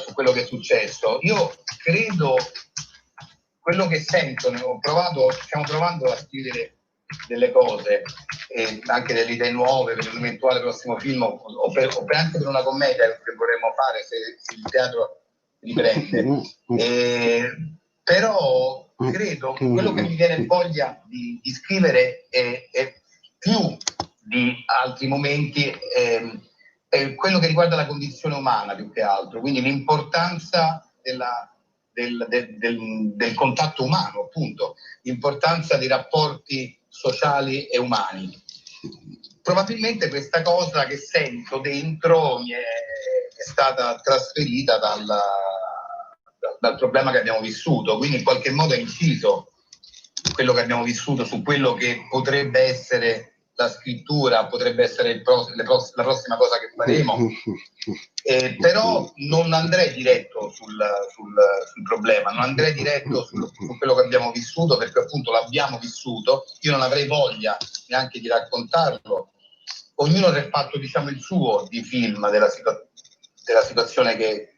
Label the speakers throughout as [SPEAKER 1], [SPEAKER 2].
[SPEAKER 1] su quello che è successo. Io credo, quello che sento, stiamo provando a scrivere delle cose, anche delle idee nuove per un eventuale prossimo film o anche per una commedia che vorremmo fare se il teatro riprende. Però credo che quello che mi viene voglia di scrivere è più di altri momenti, è quello che riguarda la condizione umana più che altro, quindi l'importanza del contatto umano, appunto, l'importanza dei rapporti sociali e umani. Probabilmente questa cosa che sento dentro mi è stata trasferita dal problema che abbiamo vissuto, quindi in qualche modo è inciso quello che abbiamo vissuto su quello che potrebbe essere la scrittura, potrebbe essere la prossima cosa che faremo, però non andrei diretto sul problema, non andrei diretto su quello che abbiamo vissuto, perché appunto l'abbiamo vissuto. Io non avrei voglia neanche di raccontarlo. Ognuno si è fatto, diciamo, il suo di film della situazione che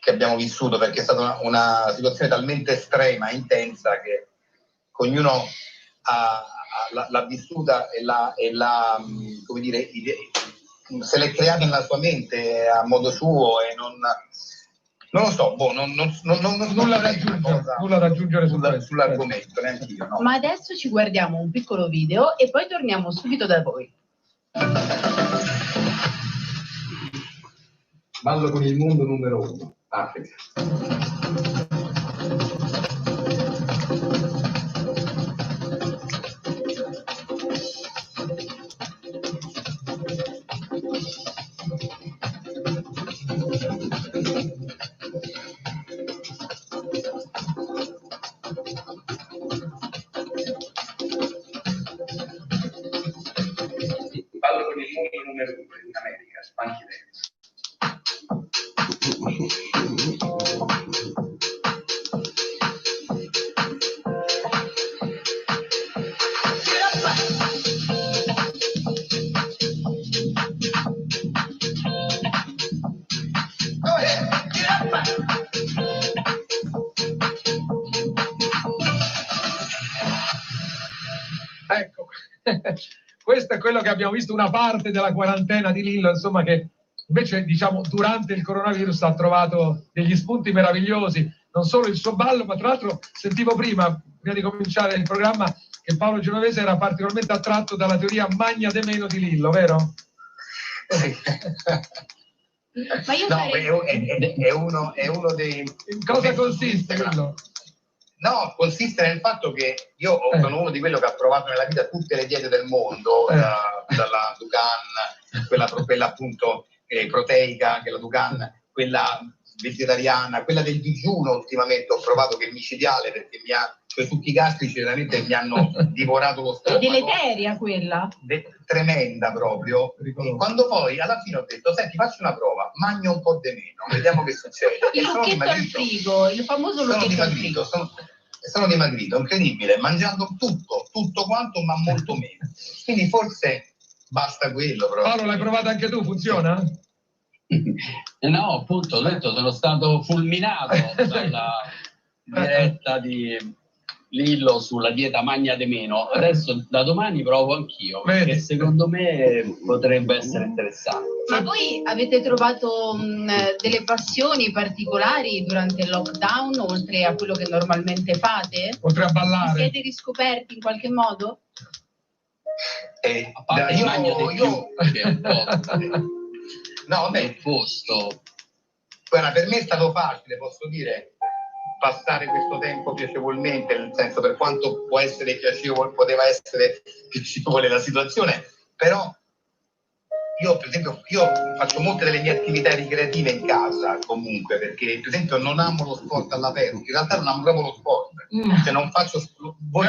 [SPEAKER 1] abbiamo vissuto, perché è stata una situazione talmente estrema e intensa che ognuno l'ha vissuta e come dire, se l'è creata nella sua mente a modo suo e non lo so, nulla da aggiungere sull'argomento, neanche io, no.
[SPEAKER 2] Ma adesso ci guardiamo un piccolo video e poi torniamo subito da voi.
[SPEAKER 1] Ballo con il mondo numero 1, Africa. Ballo con il mondo numero 2 in America, Spunky Dance.
[SPEAKER 3] Ecco, questo è quello che abbiamo visto, una parte della quarantena di Lillo, insomma, che invece, diciamo, durante il coronavirus ha trovato degli spunti meravigliosi, non solo il suo ballo, ma tra l'altro sentivo prima di cominciare il programma che Paolo Genovese era particolarmente attratto dalla teoria magna de meno di Lillo, vero?
[SPEAKER 2] Ma io
[SPEAKER 1] è uno dei...
[SPEAKER 3] In cosa consiste, Lillo?
[SPEAKER 1] No, consiste nel fatto che io sono uno di quello che ha provato nella vita tutte le diete del mondo, dalla Dukan, quella appunto proteica, anche la Dukan, quella vegetariana, quella del digiuno ultimamente ho provato, che è micidiale perché cioè tutti i gastrici veramente mi hanno divorato lo stomaco.
[SPEAKER 2] È deleteria quella?
[SPEAKER 1] Tremenda proprio. E quando poi alla fine ho detto, senti, faccio una prova, mangio un po' di meno, vediamo che succede.
[SPEAKER 2] Il lucchetto al frigo, il famoso lucchetto al frigo.
[SPEAKER 1] Sono dimagrito, incredibile, mangiando tutto quanto, ma molto meno. Quindi forse basta quello. Proprio.
[SPEAKER 3] Paolo, l'hai provato anche tu? Funziona?
[SPEAKER 4] No, appunto, ho detto, sono stato fulminato dalla diretta di Lillo sulla dieta magna de meno. Adesso da domani provo anch'io, perché secondo me potrebbe essere interessante.
[SPEAKER 2] Ma voi avete trovato delle passioni particolari durante il lockdown, oltre a quello che normalmente fate?
[SPEAKER 3] Oltre a ballare?
[SPEAKER 2] Vi siete riscoperti in qualche modo?
[SPEAKER 4] A parte il magno di più, che è un po'...
[SPEAKER 1] No, vabbè,
[SPEAKER 4] posto.
[SPEAKER 1] Guarda, per me è stato facile, posso dire, passare questo tempo piacevolmente, nel senso, per quanto può essere piacevole, poteva essere piacevole la situazione, però io, per esempio, faccio molte delle mie attività ricreative in casa, comunque, perché, per esempio, non amo lo sport all'aperto, in realtà non amo proprio lo sport, cioè non faccio...
[SPEAKER 3] un po'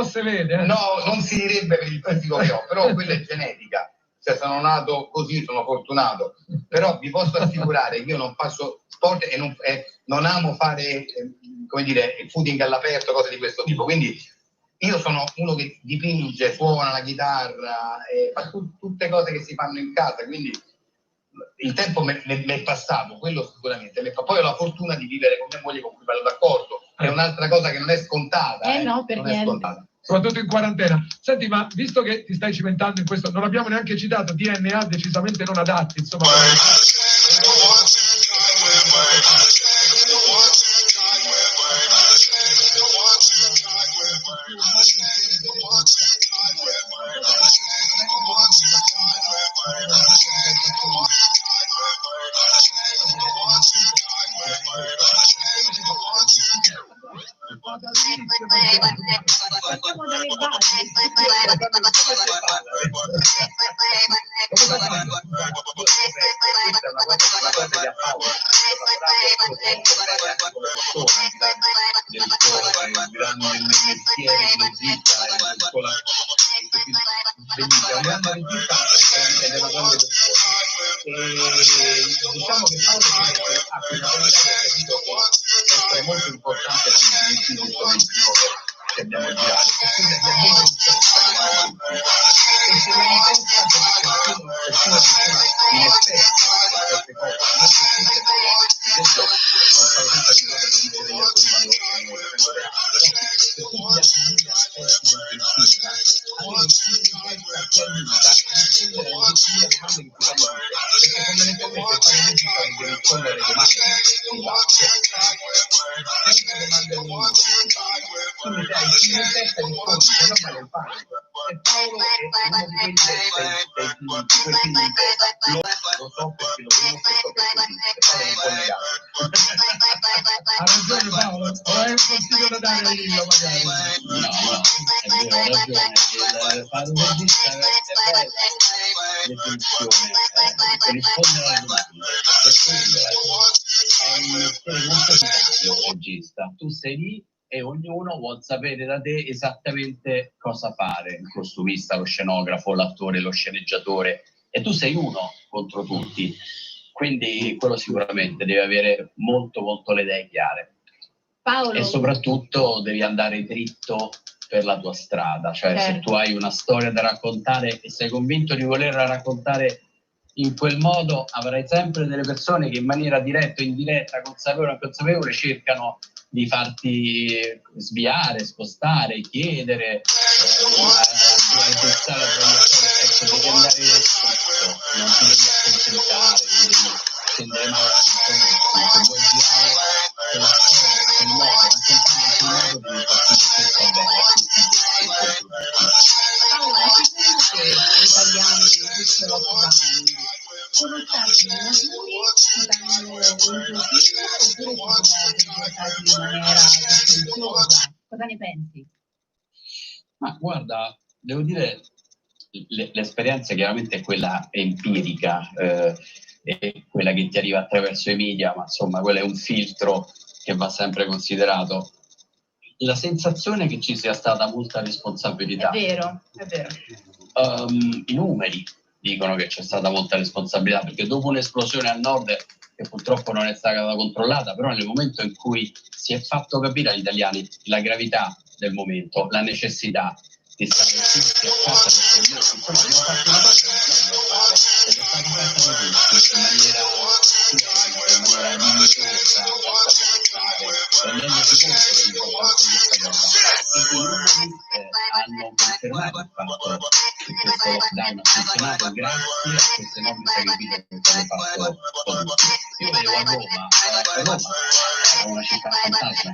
[SPEAKER 3] se vede.
[SPEAKER 1] No, non si direbbe per il fisico che ho, però quella è genetica. Cioè, sono nato così, sono fortunato, però vi posso assicurare che io non faccio sport e non amo fare, come dire, il footing all'aperto, cose di questo tipo, quindi io sono uno che dipinge, suona la chitarra, fa tutte cose che si fanno in casa, quindi il tempo mi è passato, quello sicuramente. Poi ho la fortuna di vivere con mia moglie con cui vado d'accordo, è un'altra cosa che non è scontata.
[SPEAKER 2] No, per
[SPEAKER 1] non
[SPEAKER 2] niente.
[SPEAKER 1] è scontata.
[SPEAKER 3] Soprattutto in quarantena. Senti, ma visto che ti stai cimentando in questo, non abbiamo neanche citato DNA decisamente non adatti, insomma.
[SPEAKER 1] Diciamo che Paolo è molto importante che abbiamo girato, quindi abbiamo Ha ragione Paolo, o è un consiglio da dare a Lillo magari?
[SPEAKER 4] No, è vero, ha ragione. Fare un regista è bello, definizione, rispondere alle domande. È un mestiere molto serio, il regista. Tu sei lì e ognuno vuol sapere da te esattamente cosa fare, il costumista, lo scenografo, l'attore, lo sceneggiatore, e tu sei uno contro tutti. Quindi quello sicuramente deve avere molto le idee chiare.
[SPEAKER 2] Paolo.
[SPEAKER 4] E soprattutto devi andare dritto per la tua strada, cioè
[SPEAKER 2] certo.
[SPEAKER 4] Se tu hai una storia da raccontare e sei convinto di volerla raccontare in quel modo, avrai sempre delle persone che in maniera diretta o indiretta, consapevole o inconsapevole, cercano di farti sviare, spostare, chiedere, pensare a quelle cose. Ecco, devi andare dritto, non ti devi accontentare, non devi scendere mai a compromessi. Se vuoi girare quella storia in quel modo, raccontando in quel modo, devi farti questo bene a tutti.
[SPEAKER 2] Paolo, ma secondo te gli italiani in questo lockdown sono stati maturi, stanno in oppure si sono comportati in maniera contenziosa? Cosa ne pensi?
[SPEAKER 4] Ma guarda, devo dire, l'esperienza chiaramente è quella empirica, è quella che ti arriva attraverso i media, ma insomma quello è un filtro che va sempre considerato. La sensazione è che ci sia stata molta responsabilità.
[SPEAKER 2] È vero, è vero.
[SPEAKER 4] I numeri dicono che c'è stata molta responsabilità, perché dopo un'esplosione al nord che purtroppo non è stata controllata, però nel momento in cui si è fatto capire agli italiani la gravità del momento, la necessità di stare tutti a casa per noi, insomma abbiamo fatto una cosa che non dobbiamo fare, ed è stata fatta da tutti in maniera dignitosa, rendendosi conto dell'importanza di questa cosa. E i numeri hanno confermato il fatto che questo lockdown ha funzionato grazie a questo enorme sacrificio che è stato fatto da tutti. Io vedevo a Roma è una città fantasma,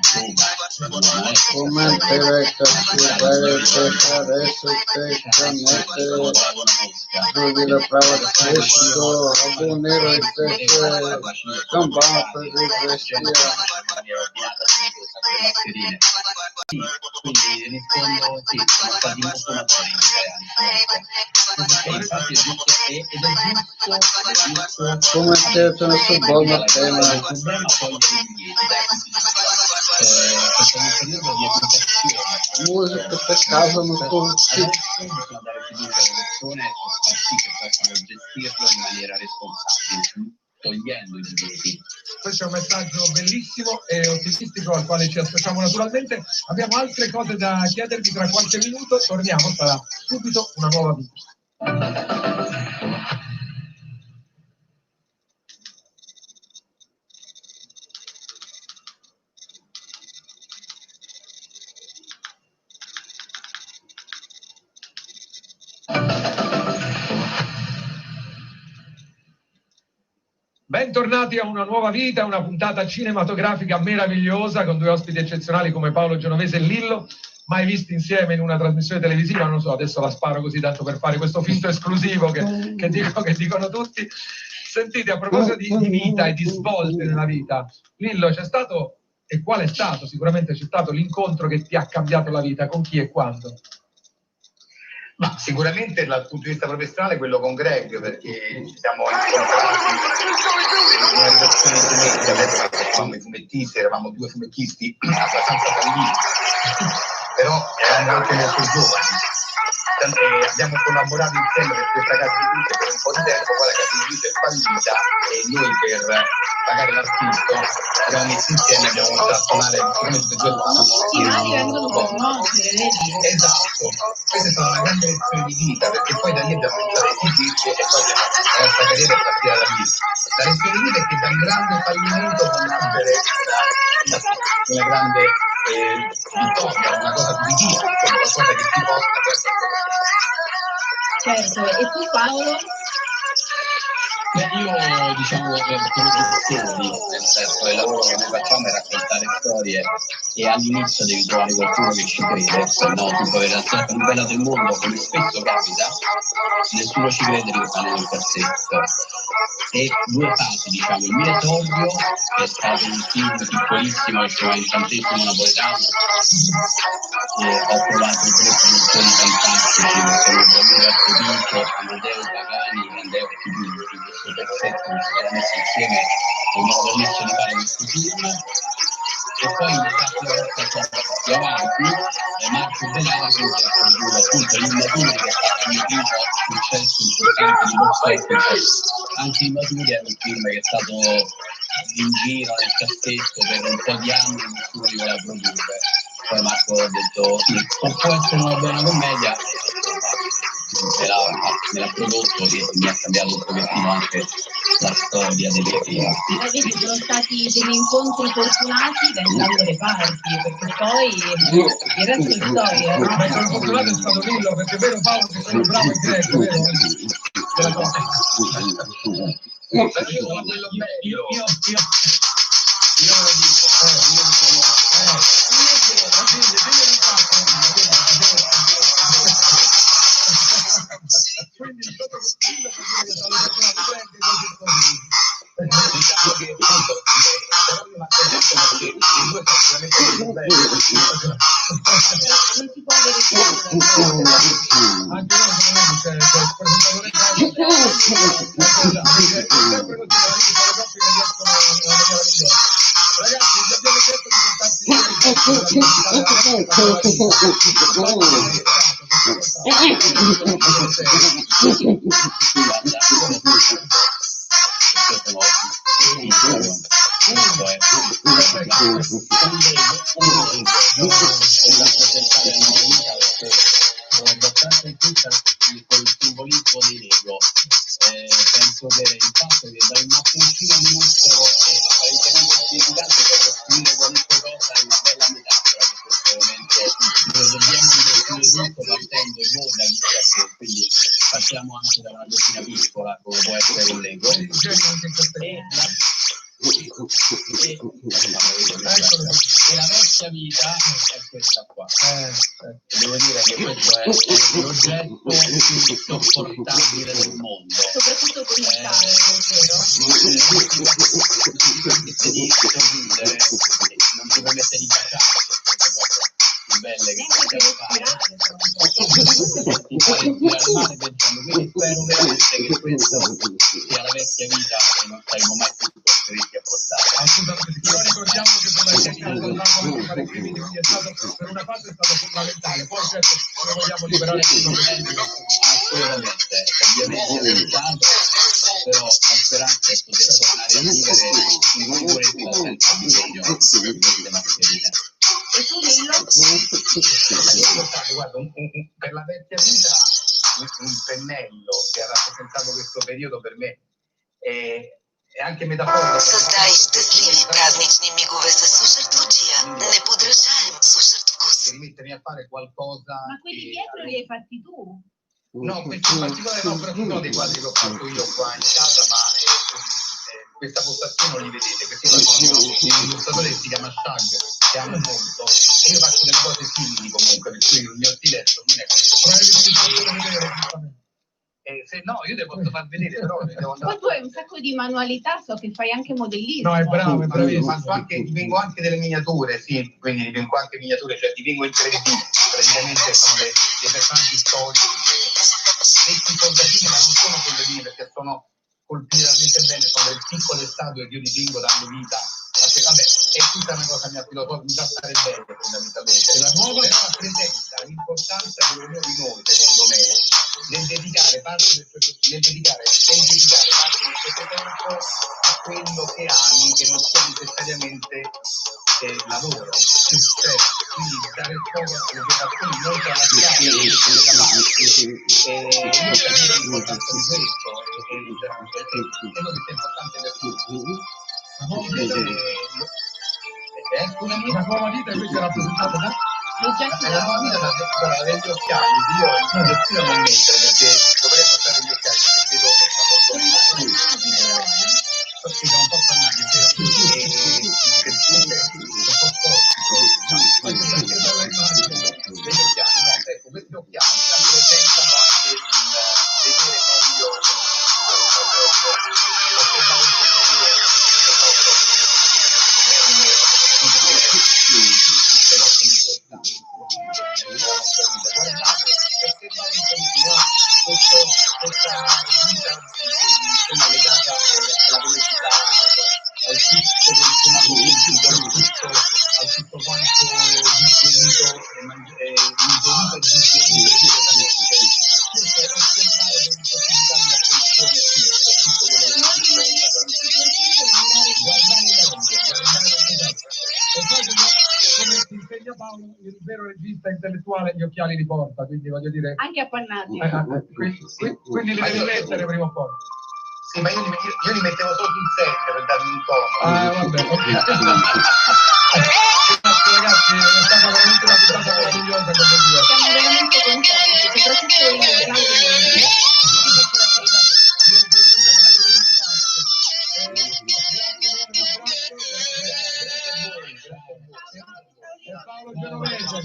[SPEAKER 5] Drugi, pravят, същото, абониране, камбана, известия.
[SPEAKER 4] Sì, quindi rispondo, sì, sono stati molto maturi gli italiani. Infatti è giusto, ed è giusto
[SPEAKER 5] Коментирайте su bolna tema.
[SPEAKER 4] il problema togliere i divieti, questo è un periodo di educazione.
[SPEAKER 5] Музиката казано тук.
[SPEAKER 4] Bisogna dare fiducia alle persone e far sì che possano gestirlo in maniera responsabile, togliendo i divieti.
[SPEAKER 3] Questo è un messaggio bellissimo e ottimistico al quale ci associamo naturalmente. Abbiamo altre cose da chiedervi tra qualche minuto, torniamo, sarà subito una nuova vita. Bentornati a una nuova vita, una puntata cinematografica meravigliosa con due ospiti eccezionali come Paolo Genovese e Lillo, mai visti insieme in una trasmissione televisiva. Non so, adesso la sparo così tanto per fare questo finto esclusivo che dicono tutti. Sentite, a proposito di vita e di svolte nella vita, Lillo, c'è stato, e qual è stato? Sicuramente c'è stato l'incontro che ti ha cambiato la vita, con chi e quando?
[SPEAKER 1] Ma sicuramente dal punto di vista professionale quello con Greg, perché ci siamo incontrati in una redazione di fumetti, all'epoca eravamo i fumettisti, eravamo due fumettisti abbastanza falliti, però eravamo anche molto giovani. Abbiamo collaborato insieme per questa casa di luce per un po' di tempo, poi la casa di luce è fallita e noi per pagare l'affitto abbiamo messo insieme e abbiamo cominciato a suonare come tutte e due. Esatto, questa è stata una grande lezione di vita, perché poi da lì abbiamo cominciato a esibirci e poi la nostra carriera è partita da lì. La lezione di vita è che da un grande fallimento può nascere una grande vittoria, una cosa positiva, qualcosa che ti porta verso.
[SPEAKER 2] Certo, e tu Paolo?
[SPEAKER 4] Beh, io diciamo per produzioni, nel senso il lavoro che noi facciamo è raccontare storie e all'inizio devi trovare qualcuno che ci crede, se no tu puoi avere la storia più bella del mondo, come spesso capita, nessuno ci crede che fanno il terzetto. E due fasi, diciamo, il mio esordio, che è stato un film piccolissimo che si chiama Il Cantesimo Napoletano, e ho provato tre produzioni fantastiche che sono Roberto Pinto, Amedeo Pagani e Andrea Chibini, questo pezzetto che si era messo insieme e mi ha permesso di fare questo film. E poi in parte più avanti Marco Bellava che ha prodotto appunto l'Immatura, che è stato il mio primo successo importante di box office. Anche l'Immatura è un film che è stato in giro nel cassetto per un po' di anni e nessuno li voleva produrre. Poi Marco ha detto può essere una buona commedia, me l'ha prodotto e mi ha cambiato un pochettino anche la storia delle film.
[SPEAKER 2] Ma vedi, sono stati degli incontri fortunati da entrambe le parti, perché poi il resto è storia, no?
[SPEAKER 3] Ma il fortunato è stato Lillo, perché è vero Paolo che sono bravo in greco, vero?
[SPEAKER 1] Io lo dico,
[SPEAKER 3] quindi il proprio consiglio che è stato
[SPEAKER 1] diciamo che appunto però io mi accontento perché i due sono sicuramente belli.
[SPEAKER 2] Non si può avere sempre
[SPEAKER 3] anche noi c'è il presentatore sempre così, ragazzi, vi abbiamo detto di
[SPEAKER 4] il simbolismo dei Lego. Penso che il fatto che da un mattoncino minuscolo e apparentemente insignificante per costruire qualunque cosa è una bella metafora in questo momento dove dobbiamo ricostruire tutto partendo voi da chi c'è, quindi partiamo anche da una cosina piccola come può essere il Lego. E la vecchia vita è questa qua. Devo dire che questo è l'oggetto più sopportabile del mondo.
[SPEAKER 2] soprattutto con il cane, vero?
[SPEAKER 4] Non ti permette di baciare queste cose più belle che
[SPEAKER 2] Neanche
[SPEAKER 4] puoi fare. Ti fa respirare male pensando, quindi spero veramente che questo sia la vecchia vita e non saremo mai più costretti a portare.
[SPEAKER 3] Assolutamente, però ricordiamo che per la città ha salvato anche parecchi video, quindi è stato, per una fase è stato fondamentale, poi certo ce ne vogliamo liberare
[SPEAKER 4] assolutamente, ovviamente è stato, però la speranza è poter tornare a vivere in sicurezza senza bisogno di queste mascherine.
[SPEAKER 2] E tu Lillo?
[SPEAKER 1] Guarda, per la vecchia vita un pennello che ha rappresentato questo periodo per me è anche metaforico.
[SPEAKER 6] Создай счастливые праздничные мигувы со сушертучия, не подражаем сушерткус.
[SPEAKER 1] Per mettermi a fare qualcosa.
[SPEAKER 2] Ma quelli dietro li hai fatti tu?
[SPEAKER 1] No, questi in particolare no, però ci sono dei quadri che ho fatto io qua in casa, ma questa postazione non li vedete, perché l'illustratore si chiama Shag, che amo molto, e io faccio delle cose simili comunque, per cui il mio stile non è questo. Se no, io te posso far vedere, però devo andare.
[SPEAKER 2] Poi tu hai un sacco di manualità, so che fai anche modellismo.
[SPEAKER 3] No, è bravo, è bravissimo.
[SPEAKER 1] Faccio anche, dipingo anche delle miniature, sì, quindi dipingo anche miniature, cioè dipingo in 3D, praticamente sono dei personaggi storici detti soldatini, ma non sono soldatini perché sono colpiti talmente bene, sono delle piccole statue che io dipingo dando vita. Vabbè, è tutta una cosa mia filosofica, mi fa stare bene fondamentalmente.
[SPEAKER 3] E la nuova
[SPEAKER 1] però rappresenta l'importanza di ognuno di noi, secondo me, nel dedicare parte del suo tempo a quello che ami, che non sia necessariamente lavoro. Cioè, quindi dare il fuoco alle generazioni non tralasciate io capisco l'importanza di questo e credo che sia importante per tutti.
[SPEAKER 3] la nuova vita invece è rappresentata da...
[SPEAKER 1] La nuova vita da degli occhiali, io in lezione non mettere perché dovrei portare gli occhiali perché vedo perché sono un po' fannati, degli occhiali, no, ecco, questi occhiali rappresentano anche il vedere meglio questa vita insomma legata alla velocità, al tutto consumato pubblico, al tutto quanto digerito e digerito questo è osservare con possibilità un'attenzione fissa, tutto quello che
[SPEAKER 3] E poi come si insegna Paolo, il vero regista intellettuale gli occhiali li porta, quindi voglio dire...
[SPEAKER 2] Anche appannati.
[SPEAKER 3] Quindi li devi mettere prima o poi.
[SPEAKER 1] Sì, ma io li mettevo solo sul set per darmi un tono.
[SPEAKER 3] Vabbè, ok. Grazie ragazzi, è stata veramente una puntata meravigliosa con voi.
[SPEAKER 2] Siamo veramente contenti, soprattutto io.
[SPEAKER 3] Paolo Genovese,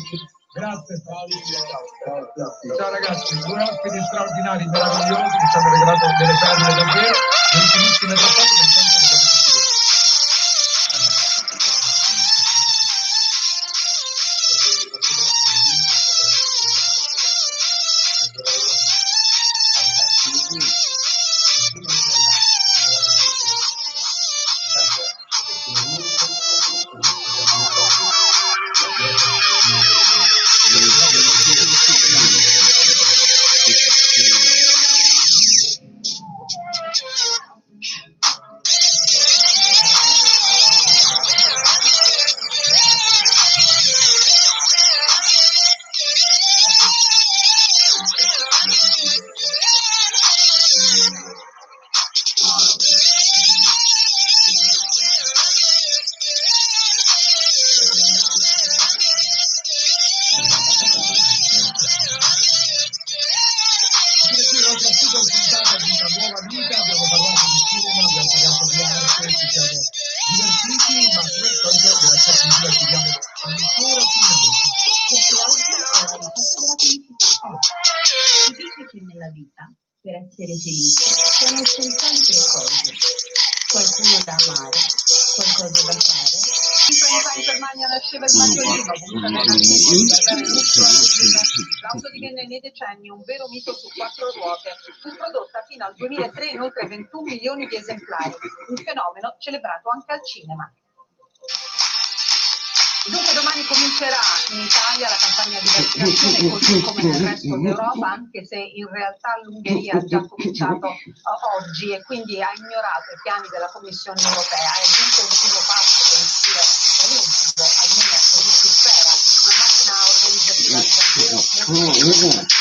[SPEAKER 3] grazie Paolo. Ciao ragazzi, due ospiti straordinari, meravigliosi, ci hanno regalato delle perle davvero, ultimissime trattate che intanto le abbiamo sentite.
[SPEAKER 2] Nella vita, per essere felici, sono essenziali tre cose: qualcuno da amare, qualcosa da fare. In 30 anni in Germania nasceva il maggiolino, l'auto divenne nei decenni un vero mito su quattro ruote. Fu prodotta fino al 2003 in oltre 21 milioni di esemplari, un fenomeno celebrato anche al cinema. Dunque domani comincerà in Italia la campagna di vaccinazione, così come nel resto d'Europa, anche se in realtà l'Ungheria ha già cominciato oggi e quindi ha ignorato i piani della Commissione europea. È dunque un primo passo per uscire dall'incubo, almeno così si spera, una macchina organizzativa davvero molto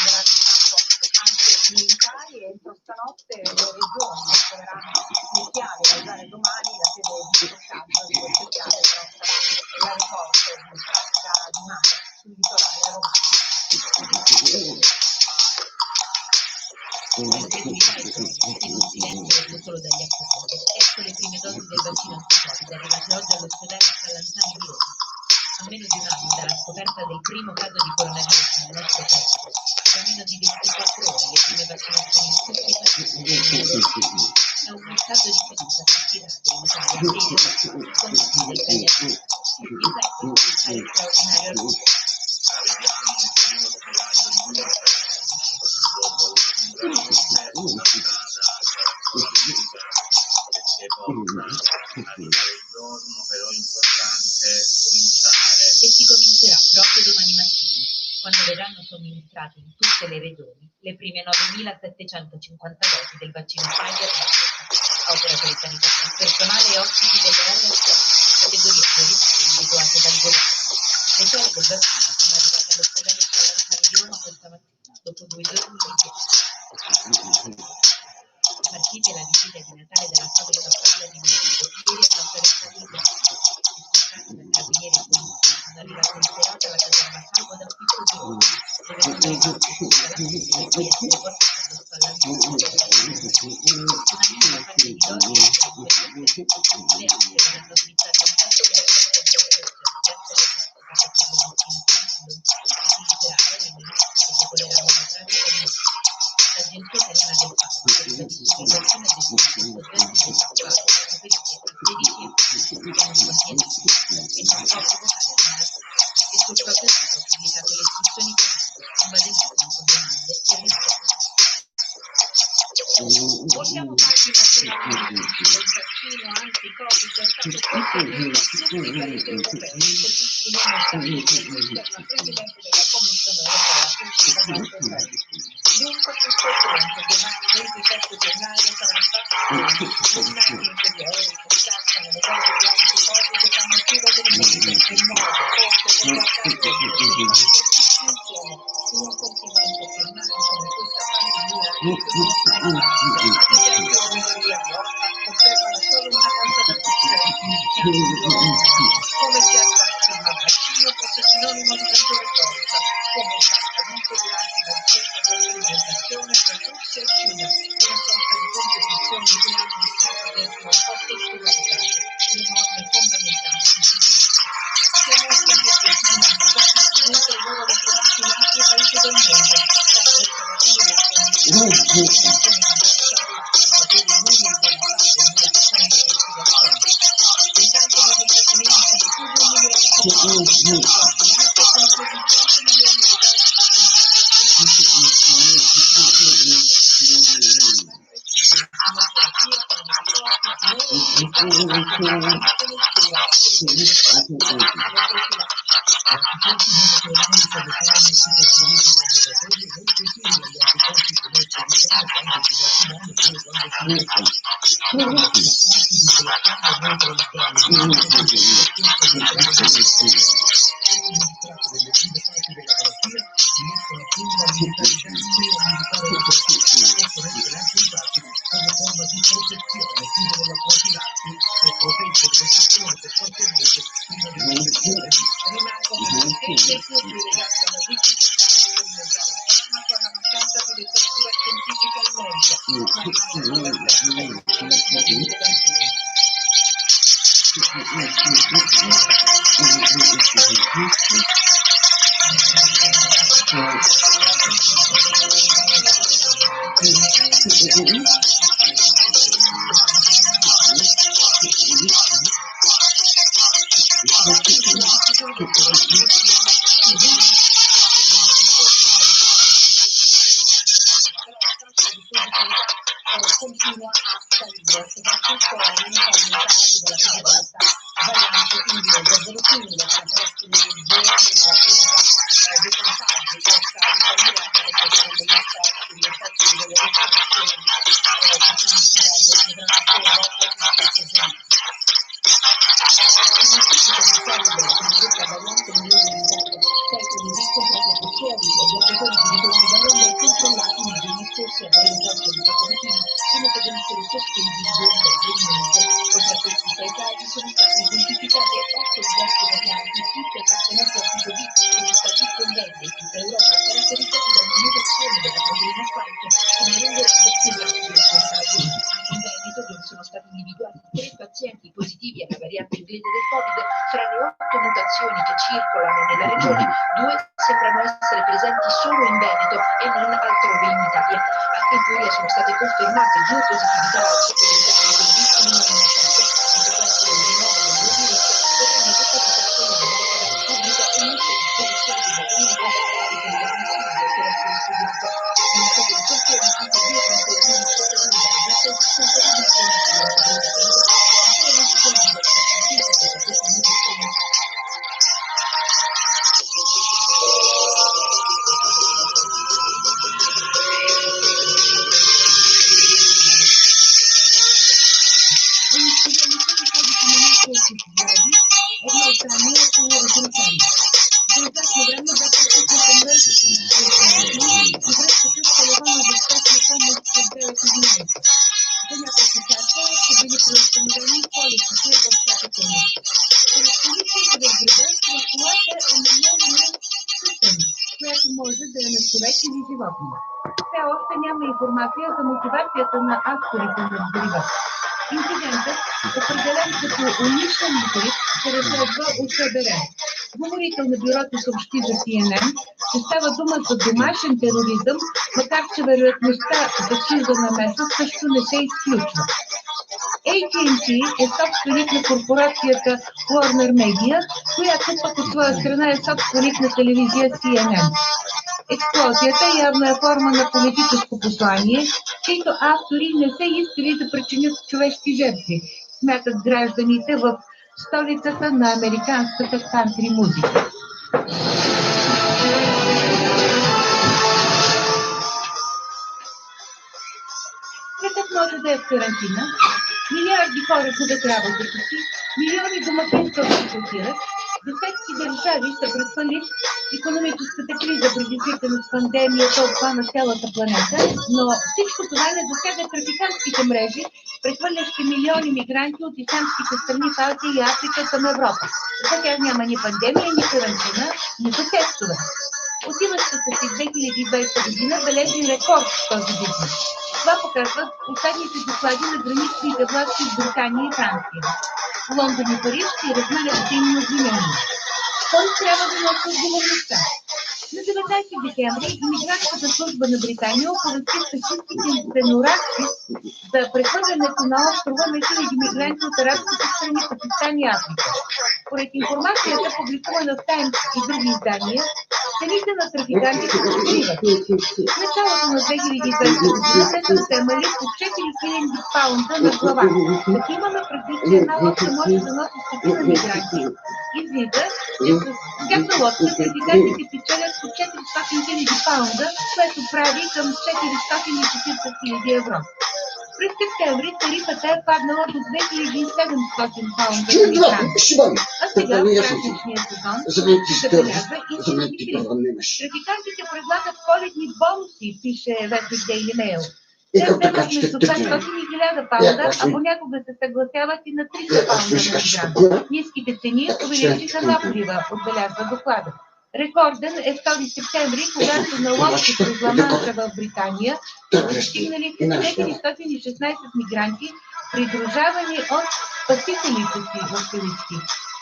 [SPEAKER 2] anche i militari, e entro stanotte le regioni troveranno i piani da usare domani la sede di stoccaggio di queste piane, però sarà l'aeroporto di Pratica di Mare sul litorale romano. Solo dagli accordi. Ecco le prime dosi del vaccino anti-Covid arrivate oggi all'ospedale Spallanzani di Roma. A meno di un anno dalla scoperta del primo caso di coronavirus nel nostro paese, a meno di 24 ore le prime vaccinazioni in tutti i paesi. È un messaggio di fiducia per chi rade in Italia attesa con tutti del pediatra. Il straordinario e si comincerà proprio domani mattina, quando verranno somministrate in tutte le regioni le prime 9.750 dosi del vaccino Pfizer a operatori sanitari, personale e ospiti delle RSA, categorie prioritarie individuate dal governo. Le celle del vaccino sono arrivate all'ospedale Spallanzani di Roma questa mattina, dopo 2 giorni di richiesta. Partite la vigilia di Natale dalla fabbrica Pfizer di Milano, ieri hanno attraversato il ghiaccio. Dispettati da carabinieri e polizia, sono arrivati in serata alla caserma Salvo da Pippo di Roma, dove sono rimasti segnalati e poi essere portati allo Spallanzani. Una minima parte di dosi è le altre verranno svizzate in tempo per la concentrazione grazie alle pratiche per le vaccinazioni utilizzerà aerei che decoleranno la pratica di l'Agenzia Italiana del Farmaco ribadisce che il vaccino è destinato a soggetti disoccupati da reperire a 16 anni, che non contiene e non può provocare la malattia. E sul proprio sito ha pubblicato le istruzioni pratiche con benissimo con domande e risposte. Vogliamo farci nazionali del vaccino anti-Covid è stato presentato in tutti i paesi europei, così Simone Stabilito per la Presidente della Commissione europea Ursula von der Leyen. Dunque tutto è pronto, domani 27 gennaio sarà fatto giornate inferiori che scattano le dosi di anti-Covid e fanno più del mondo, in modo forse per guardare tutti insieme in un continente che mai come questa pandemia conservano solo una consapevolezza come si attratta il vaccino fosse sinonimo di maggiore forza, come è accaduto durante la ricerca dell'alimentazione tra Russia e Cina, una sorta di competizione in cui hanno dimostrato di essere un po' sottovalutate le norme fondamentali di sicurezza. Siamo stati effettivi hanno già distribuito i loro ricovati in altri paesi del mondo, stanno ricovati le vaccinazioni di intanto negli Stati Uniti sono più di 1 milione di persone vaccinate, sono più di 100 milioni di continua a salire, soprattutto all'interno della visibilità variante inglese, verosimile che nei prossimi giorni la curva dei contagi possa risalire anche perché secondo gli esperti gli effetti delle restrizioni che stanno incidendo potranno solo dopo il 7 gennaio. In anticipo di della cosiddetta variante inglese in Italia, secoli riscontrati che sia gli operatori di ritorno da Londra controllati nei giorni scorsi all'aeroporto di Capodichino prima che venissero sospesi i voli dal Regno Unito. Tra questi 6 casi sono stati identificati 8 diverse varianti, tutte appartenenti al tipo B, che si sta diffondendo in tutta Europa, caratterizzati da una mutazione della proteina spike che ne renderebbe più rapido il contagio. In Veneto, dove sono stati individuati 3 pazienti esempi positivi alla variante inglese del Covid, fra le 8 mutazioni che circolano nella regione, 2 sembrano essere presenti solo in Veneto e non altrove in Italia. Anche in Puglia sono state confermate 2 positività al sottosegretario di Servizi in Amministrazione, in sequenza del rinnovo del virus, verranno depositate nella banca pubblica e non c'è disposizione di vaccini per intervenzioni di operazioni studiate. Sono state riconfermate anche 2 confermine cittadini che sono disponibili per la comunità. Ancora non ci sono diverse scientifiche per questa mutazione. Все още няма информация за мотивацията на авторите на други. Инцидентът, определен като умишлен мотив, се разследва от ФБР. Говорител на бюрото съобщи за CNN, че става дума за домашен тероризъм, макар че вероятността за чужда намеса също не се изключва. AT&T е собственик на корпорацията Warner Media, която пък от своя страна е собственик на телевизия CNN. Експлозията явно е форма на политическо послание, чието автори не са искали да причинят човешки жертви, смятат гражданите в столицата на американската кантри музика. Светът може да е в карантина, милиарди хора губят работата си, милиони домакинства се шокират, десетки държави са прехвърлили икономическата криза, предизвикана с пандемията, обхвана цялата планета, но всичко това не засяга трафикантските мрежи, прехвърлящи милиони мигранти от ислямските страни в Азия и Африка към Европа. За тях няма ни пандемия, ни карантина, нито тестове. Отиващата си 2020 година бележи рекорд в този бизнес. Това показват последните доклади на граничните власти в Британия и Франция. Лондон и Париж си разменят взаимни обвинения. Кой трябва да носи отговорността? На 19 декември имигрантската служба на Британия оповести фашистските стенографи за прехвърлянето на острова на хиляди мигранти от арабските страни, Пакистан и Африка. Според информацията, публикувана в Таймс и други издания, цените на трафикантите се покриват. В началото на 2020 година те са вземали по 4000 паунда на глава. Като имаме предвид, че една лодка може да носи стотина мигранти, излиза, че с всяка лодка трафикантите печелят по 400 000 паунда, което прави към 440 000 евро. През септември тарифата е паднала до 2700 паунда на мигранти. А сега в празничния сезон се забелязва истински криз. Трафикантите предлагат коледни бонуси, пише вестник Daily Mail. Те вземат между 500 и 1000 паунда, а понякога се съгласяват и на 300 паунда на мигрант. Ниските цени увеличиха наплива, отбелязва доклада. Рекорден е 2 септември, когато на лодки през Ла-Манша в Британия са пристигнали 416 мигранти, придружавани от спасителите си в кавички.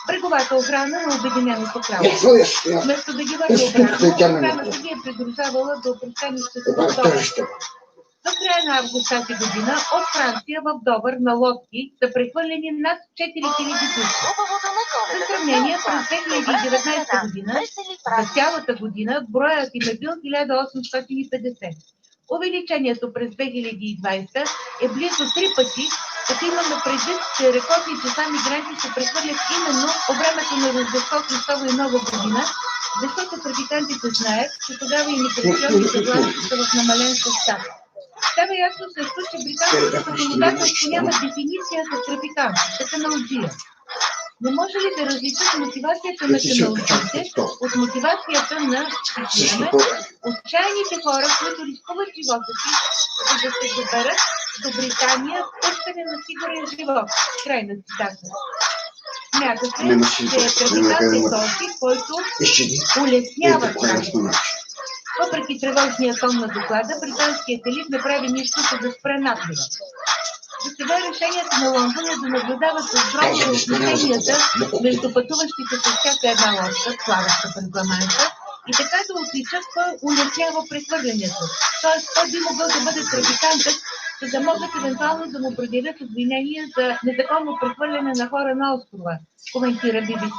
[SPEAKER 2] Бреговата охрана на Обединеното кралство. Вместо да ги върне обратно, охраната ги е придружавала до пристанището в Добър. До края на август тази година от Франция в Добър на лодки са прехвърлени над 4000 души. За сравнение, през 2019 година, за цялата година, броят им е бил 1850. Увеличението през 2020 е близо 3 пъти, като имаме предвид, че рекордни числа мигранти се прехвърлят именно по времето на Рождество Христово и Нова година, защото трафикантите знаят, че тогава имиграционните власти са в намален състав. Става ясно също, че британското законодателство няма дефиниция за трафикант, за каналджия. Не може ли да различат мотивацията на каналджиите от мотивацията на отчаяните хора, които рискуват живота си, за да се доберат до Британия в търсене на сигурен живот? Край на цитата. Смята се, че трафикант е този, който улеснява трафика. Въпреки тревожния тон на доклада, британският елит не прави нищо, за да спре наплива. За сега решението на Лондон е да наблюдава с дрогите отношенията между пътуващите с всяка една лодка, плаваща през Ла-Манша, и така да отличат кой улеснява прехвърлянето. Тоест, той би могъл да бъде трафикантът, за да могат евентуално да му предявят обвинения за незаконно прехвърляне на хора на острова, коментира BBC.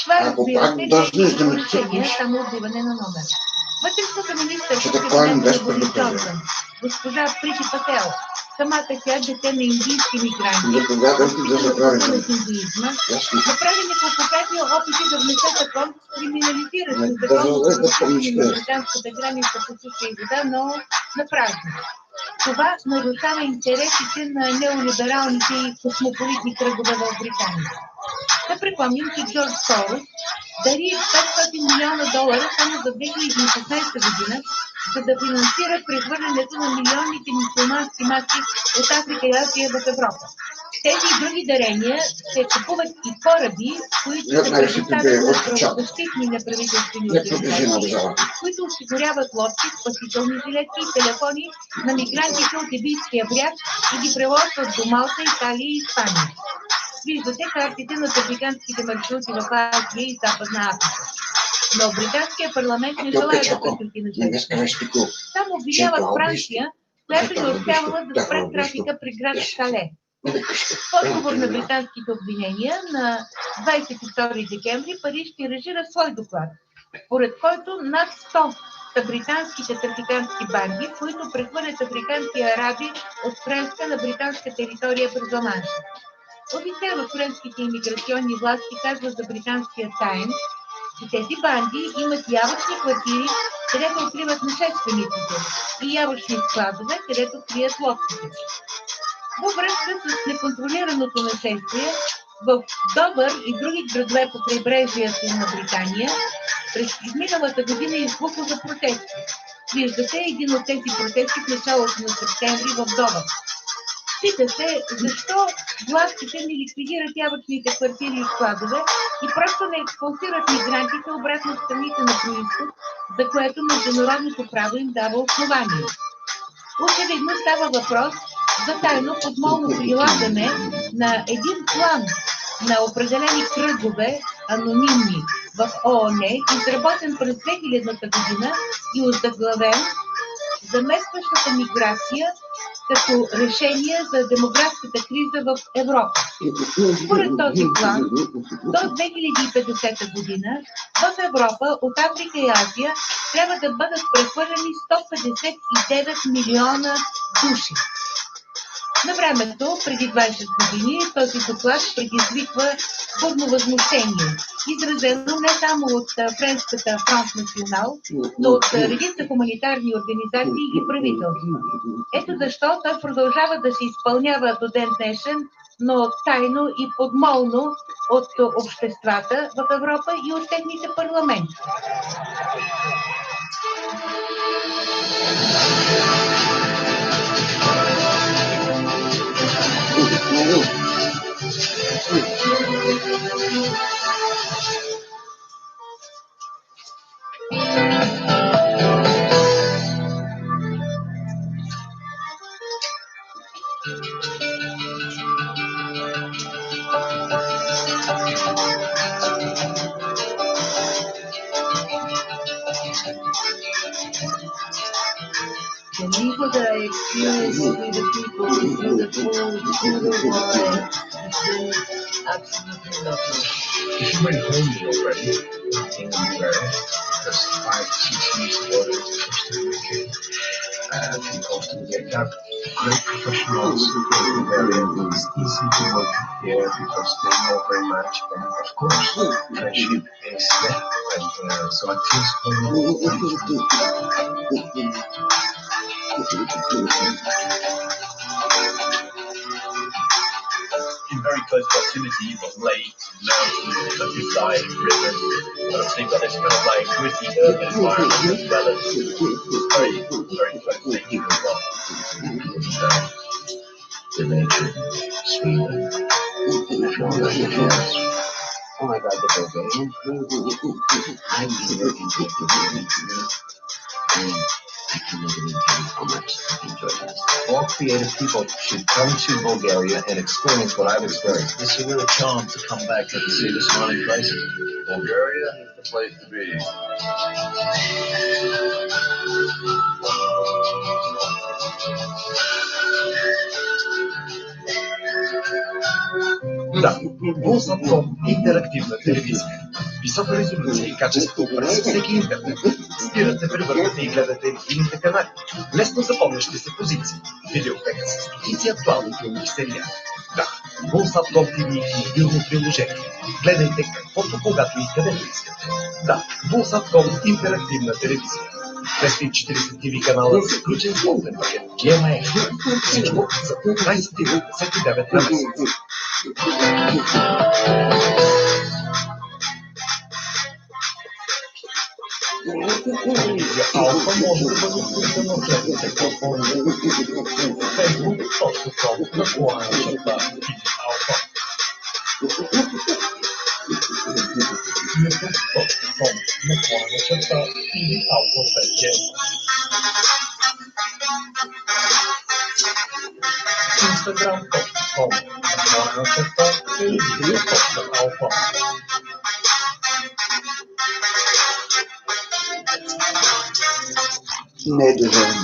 [SPEAKER 2] Това, разбира се, не е решение, само отбиване на номер. Вътрешната министърка Борис Джонсън, госпожа Прити Пател, самата тя дете на индийски мигранти, на индуизма, направи неколкократни опити да внесе закон с криминализиране на законно на британската граница по суша и вода, но на празно. Това нарушава интересите на неолибералните и космополитни кръгове в Британия. Да припомним, че Джордж Сорос дари $500 милиона само за 2016 година, за да финансира прехвърлянето на милионните мюсюлмански маси от Африка и Азия в Европа. Тези и други дарения се купуват и кораби, които се предоставят на правозащитни неправителствени организации, които осигуряват лодки, спасителни жилетки и телефони на мигрантите от Ибийския бряг и ги превозват до Малта, Италия и Испания. Виждате картите на трафикантските маршрути в Азия и Западна Африка. Но британския парламент не желая да прекрати нашествието. Там обвиняват Франция, която не успявала да спре трафика при град Кале. В отговор на британските обвинения на 22 декември Париж тиражира свой доклад, според който над 100 са британските трафикантски банди, които прехвърлят африкански араби от френска на британска територия през Ла-Манша. Офицер от френските имиграционни власти казва за британския Таймс, че тези банди имат явъчни квартири, където укриват нашествениците, и явъчни складове, където крият лодките. Във връзка с неконтролираното нашествие, в Добър и други градове по крайбрежието на Британия през изминалата година избухва за протести. Виждате един от тези протести в началото на септември в Добър. Пита се, защо властите не ликвидират явъчните квартири и складове и просто не експулсират мигрантите обратно в страните на происход, за което международното право им дава основание. Очевидно става въпрос за тайно подмолно прилагане на един план на определени кръгове, анонимни в ООН, изработен през 2000-та година и озаглавен заместващата миграция като решение за демографската криза в Европа. Според този план, до 2050 година в Европа от Африка и Азия трябва да бъдат прехвърлени 159 милиона души. На времето, преди 20 години, този доклад предизвиква бурно възмущение, изразено не само от френската Фронт Национал, но от редица хуманитарни организации и правителства. Ето защо той продължава да се изпълнява до ден днешен, но тайно и подмолно от обществата в Европа и от техните парламенти. The people that I experience with the people through the whole world has been absolutely lovely.
[SPEAKER 7] If you went home already in the US, because 5-6 years ago there was the first time we came from Costa Rica, great professionals, it's easy to work here because they know very much, and of course friendship is there, and so I feel
[SPEAKER 8] in very close proximity, you've got lakes, mountains, countryside, rivers. So you've got this kind of like gritty urban environment as well as very, very close nature as well.
[SPEAKER 7] the nature, Sweden,
[SPEAKER 5] Oh my God, the Bulgarian food. I eat it in
[SPEAKER 7] All creative people should come to Bulgaria and experience what I've experienced.
[SPEAKER 8] It's a real charm to come back and see the smiling faces. Bulgaria is the place to be.
[SPEAKER 9] Да, Булсатком интерактивна телевизия. Висока резолюция и качество през всеки интернет. Спирате, превърнете и гледате единните канали. Лесно запомнящи се позиции. Видеотека с стотици актуални филми и сериали. Да, Булсатком TV и мобилно приложение. Гледайте каквото, когато и където искате. Да, Булсатком интерактивна телевизия. 240 TV канала с включен спортен пакет. GMA. Всичко за 20,99 на месец. Телевизия Алфа може да бъде включена в следните платформи. Facebook.com/TV Алфа. YouTube.com/TV Алфа 5G. Instagram.com/televizия.alfa.
[SPEAKER 5] Не е държавно.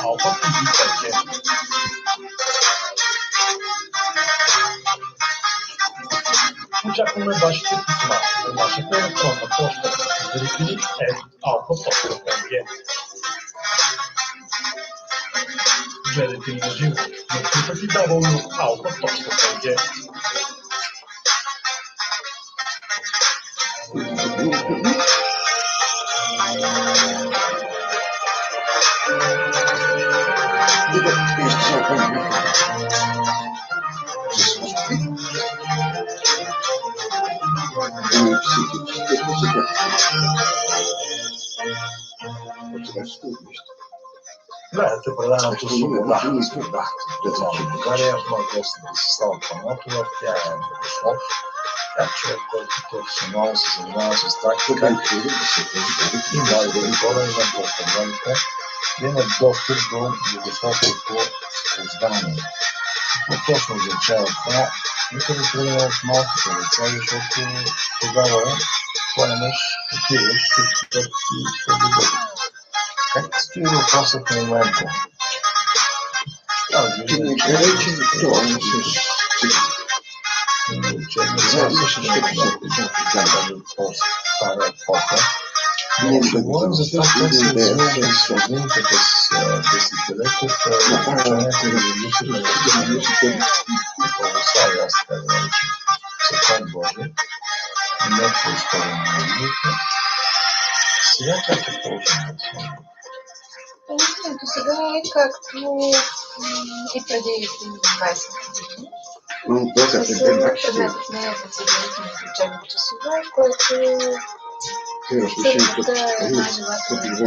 [SPEAKER 9] Алфа TV 5G. Очакваме вашите писма на нашата електронна поща zrители@alfa.bg. Гледайте ни на живо на www.alfa.bg. Гледате предаването Свобода. България, моят гост е Десислава Панотова, тя е богослов. Тя е човек, който професионално се занимава с тактика и млади хора и на професионалите да имат достъп до богословското познание. Какво точно означава това? Нека да тръгнем от малките деца, защото тогава поемаш, отиваш, всички път и ще бъдат. Как стои въпросът в момента? Аз виждам, че вече това не се по-стара епоха. Но ще говорим за това, как се развива сложните през десетилетията, учението и религията на православие, аз така да наричам, Святан Божий, не по история на религията. Сега как е положението?
[SPEAKER 2] Положението сега е както и преди 20 години. Предметът не е факсимилите на учебни часове, което църквата е най-желателно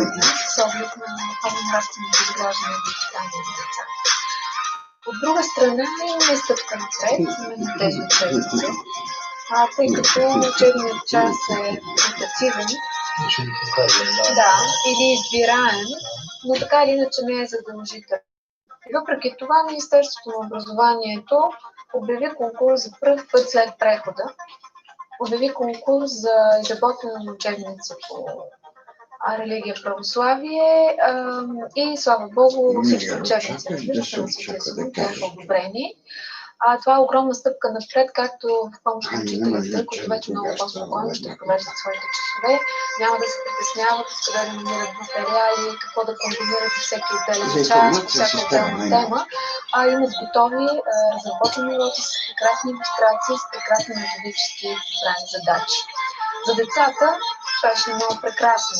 [SPEAKER 2] с оглед на по-нравственото изграждане и възпитание на деца. От друга страна имаме стъпка напред, именно тези учебници, тъй като учебният час е ротативен, да, или избираем, но така или иначе не е задължителен. Въпреки това, Министерството на образованието обяви конкурс за пръв път след прехода. Обяви конкурс за изработване на учебници по религия, православие и слава Богу всички учебници, разбира се, на съответствие бяха одобрени. Това е огромна стъпка напред, както в помощ на учителите, които вече много по-спокойно ще провеждат своите часове, няма да се притесняват къде да намират материали, какво да комбинират за всеки отделен час, по всяка отделна тема, имат готови разработени уроци с прекрасни илюстрации, с прекрасни методически избрани задачи. За децата беше много прекрасно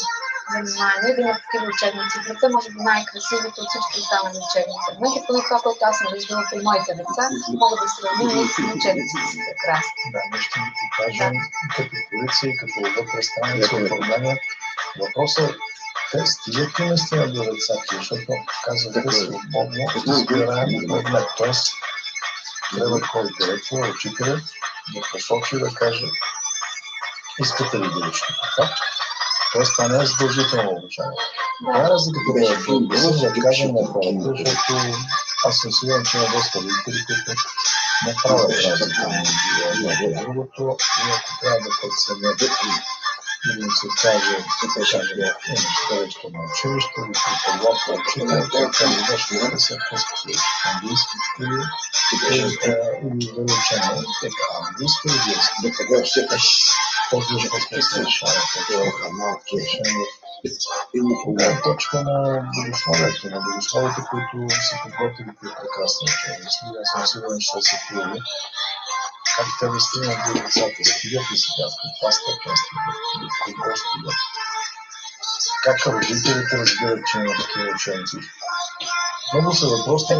[SPEAKER 2] занимание, да имат такива учебници. Деца може би най-красивите от всички останали учебни предмети, поне това, което аз съм виждала при моите деца, могат да сравним и учебниците са прекрасни.
[SPEAKER 9] Да, ние ще ги покажем като полиция и като вътре страница оформление. Въпросът е, те стигат ли наистина до децата, защото казвате свободно избираем предмет. Тоест, трябва кой директор, учителят да посочи, да каже, искате ли да учите така? Тоест, това не е задължително обучение. Това е разликата да кажем на хората, защото аз съм сигурен, че има доста родители, които не правят разлика между другото и ако трябва да преценят или им се каже, нещо на училище, или преподавател учител, той каже, да ще да се пускат английски или вероучение. Така, английски или този въпрос се решава. Има точка на богословието, които са подготвили при прекрасни ученици. Аз съм сигурен, че са се чули. Как те да стигнат до децата? Стигат ли сега? В каква степен стигат? Кого стигат? Как родителите разбират, че има такива ученици? Много са въпроси,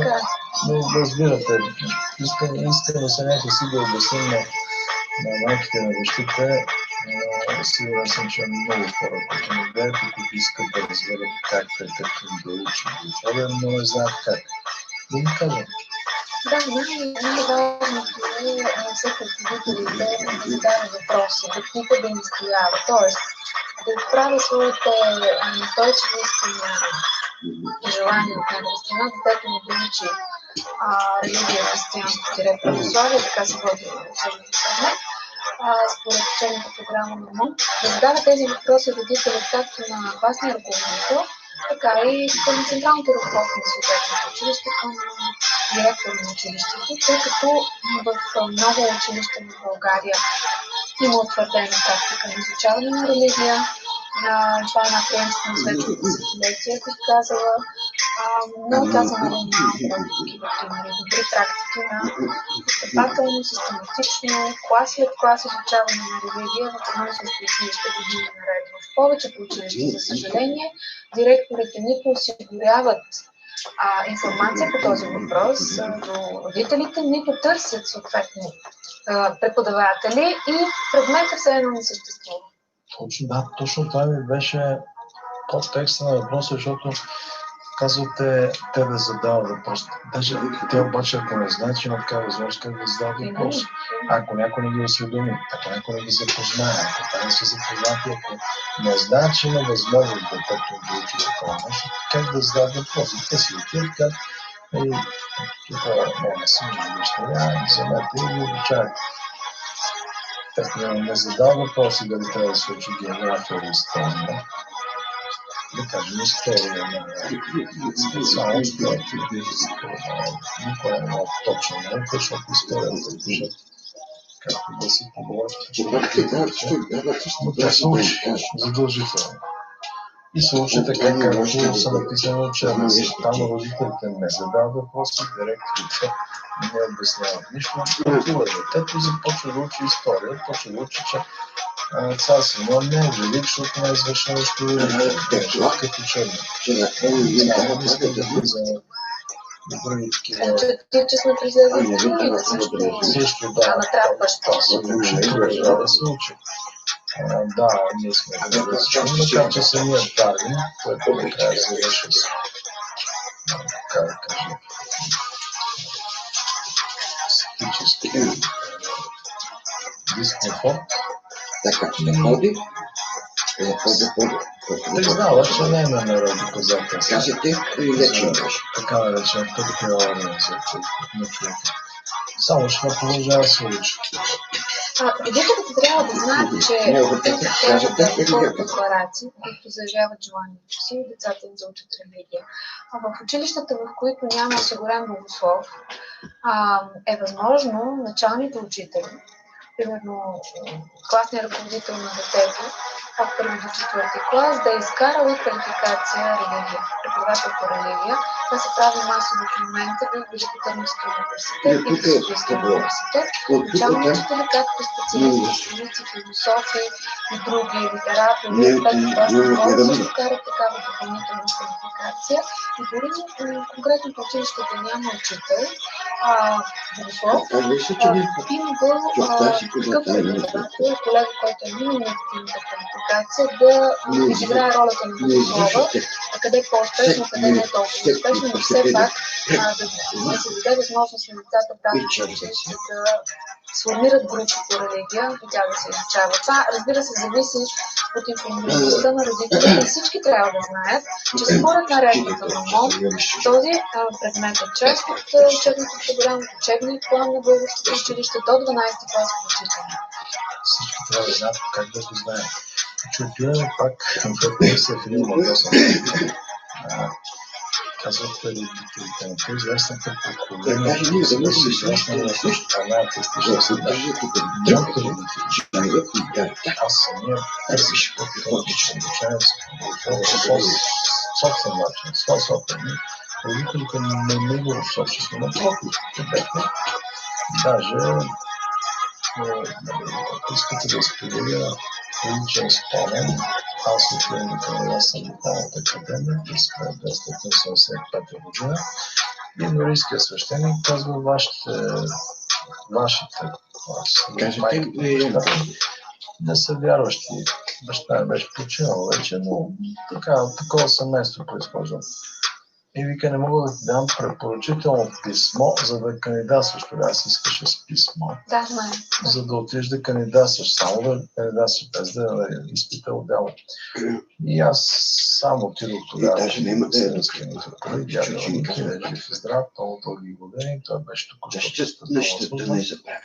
[SPEAKER 9] но разбирате. Искам да се някакси да обясним на майките на дъщите. Сигурен съм, че много хора, които не гледат и които искат да разберат как им да учат учебен, но не знаят как. Да ми кажем.
[SPEAKER 2] Да, най-важното е всеки от родителите да задава въпроси, да пита, да настоява. Тоест, да отправя своите настойчиви искания и желания от една страна, детето му да учи религия, християнство, православие, така се води учебната програма, според учебната програма на МОН, да задава тези въпроси родителят както на класния ръководител, така и към централното ръководство на съответното училище, към директора на училището, тъй като в много училища в България има утвърдена практика на изучаване на религия. Това е една приемственост вече от десетилетия, бих казала. Много казано на такива примери, добри практики на постъпателно, систематично, клас след клас изучаване на религия в едно и също училище години наред. В повечето училища, за съжаление, директорите нито осигуряват информация по този въпрос до родителите, нито търсят съответно преподаватели и предмета все едно не съществува.
[SPEAKER 9] Точно това ми беше подтекста на въпроса, защото казвате те да задават въпрос. Даже те обаче, ако не знаят, че има такава възможност, как да задават въпрос. Ако някой не ги осведоми, ако някой не ги запознае, ако те не са запознати, ако не знаят, че има възможност детето да учи такова нещо, как да задават въпрос. Те си отиват, как тук не съм виждали, вземете и ги обучавате. Не задава въпроси дали трябва да се учи география или история. Да кажем история на специално история. Никой не е точно наука, защото историята е както да си поговорят. Но тя се учи задължително. И се учи така, както са написани учебници. Там родителите не задават въпроси, директорите не обясняват нищо. Отива детето и започва да учи история. Почва да учи, че цар Симеон не е велик, защото не е извършил нещо велико. Като учебник. Не иска да влиза на други такива.
[SPEAKER 2] Че сме влизали в другите
[SPEAKER 9] също. Да,
[SPEAKER 2] натрапващо.
[SPEAKER 9] Да се учи. Да, ние сме различни, макар че самият Дарвин, който накрая завърши с, как да кажа, статически дискомфорт.
[SPEAKER 5] Така, ще ходи.
[SPEAKER 9] Признава, че не е намерил доказателства.
[SPEAKER 5] Казате или лечен беше?
[SPEAKER 9] Така наречената теория на човека. Само ще не продължава да се учи.
[SPEAKER 2] Родителите трябва да знаят, че те трябва да изпълнят декларации, които заявяват желанието си и децата им да учат религия. В училищата, в които няма осигурен богослов, е възможно началните учители, примерно класният ръководител на детето, от първи до четвърти клас, да изкара от квалификация религия, преподавател по религия. Това се прави масово в момента в Великотърновския университет и в Софийския университет. Начални учители, както специалисти, философи и други литератори, могат да се изкарат такава допълнителна квалификация. И дори конкретното училище да няма учител, богослов, би могъл такъв преподавател, колега, който е минал необходимата квалификация, да изиграе ролята на богослова, къде е по-успешно, къде не е толкова успешно, но все пак да се даде възможност на децата в тази училище да сформират групи по религия и тя да се изучава. Това, разбира се, зависи от информираността на родителите. Всички трябва да знаят, че според наредбата на МОН този предмет е част от учебната програма, учебния план на българските училища до 12 клас включително.
[SPEAKER 9] Всички трябва да знаят как да го знаят. Че отиваме пак, когато се в един въпрос. Казват родителите на тези известната поколение, които са си известни в една артистична среда. Моите родители, аз самия търсиш по-логично обучение с собствен начин, своя собствен. Родителите не ми го общество, напротив, бяхме. Даже, ако искате да изподеля личен спомен, аз отивам до Канада, съм Духовната академия през 1975 година и норийския свещеник казва вашите не са вярващи. Баща ми беше починал вече, но такова семейство произхожда. И вика, не мога да ти дам препоръчително писмо, за да кандидатстваш. Тогава си искаше с писмо.
[SPEAKER 2] Да, знае.
[SPEAKER 9] За да отидеш да кандидатстваш. Само да кандидатстваш, без да изпита отделно. И аз сам отидох тогава.
[SPEAKER 5] Даже не има да
[SPEAKER 9] дядо е жив и здрав, много дълги години. Той беше току-що.
[SPEAKER 5] Да не забравят.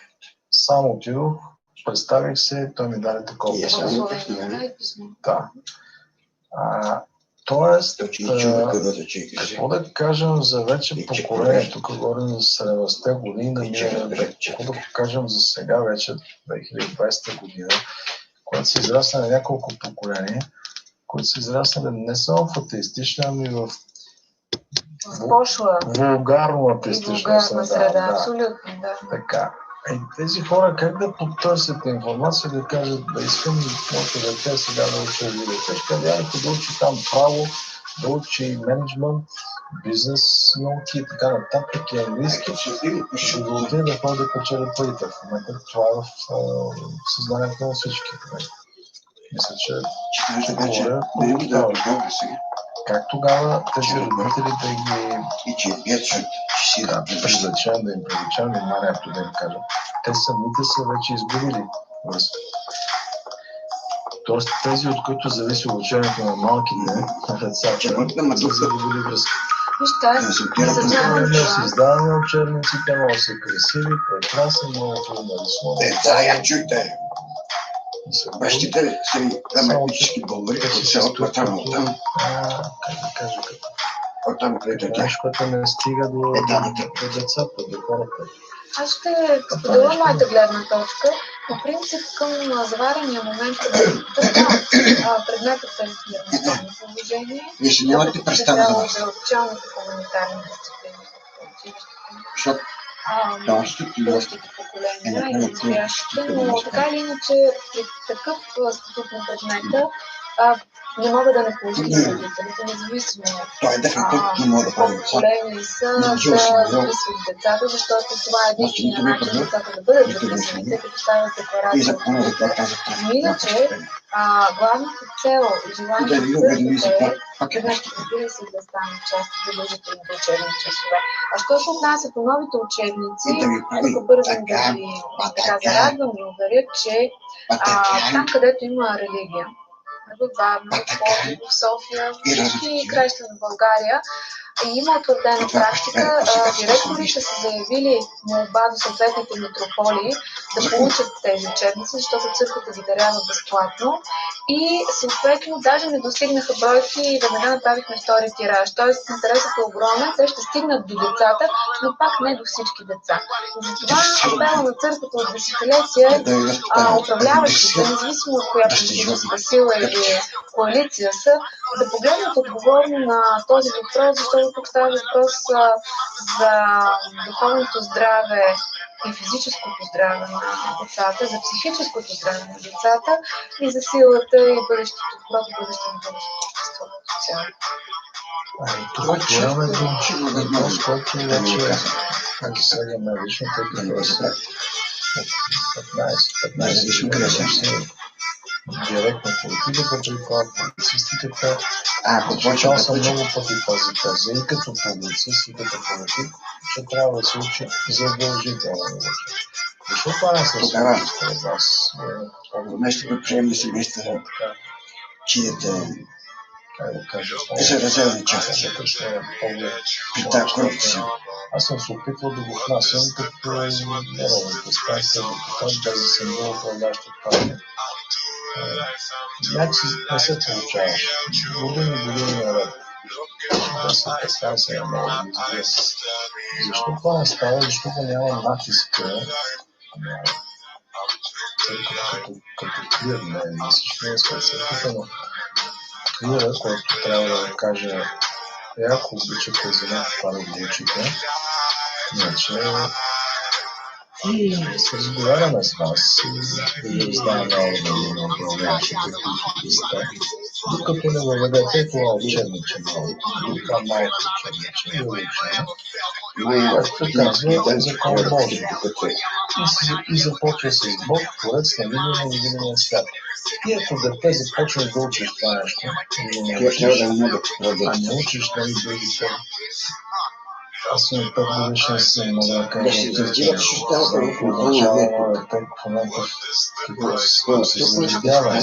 [SPEAKER 9] Сам отидох, представих се, той ми даде такова писмо. Да. Тоест, какво да кажем за вече поколение, тук говорим за 70-те години, какво да покажем за сега вече, 2020 година, когато се израсна на няколко поколения, които се израснали не само в атеистична, ами в вулгарно атеистична
[SPEAKER 2] среда. Абсолютно, да.
[SPEAKER 9] Така. Тези хора как да потърсят информация, да кажат, да искам моето дете сега да учи библиотечка, да учи там право, да учи менеджмент, бизнес науки и така нататък и английски, ще да отиде да ходи да печели парите. В момента това е в съзнанието на всички. Мисля, че говоря как тогава тези родители да ги призначавам, да им приличавам, вниманието да им кажа. Те самите са вече изгубили връзка. Тоест тези, от които зависи обучението на малките децата, са загубили връзка. Създаваме учебници, те могат да са красиви, прекрасни, много трудно нарисувани.
[SPEAKER 5] Чуйте! Бащите са драматически българи, които се отвъртам от там.
[SPEAKER 9] Как да кажа като?
[SPEAKER 5] Оттам, където тя.
[SPEAKER 9] Нещо, което не стига до децата, до хората.
[SPEAKER 2] Аз ще споделя моята гледна точка. По принцип към заварения момент, предметът е на положение.
[SPEAKER 5] Вие ще нямате представа за вас.
[SPEAKER 2] Началните хуманитарни дисциплини в училището. Бъдещите поколения и настоящите, но така или иначе при такъв статут на предмета не мога да не поощря родителите, независимо колко големи са, да записват децата, защото това е единствения начин децата да бъдат записани, тъй като стават декларация. Но иначе, главната цел и желанието е предметите, разбира се, да станат част от задължителните учебни часове. А що се отнася по новите учебници, тук бързам да ви зарадвам и уверя, че там, където има религия, в Варна, в София, в всички краища на България, има утвърдена практика, директорите са заявили молба до съответните митрополии да получат тези учебници, защото църквата ги дарява безплатно и съответно даже не достигнаха бройки и веднага направихме втори тираж. Тоест интересът е огромен, те ще стигнат до децата, но пак не до всички деца. Затова апела на църквата от десетилетия управляващите, независимо от коя политическа сила или коалиция са, да погледнат отговорно на този въпрос, защото тук става въпрос за духовното здраве и физическото здраве на децата, за психическото здраве на децата и за силата и бъдещето, доброто бъдеще на българското общество като цяло.
[SPEAKER 9] Тук отворяме въпрос, който вече ги следваме лично, тъй като е 15 директна политиката, при това публицистиката. Почал съм много пъти тази теза и като публицист, и като политик, че трябва да се учи задължително. Защо това не се случва според вас?
[SPEAKER 5] Нещо предприемни семейства, чието
[SPEAKER 9] как да кажа,
[SPEAKER 5] заразени части при тази корупция.
[SPEAKER 9] Аз съм се опитвал да го внасям като народен представител, без да съм бил управляваща партия. Някакси не се получаваше. Години наред. 10-15 много да избира. Защо това не става? Защото няма натиска като клир, не всички не сме се опитано. Клира, който трябва да каже, ако обичате, вземете това да го учите, иначе и се разговаряме с вас и да ви раздаваме на управляващите, които сте, докато не въведете това учебниче малко, това малко учебниче и учение, което казва закон Божий. И започва с Бог, творец на видимия и невидимия свят. И ако дете започнеш да учиш това нещо, а не учиш нали другите, аз съм 5 годишен син, мога да кажа, в момента се зарождава.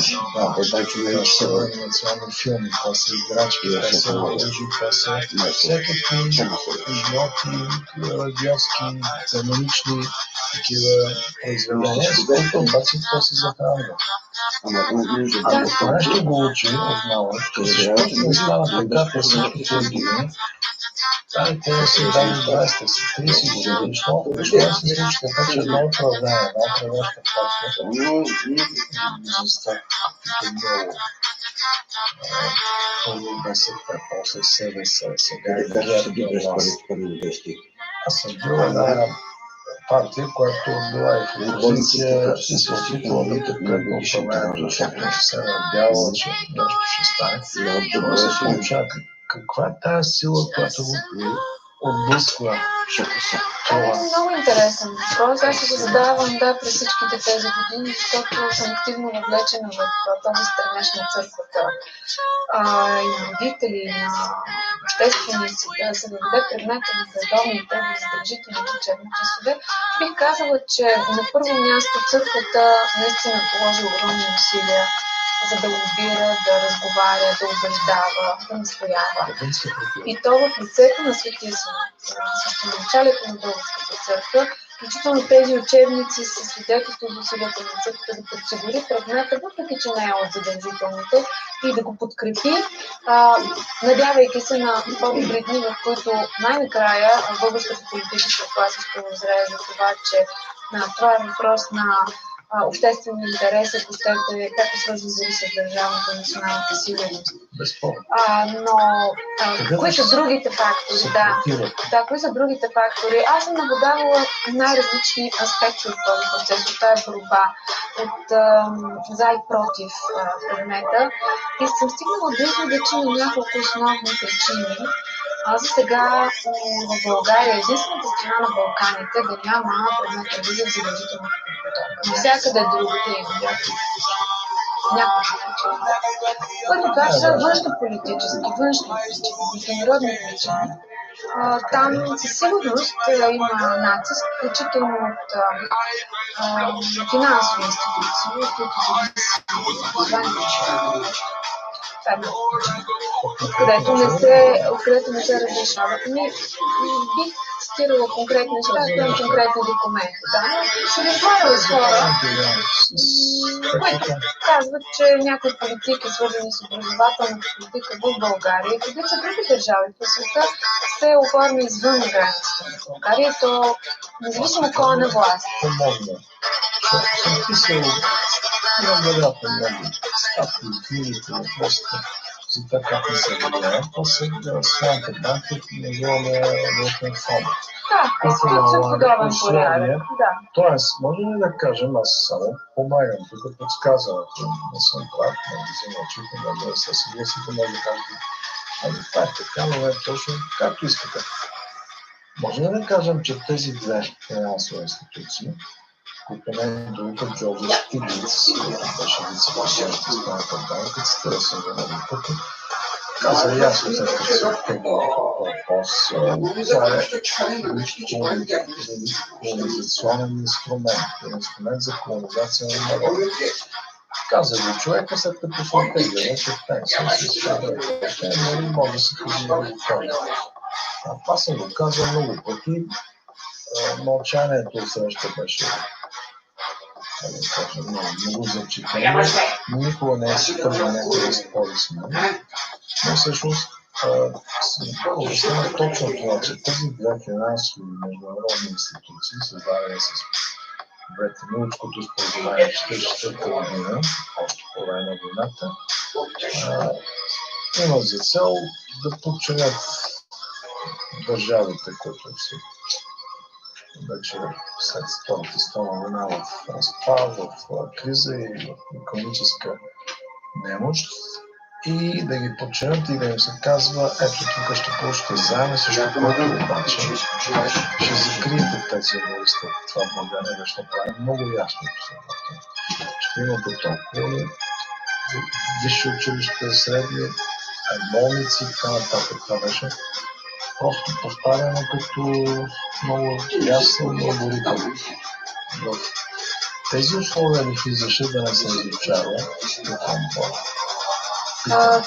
[SPEAKER 9] Национални филми, това са играчки, това са лъжи, това са всякакви идиоти, радиотски, феминични такива произведения, с които обаче това се захранва. Ако това нещо го учи отново, защото не стана така през всичките години, те си дали 20, 30 години, защо не се случи така, че едно управление, една управляваща партия, застава много БСП, после СДС, сега аз съм бил една партия, която била и в опозиция и се опитала да подкрепя управлението, защото се надявала, че нещо ще стане. Това се получава. Каква е тази сила, която го отблъсква?
[SPEAKER 2] Много интересен въпрос. Аз се задавам през всичките тези години, защото съм активно навлечена в този стремеж на църквата и на родители, на общественици, да се въведе предмета в редовните, в задължителните учебни часове. Бих казала, че на първо място църквата наистина положи огромни усилия, за да лобира, да разговаря, да убеждава, да настоява. И то в лицето на Светия Синод, свещеноначалието на Българската църква, включително тези учебници с свидетелство в усилията на църквата да подсигури предмета, въпреки че не е от задължителните, и да го подкрепи, надявайки се на по-добри дни, в които най-накрая българската политическа класа ще озрее за това, че това е въпрос на обществени интереси, ако щете, както свързан с държавната и националната сигурност. Но кои са другите фактори? Кои са другите фактори? Аз съм наблюдавала най-различни аспекти от този процес, от тази борба, от за и против предмета. И съм стигнала до извода, че има няколко основни причини. За сега в България, единствената страна на Балканите, да няма предмет ревизия в задължителната подготовка. Навсякъде другите има няколко причини. Което това са външно-политически, международни причини. Там със сигурност има натиск, включително от финансови институции, от които където не се разрешава. Бих цитирала конкретни неща, конкретни документи. Ще разговаряла с хора, които казват, че някои политики, свързани с образователната политика в България и в редица други държави по света, се оформи извън границите на България, то независимо кой е на власт.
[SPEAKER 9] Помогна. Защото съм писал невероятно много статии, книги по въпросите за това как не се влияе. После своята банка назоваме валутен фонд.
[SPEAKER 2] Изключително подобен порядък.
[SPEAKER 9] Тоест, може ли да кажем, аз само помагам, тук подсказването, не съм прав, не да се научите, да се съгласите, може да кажете, това е така, но е точно както искате. Може ли да кажем, че тези две финансови институции, които не е друг от Джорджи Стиглиц, който беше вице-президент на Изпълнителната банка, цитира съм го много пъти, каза ясно, след като се оттегля въпрос. Това е колонизационен инструмент за колонизация на народа. Каза го човека, след като се оттегля, вече в пенсия, не може да се ходи да го кажа. Това съм го казал много пъти. Мълчанието от среща беше много зачитано. Никога не е си тръгва някой да спори с мен. Но всъщност обяснявам точно това, че тези две финансови международни институции, създадени с Бретън-Вудското споразумение в 1944 година, още по време на войната, имат за цел да подчинят държавите, които са вече след Втората световна война в разпад, в криза и в икономическа немощ, и да ги подчинят и да им се казва: ето тук ще получите заеми, срещу което обаче ще закриете тези университети. Това в България беше направено много ясно. Ще имате толкова висши училища, средни, болници и така нататък. Това беше просто поставено като много ясно и оборително. В тези условия ли влизаше да не се изучава какво?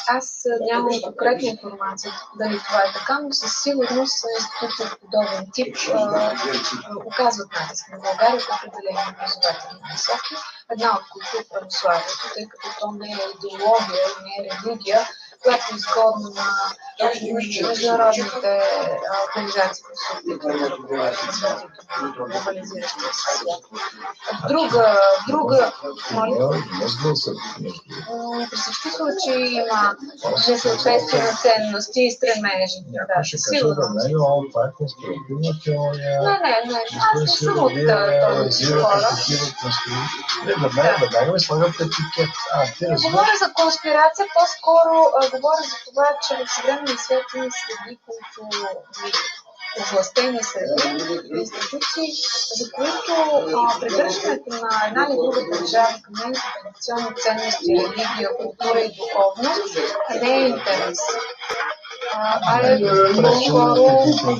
[SPEAKER 2] Аз нямам конкретна информация дали това е така, но със сигурност институции от подобен тип оказват натиск на България в определени образователни насоки. Една от които е православието, тъй като то не е идеология, не е религия, която е изгодна на международните организации, които се опитват да регулират развитието на глобализиращия се свят. Друга, при всички случаи има несъответствие на ценности и стремежи. Да, сигурно.
[SPEAKER 9] Това е конспиративна теория.
[SPEAKER 2] Не, аз не съм от този хора.
[SPEAKER 9] Да ми слагат етикет.
[SPEAKER 2] Не говоря за конспирация, по-скоро говоря за това, че в съвременния свят има среди, които овластени среди, институции, за които придържането на една или друга държава към нейните традиционни ценности, религия, култура и духовност не е интерес. А е по-скоро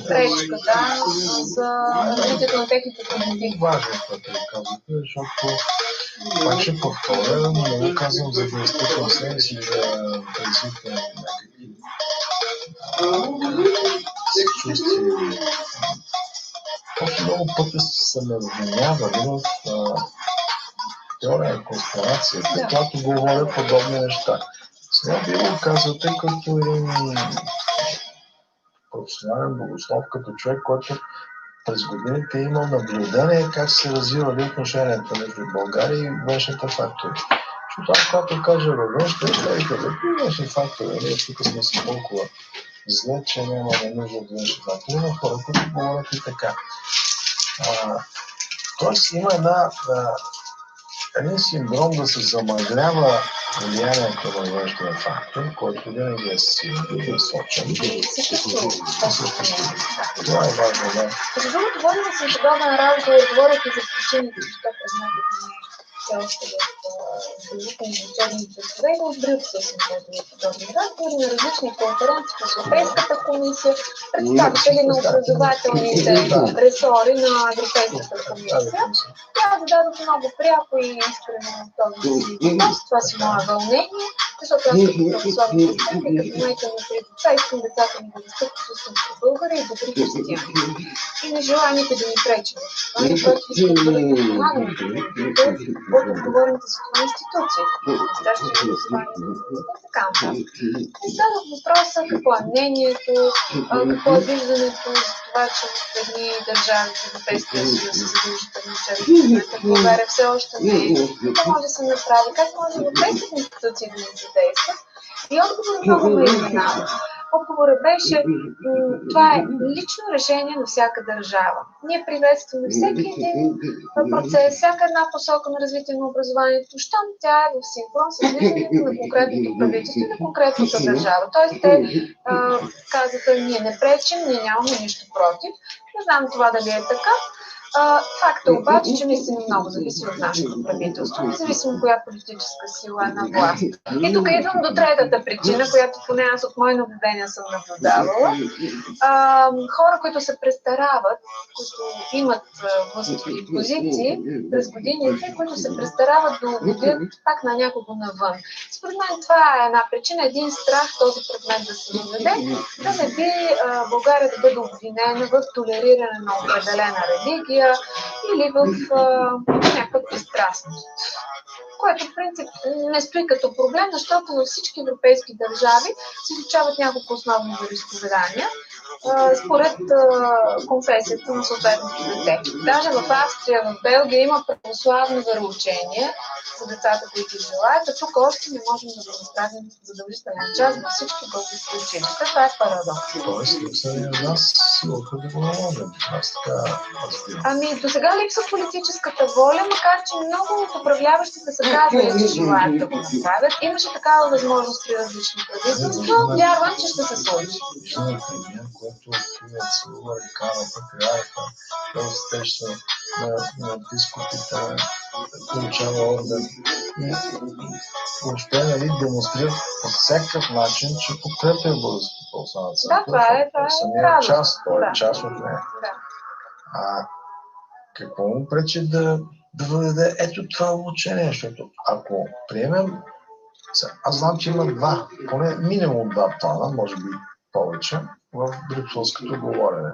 [SPEAKER 2] пречка, за развитието на техните политики.
[SPEAKER 9] Важно е това, което казвате, защото пак ще повторя, много казвам за действително себе си, за развитие на някакви чувства. Просто много пъти са ме обвинявали в теория на конспирацията, когато говоря подобни неща. Сега би го казвате като един професионален богослов, като човек, който през годините е имал наблюдение как се развивали отношенията между България и външните фактори. Защото аз, когато кажа външните, външни фактори, тук сме си толкова зле, че нямаме нужда от външни фактори, но хора, които говорят и така. Тоест има един синдром да се замъглява влиянието на външния фактор, който винаги е силен и насочен. Това е важно, да.
[SPEAKER 2] Между другото, водим си подобен разговор, говорейки за причините, защо признавате все още в изучителни учебни часове и в Брюксел съм водила подобни разговори на различни конференции в Европейската комисия, представители на образователните ресори на Европейската комисия. Тя зададох много пряко и искрено този въпрос. Това си мое вълнение, защото аз като православна християнка и като майка на три деца искам децата ми да растат като истински българи и добри християни. И не желая никой да ни пречи. Това е което искам да помагам. Когато говорим за това институции, настоящи образование и така нататък. И зададох въпроса какво е мнението, какво е виждането за това, че в едни държави в Европейския съюз са задължителни учебни, в България все още не е. Какво може да се направи, как може европейските институции да ни задействат? И отговорът много ме изненада. Отговорът беше, това е лично решение на всяка държава. Ние приветстваме всеки един процес, всяка една посока на развитие на образованието, щом тя е в синхрон с виждането на конкретното правителство и на конкретната държава. Тоест те казаха, ние не пречим, ние нямаме нищо против. Не знам това дали е така, Факт е обаче, че наистина много зависи от нашето правителство, независимо коя политическа сила е на власт. И тук идвам до третата причина, която поне аз от мои наблюдения съм наблюдавала. Хора, които се престарават, които имат властови позиции през годините, които се престарават да угодят пак на някого навън. Според мен това е една причина, един страх този предмет да се въведе, да не би България да бъде обвинена в толериране на определена религия или в някаква пристрастност. Което в принцип не стои като проблем, защото във всички европейски държави се изучават няколко основни вероизповедания според конфесията на съответното дете. Даже в Австрия, в Белгия има православно вероучение за децата, които желаят, а тук още не можем да го направим задължителен част във всички български училища. Това е парадокс.
[SPEAKER 9] Тоест, липса ни от нас силата да го наложим.
[SPEAKER 2] Ами, до сега липсва политическата воля, макар че много от управляващите са казали, че желаят да го направят. Имаше такава възможност при различни правителства. Вярвам, че ще се случи.
[SPEAKER 9] Което целува рекламата, кралята, той стеща на дискотите, получава орган. И въобще демонстрира по всякакъв начин, че подкрепя българската православна църква.
[SPEAKER 2] Да, това е
[SPEAKER 9] самия част, той е част от нея.
[SPEAKER 2] Да.
[SPEAKER 9] Какво му пречи да въведе ето това обучение, защото ако приемем, аз знам, че има два, поне минимум два плана, може би повече, в брюкселското говорене.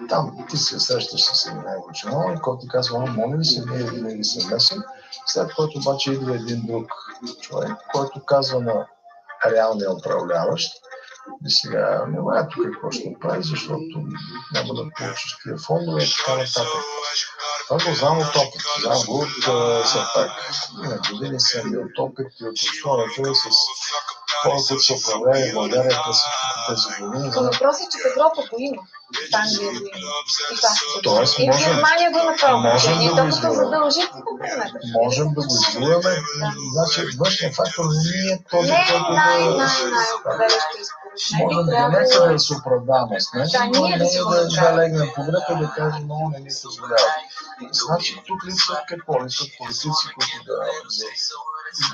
[SPEAKER 9] Там ти се срещаш с един негов чиновник, който ти казва, моля ви се, ние винаги се месим, след което обаче идва един друг човек, който казва на реалния управляващ, и сега не знае тук какво ще прави, защото няма да получиш тия фондове и така нататък. Това го знам от опит. Знам го от все пак. На години съм бил от опит и от условията с хора, които са управляли в България през тези години.
[SPEAKER 2] Но въпросът е, че в Европа го има. В Англия го има.
[SPEAKER 9] Тоест,
[SPEAKER 2] и в Германия го има това обучение.
[SPEAKER 9] да го
[SPEAKER 2] задължително.
[SPEAKER 9] Можем да го извоюваме. Значи външният фактор не е този, който
[SPEAKER 2] най-определящия според мен.
[SPEAKER 9] Можем да някъде да се оправдаваме с нещо, но не да легнем по гръб и да кажем, много не ни позволява. Значи тук липсват какво? Липсват политици, които да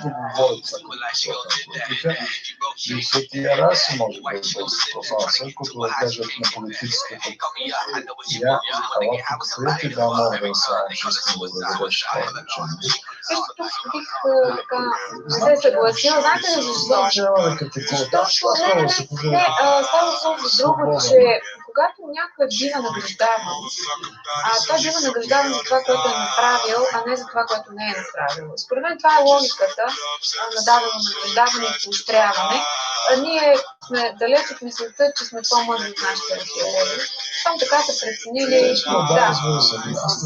[SPEAKER 9] говорят такова политика. Липсват и раси, може би, които да кажат на политическата. Я, ала тук приятели, да, мога да съм, че искам да завърши това обучение.
[SPEAKER 2] Също тук бих така не се съгласила. Знаете ли защо? Става въпрос за друго, че когато някой бива награждаван, той бива награждаван за това, което е направил, а не за това, което не е направил. Според мен това е логиката на дадено награждаване и поощряване. Ние сме далеч от мисълта, че сме по-мъдри от нашите архиереи. Там така са преценили. Да,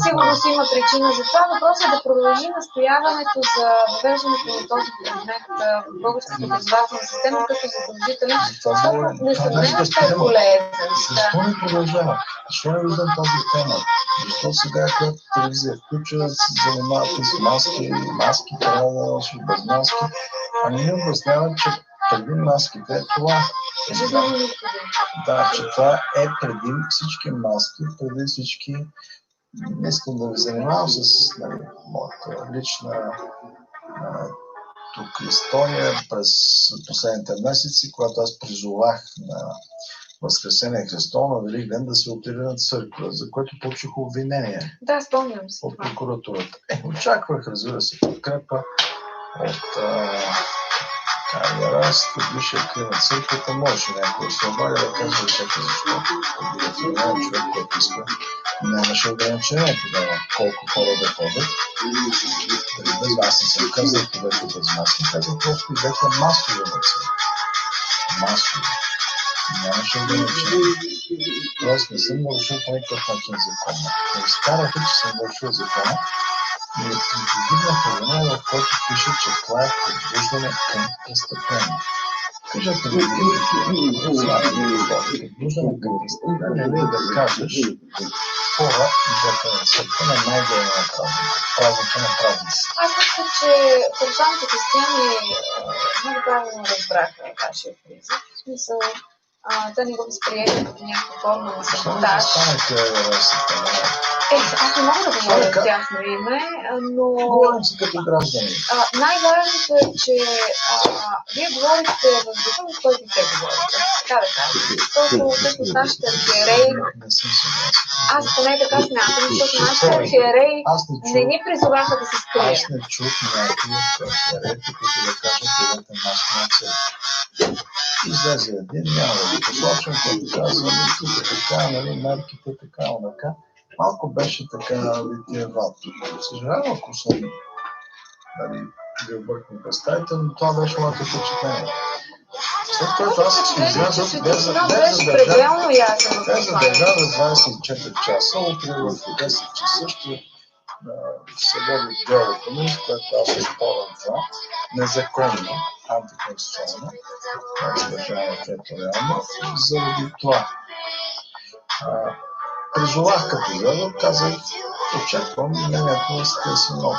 [SPEAKER 2] сигурно си има причина за това. Въпросът е да продължи настояването за въвеждането на този предмет в българската образователна система като задължителен, защото несъмнено ще е полезен.
[SPEAKER 9] Защо не продължава? Защо не виждам тази тема? Защо сега, когато телевизия включва, се занимават с маски, трябва да носиш без маски, а не ми обясняват, че преди маските е това. Да, че това е преди всички маски, преди всички. Не искам да ви занимавам с моята лична тук история през последните месеци, когато аз призовах на Възкресение Христово на Велик ден да се отиде на църква, за което получих обвинение.
[SPEAKER 2] Да, спомням се.
[SPEAKER 9] От прокуратурата. Очаквах, разбира се, подкрепа от Ярастът, висшия край на църквата, можеше някой да се обади да каже, чакай защо. Човек, който иска, нямаше ограничение тогава колко хора да ходят. Без вас не съм казал, когато без маски, казал просто идете масово на църква. Масово. Нямаше ограничение. Тоест не съм нарушил по никакъв начин закона. Не изкараха, че съм нарушил закона. И видях едно, в който пише, че това е подбуждане към престъпление. Кажете ми, подбуждане към престъпление ли да кажеш хора, идвате на църква на най-големия празник, празника на празници?
[SPEAKER 2] Аз мисля, че православните християни много правилно разбраха вашия призив. В смисъл, да не го възприеме като някаква форма на саботаж. Аз не мога да говоря от тяхно име, но най-важното е, че вие говорите в духа, в който те говорите. Така да кажа. Защото всъщност нашите архиереи, аз поне така смятам, защото нашите архиереи не ни призоваха да се скрием.
[SPEAKER 9] Аз не чух някакви от архиереите, които да кажат, идете нашите на цели. Излезе един, няма да ги посочвам, който казва, така, мерките, така, онака. Малко беше така витиевато. Съжалявам, ако съм ви объркам представител, но това беше моето впечатление. След което аз си излязох без задържа за 24 часа, утре в 10 часа ще се води делото ми, с което аз се спорам това, незаконно, антиконституционно, съдържание териториално, заради това. Призовах като излязох, казах, очаквам мнението на си много.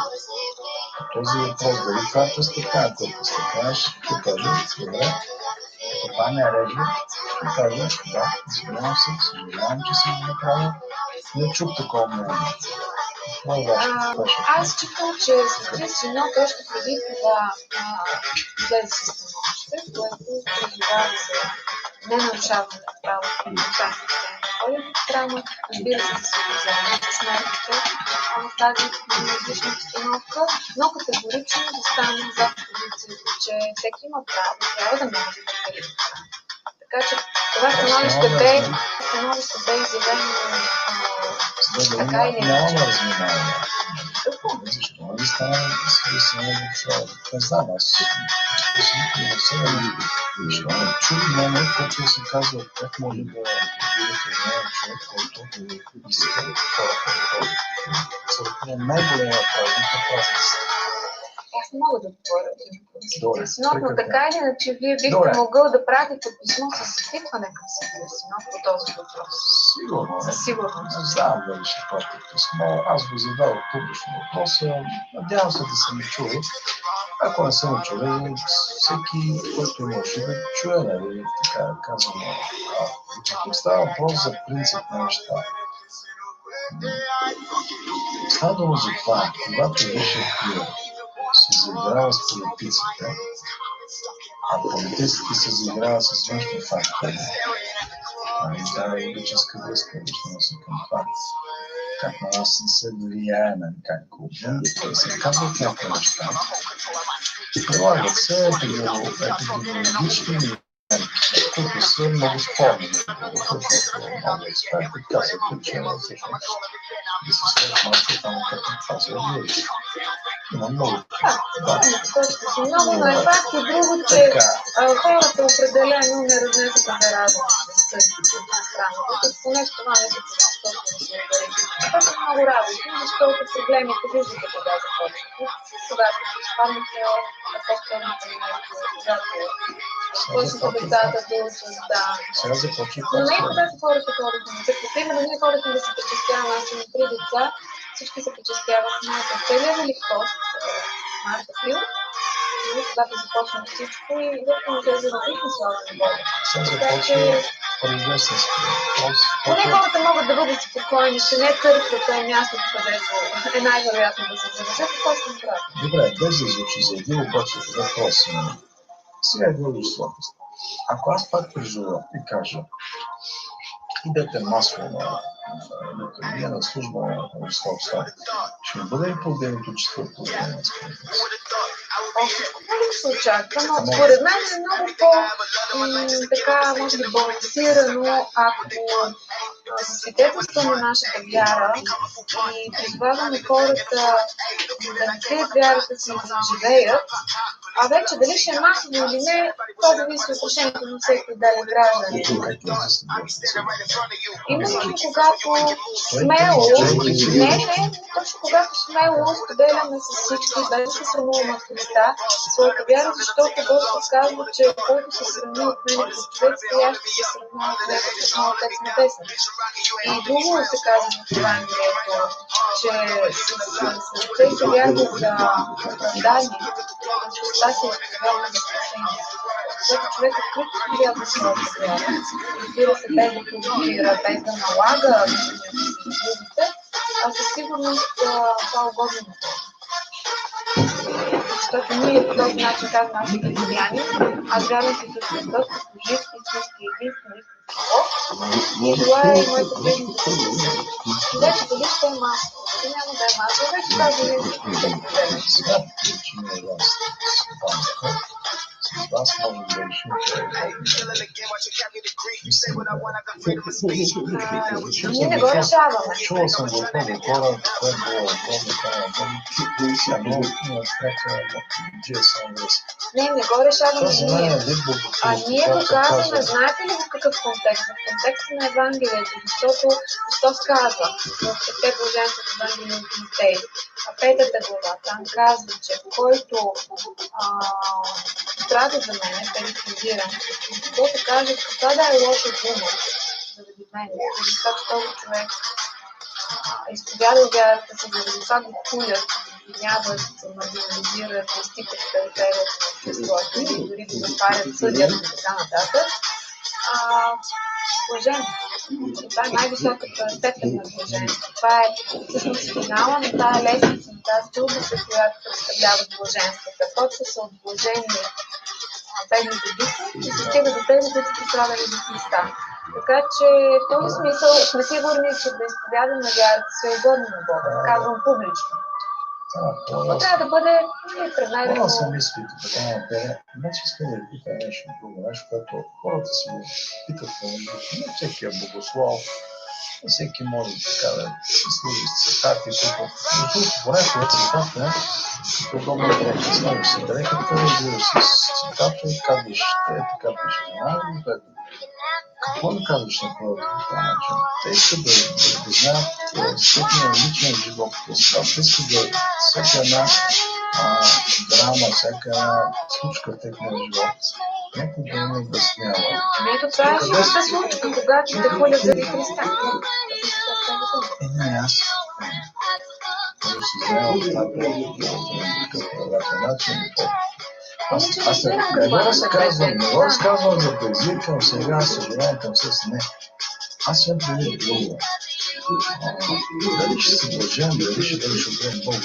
[SPEAKER 9] Този въпрос, дали това е престъпление, ако е престъпление, ще кажа, добре, ако това не е режим, ще кажа, да, извинявам се, съжалявам, че съм го направил, не чух такова мнение.
[SPEAKER 2] Аз считам, че с 31 точно преди това излезе със становище, което призовава за ненарушаване на правото на участниците на ходят в храма, разбира се, да се съобразяваме с мерките в тази различна постановка, но категорично да станем за позицията, че всеки има право, трябва да може да бъде в храма. Така че това становище бе изявено така или иначе.
[SPEAKER 9] Няма разминаване. Защо не стане да се не знам, аз не чух мнение, което се казва как може да видите един човек, който иска хората да ходят. Църква е най-големия празник на празниците.
[SPEAKER 2] Аз не мога да говоря Светия Синод, но така или иначе вие бихте могъл да пратите писмо с изпитване към Светия Синод по този въпрос.
[SPEAKER 9] Сигурно.
[SPEAKER 2] Със сигурност.
[SPEAKER 9] Не знам дали ще пратя писмо. Аз го задавах публично въпроса. Надявам се да са ми чули. Ако не са ми чули, всеки, който може да чуе, нали, така казано. Тук става въпрос за принцип на неща. Става дума за това, когато беше активен, се заиграва с политиците, а политиците се заиграва с външни фактори. Това е логическа връзка, виждаме се към това. Как на нас не се влияеме, как отвън, се казват някакви неща. Прилагат се епидемиологични мерки, които са много спорни. Много експерти казват, че всъщност да се сложи малко там, като това се вирус. Има много.
[SPEAKER 2] Много, но е факт и друго, че хората определено не разнесоха заразата за същото от страната, като поне с това не се точно да се уверим. Това е много радостно, защото проблемите виждате кога започват. Когато спаднаха по-вторната мерки, когато почнаха децата да учат, но не когато хората ходят на църква. Примерно ние ходихме да се причастяваме, аз имам 3 деца, всички се причастявахме на целия Велик пост, март-април, и когато започна всичко и въпреки не се заразихме слава на Бога. Така че поне хората могат да бъдат спокойни, че не църквата е мястото, където е най-вероятно да се заразят, какво ще направят.
[SPEAKER 9] Добре, без да звучи за един, обаче въпрос има. Сега е друго слабост. Ако аз пак призова и кажа, идете масово на литургия, на служба на Христос, ще ми бъде ли по-отделното четвърто време на спорта?
[SPEAKER 2] Всичко може да се очаква, но според мен е много по-така, може би, балансирано, ако свидетелстваме нашата вяра и призваваме хората да не крият вярата си и да живеят, а вече дали ще е масово или не, това зависи от решението на всеки отделен гражданин. Именно когато смело, точно когато смело споделяме с всички, без да се срамуваме от Христа, своята вяра, защото Господ казва, че който се срами от мен като човек, аз ще се срами от него с моят Отец Небесен. И друго се казва в Евангелието, че с ръце се вярва за оправдание, с уста се изповядва за спасение. Защото човек открито трябва да се отваря. Разбира се, без да провокира, без да налага другите, а със сигурност това угодно на това. Защото ние по този начин казваме нашите християни, аз вярвам, че със света като жив истински единствен Бог. И това е моето предно за вече дали ще е масово, дали няма да е масово, вече това да е
[SPEAKER 9] сега причина е с вас може да решим, че
[SPEAKER 2] ние не го решаваме.
[SPEAKER 9] Чувал съм го от много хора, което е
[SPEAKER 2] не го решаваме ние. А ние го казваме, знаете ли в какъв контекст? В контекста на Евангелието, защото Христос казва в Петте блаженства в Евангелието на Матей, 5 глава, там казва, че който страда за мен, перифразирам, когато каже каква да е лоша дума заради мен, заради това, че този човек изповядал вярата си, заради това го хулят, обвиняват, маргинализират, изтикат периферията на чувството и дори го затварят, съдят и така нататък. Блажен. Това е най-високата степен на блаженство. Това е всъщност финала на тази лестница, на тази стълбица, която представлява блаженствата. Почва се от блажение бедните души и се стига до тези, които са страдали за Христа. Така че в този смисъл сме сигурни, че да изповядаме вярата си е угодно на Бога, да казвам публично. Но трябва да бъде преднайдено...
[SPEAKER 9] Това са мислите, така напред. Значи искам да ви питам нещо друго, нещо, което хората си го питат помежду. Не всеки е богослов, не всеки може така да си служи с цитати, които... Защото понякога цитата е подобно да представиш си дрехата, излизаш с цитата и казваш, така пише на какво да казваш на хората по това начин? Те искат да признаят всеки личен живот по света. Те искат да всяка една драма, всяка една случка в техния живот. Някой да им обяснява.
[SPEAKER 2] Ето това е живата случка, когато те хулят заради Христа.
[SPEAKER 9] Не, аз. Може си знаел това да е начин. Аз не го разказвам за предизвикам сега, съжалявам към с не. Аз имам предвид друго. Дали ще се блажен, дали ще обрем Бога,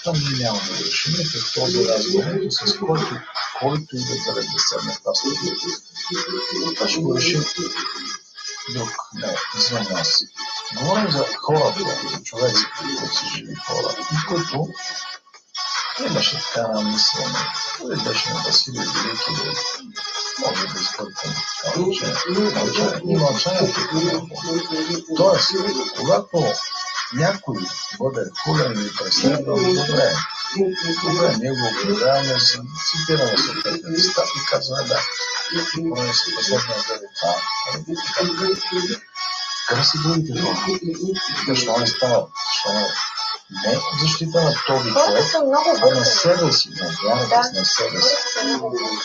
[SPEAKER 9] там ние няма да решим. В този разговор, с който и да бъде да седне в тази студия. Това ще го решим друг, не, извън нас. Говорим за хората, за човеци, които са живи хора, и които имаше така на мислене. Той беше на Василий Велики, може да изпъркам и мълчанието. Тоест, когато някой бъде хулен или преследван, добре, ние го огледаваме, цитираме съответните стати и казваме да. Поне се последна заради това. Къде са другите хора? Защо не стават? Не в защита на този човек, а на себе си, на вярата си, на себе си.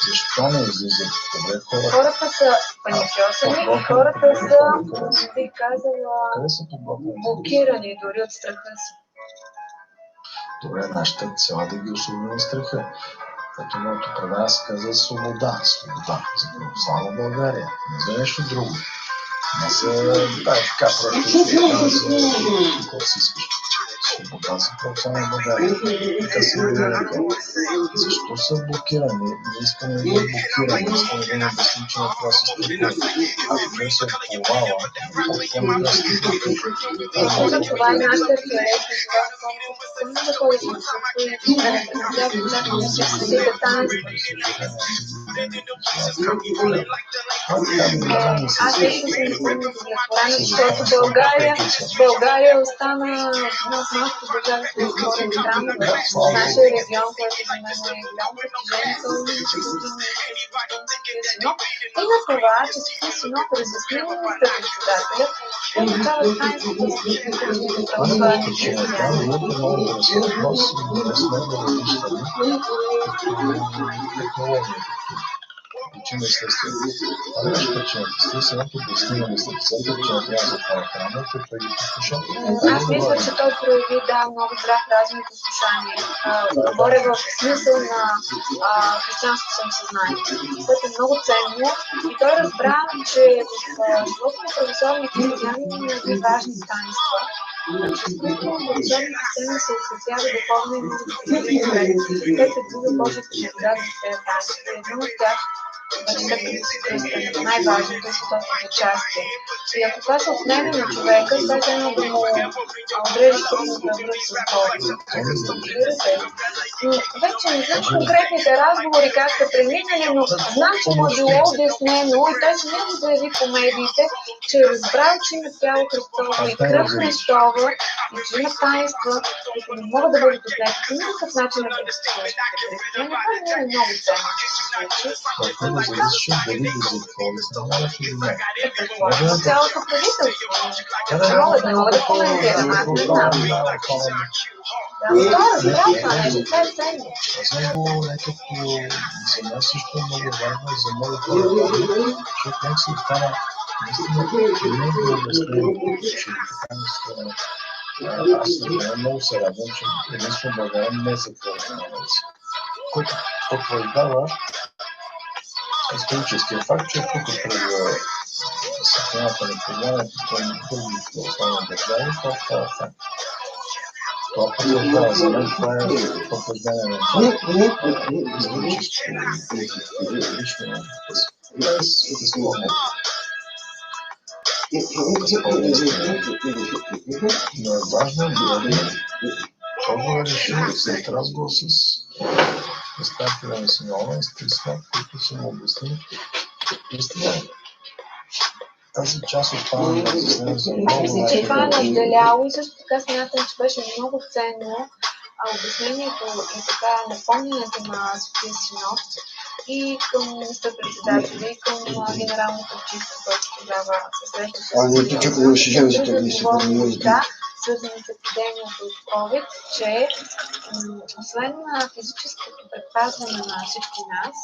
[SPEAKER 9] Защо не излизат добре хората?
[SPEAKER 2] Хората са паникьосани и хората са, бих казала, блокирани дори от страха си.
[SPEAKER 9] Добре, нашата цел е да ги освободим от страха. Като моето предаване се казва свобода. Свобода. За православна България. Не за нещо друго. Не за така просто каквото си искаш. Свобода за православна България. Така се говори. Защо са блокирани? Не искаме да ги блокираме. Не искаме да не обясним, че на това се стъпва. Ако не се отплувава, по-не да се стъпва.
[SPEAKER 2] Това е нашата теория. Само да ходиш на аз също съм удовлетворена, защото България остана една от малкото държави, които говорят странно в нашия регион, който за мен е голямо постижението. И на това, че Свети Синод разясни министър-председателя, получава таинството православни християни.
[SPEAKER 9] причина и следствие. Това беше причината. Следственото обясни на след че не трябва да това храна, като ги послуша.
[SPEAKER 2] Аз мисля, че той прояви много здрав разум и послушание. Говоря в смисъл на християнско самосъзнание, което е много ценно. И той разбра, че в живота на православни християни има едни важни таинства, чрез които православни християни се осветява духовно и може да се пред. Те предвижда Божията благодат за тези таинства. Едно от тях най-важното е световното участие. И ако това се отнеме на човека, това е едно да му отрежи стъпната връх с Бога. Вече не знам конкретните разговори как са преминали, но знам, че му е било обяснено и той самия заяви по медиите, че е разбрал, че има тяло Христово и кръв Христова и че има таинства, които не могат да бъдат отнети по никакъв начин на практикуващите християни. Това е много ценно, че се случи.
[SPEAKER 9] Зависи дали да затвори страната или не.
[SPEAKER 2] Предполагам цялото правителство. Не мога да коментирам, аз не знам. Това е разбрал това нещо, това е ценно.
[SPEAKER 9] Аз съм го някакво за нас също е много важно и за много хора, защото как се стана наистина не го обяснение, че така не стана. Аз много се радвам, че единствено България не е затворена на граница, което потвърждава историческия факт, че тук през светлината на познаването към другите основни държави, това става факт. Това потвърждава за мен, това е потвърждане на историческо лично безспорно. Но е важно да това реши след разговор с представителя на синола, с Крисла, които са му обяснили истина. Тази част остана да разяснена за много.
[SPEAKER 2] Мисля, че това е разделяло и също така смятам, че беше много ценно обяснението и така напомнянето на Светия Синод и към министър-председателя, и към генералното чисто, който тогава се среща с свързани с епидемията от COVID, че освен на физическото предпазване на всички нас,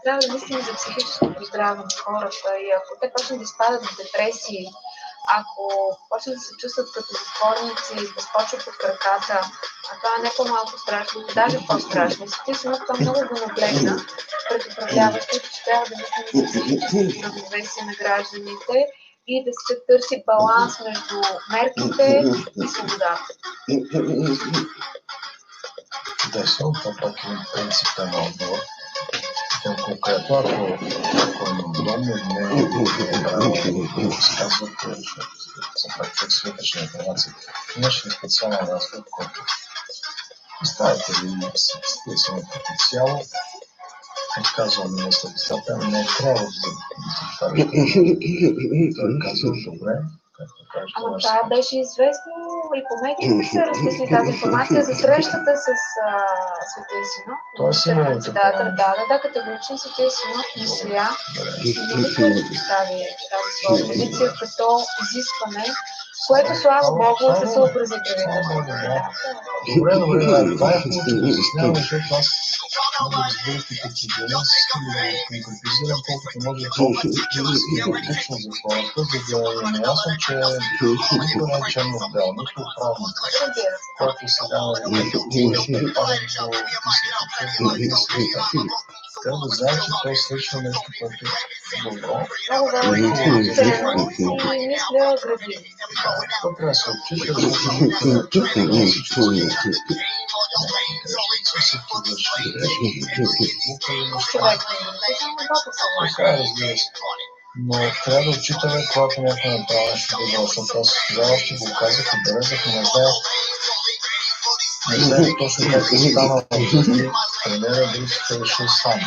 [SPEAKER 2] трябва да мислим за психическото здраве на хората и ако те почнат да изпадат в депресии, ако почнат да се чувстват като затворници, да спочват от краката, а това е не по-малко страшно, даже по-страшно. Светия Синод това много го наблегна пред управляващите, че трябва да мислим за психическото равновесие на гражданите и да се търси баланс между мерките и свободата.
[SPEAKER 9] Чудесно, това пак е принципен отговор. Към конкретно, ако е удобно, не е правилно да се казват, защото се пак човек с вътрешна информация. Имаше ли специален разговор, който представите ли специален потенциал, отказвам министър-председател, не е трябвало да се той казва добре.
[SPEAKER 2] Ама това беше известно и по медиите се разписали тази информация за срещата с Светия Синод. Да, категорично Светия Синод мисля и да представи тази своя позиция като изискване, което слава Богу се съобрази правителството.
[SPEAKER 9] Добре, това е хубаво да изяснявам, защото аз много разбирате като жена, искам да конкретизирам колкото може по-лично за хората, за да е ясно, че никой не е черно-бел, никой правно. Който сега трябва да знае, че той свършва нещо, което е добро.
[SPEAKER 2] Много важно и мисля градивно.
[SPEAKER 9] Това трябва да се отчита, защото разбира се. Но трябва да отчитаме, когато някой направи нещо добро, защото аз тогава ще го казах, отбелязах, но не знае точно как е станал тренера, дали се решил сам.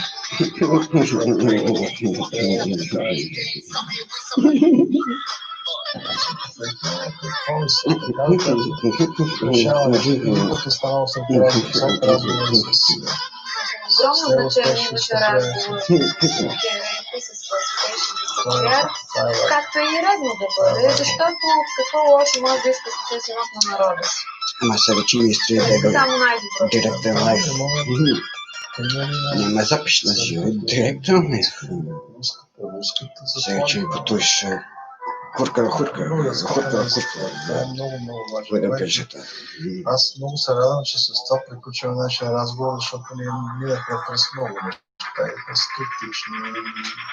[SPEAKER 2] Огромно значение имаше разговор с секретар, както и редно да бъде, защото какво лошо може да иска Светия Синод на народа си.
[SPEAKER 5] Ама се речи министри да бъде
[SPEAKER 2] само най-добро.
[SPEAKER 5] директен лайф. Не ме запиш на живо, директно ме. Сега че ми потуеш хурка.
[SPEAKER 9] Това е много важно. Аз много се радвам, че с това приключваме нашия разговор, защото ние минахме през много неща, през скептични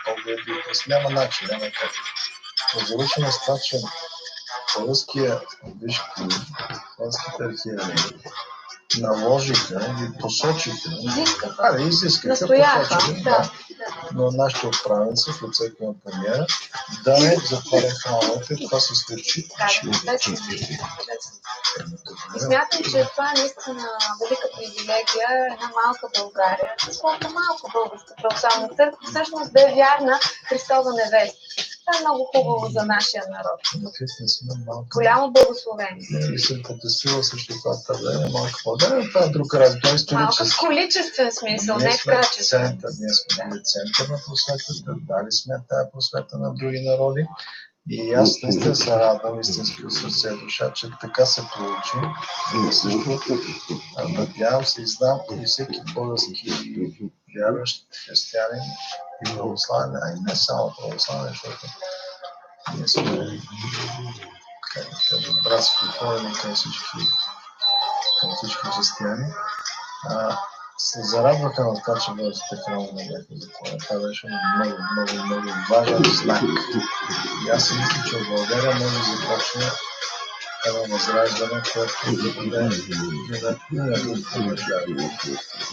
[SPEAKER 9] погледи, няма начин, няма как. Но завършваме с това, че българския вишки, българските архиери наложиха и посочиха, изискаха, посочиха, но нашите отправници в лицето на премиера да не затваря храмовете. Това се случи.
[SPEAKER 2] И смятам, че това е наистина велика привилегия, една малка България, колко малко българска православна църква, всъщност да е вярна Христова невеста. Това е много хубаво за нашия народ. Голямо благословение.
[SPEAKER 9] И съм протестирал срещу това твърдение, малка България, това е друг разговор.
[SPEAKER 2] Малка в количествен смисъл, не в качествен.
[SPEAKER 9] Ние сме били център на просветата, дали сме тая просвета на други народи. И аз наистина се радвам, истински от сърце и душа, че така се получи. И също надявам се и знам и всеки български вярващ християнин и православен, а и не само православен, защото ние сме братски ходени към всички християни. Се зарадваха на това, че българските храмове не бяха затворени. Това беше много важен знак. И аз си мисля, че в България може да започне едно възраждане, което да бъде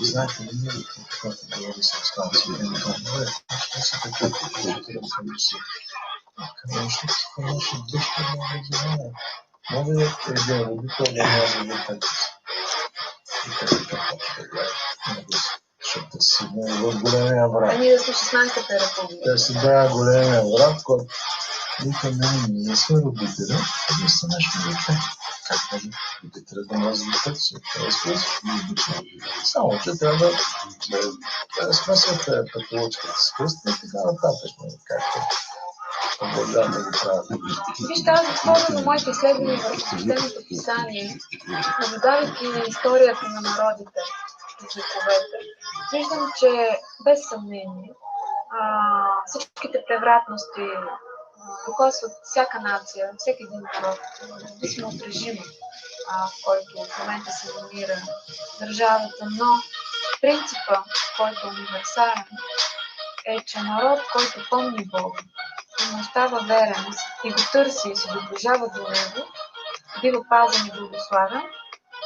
[SPEAKER 9] знаете, ние каквото говори с останци, ще се така покажете да се конечно, дъща на образование. Може да е един родител да може да тъкси. И така почва да гледа. Защото си в големия врат.
[SPEAKER 2] А ние да сме 16-та република.
[SPEAKER 9] Те си бяха големия врат, който вика, ние сме родители, а ние са нещо дете. Как може родителя да може да тъкси? Това е свършено. Само, че трябва да смесвате петолочката с кръста и така нататък. Както продължавам да го правя.
[SPEAKER 2] Вижте, аз в хода на моите изследвания върху свещеното писание, наблюдавайки историята на народите и вековете, виждам, че без съмнение всичките превратности докосват всяка нация, всеки един народ, зависимо от режима, в който в момента се намира държавата, но принципа, който е универсален, е, че народ, който помни Бога и му остава верен и го търси и се доближава до него, бива пазен и благославен,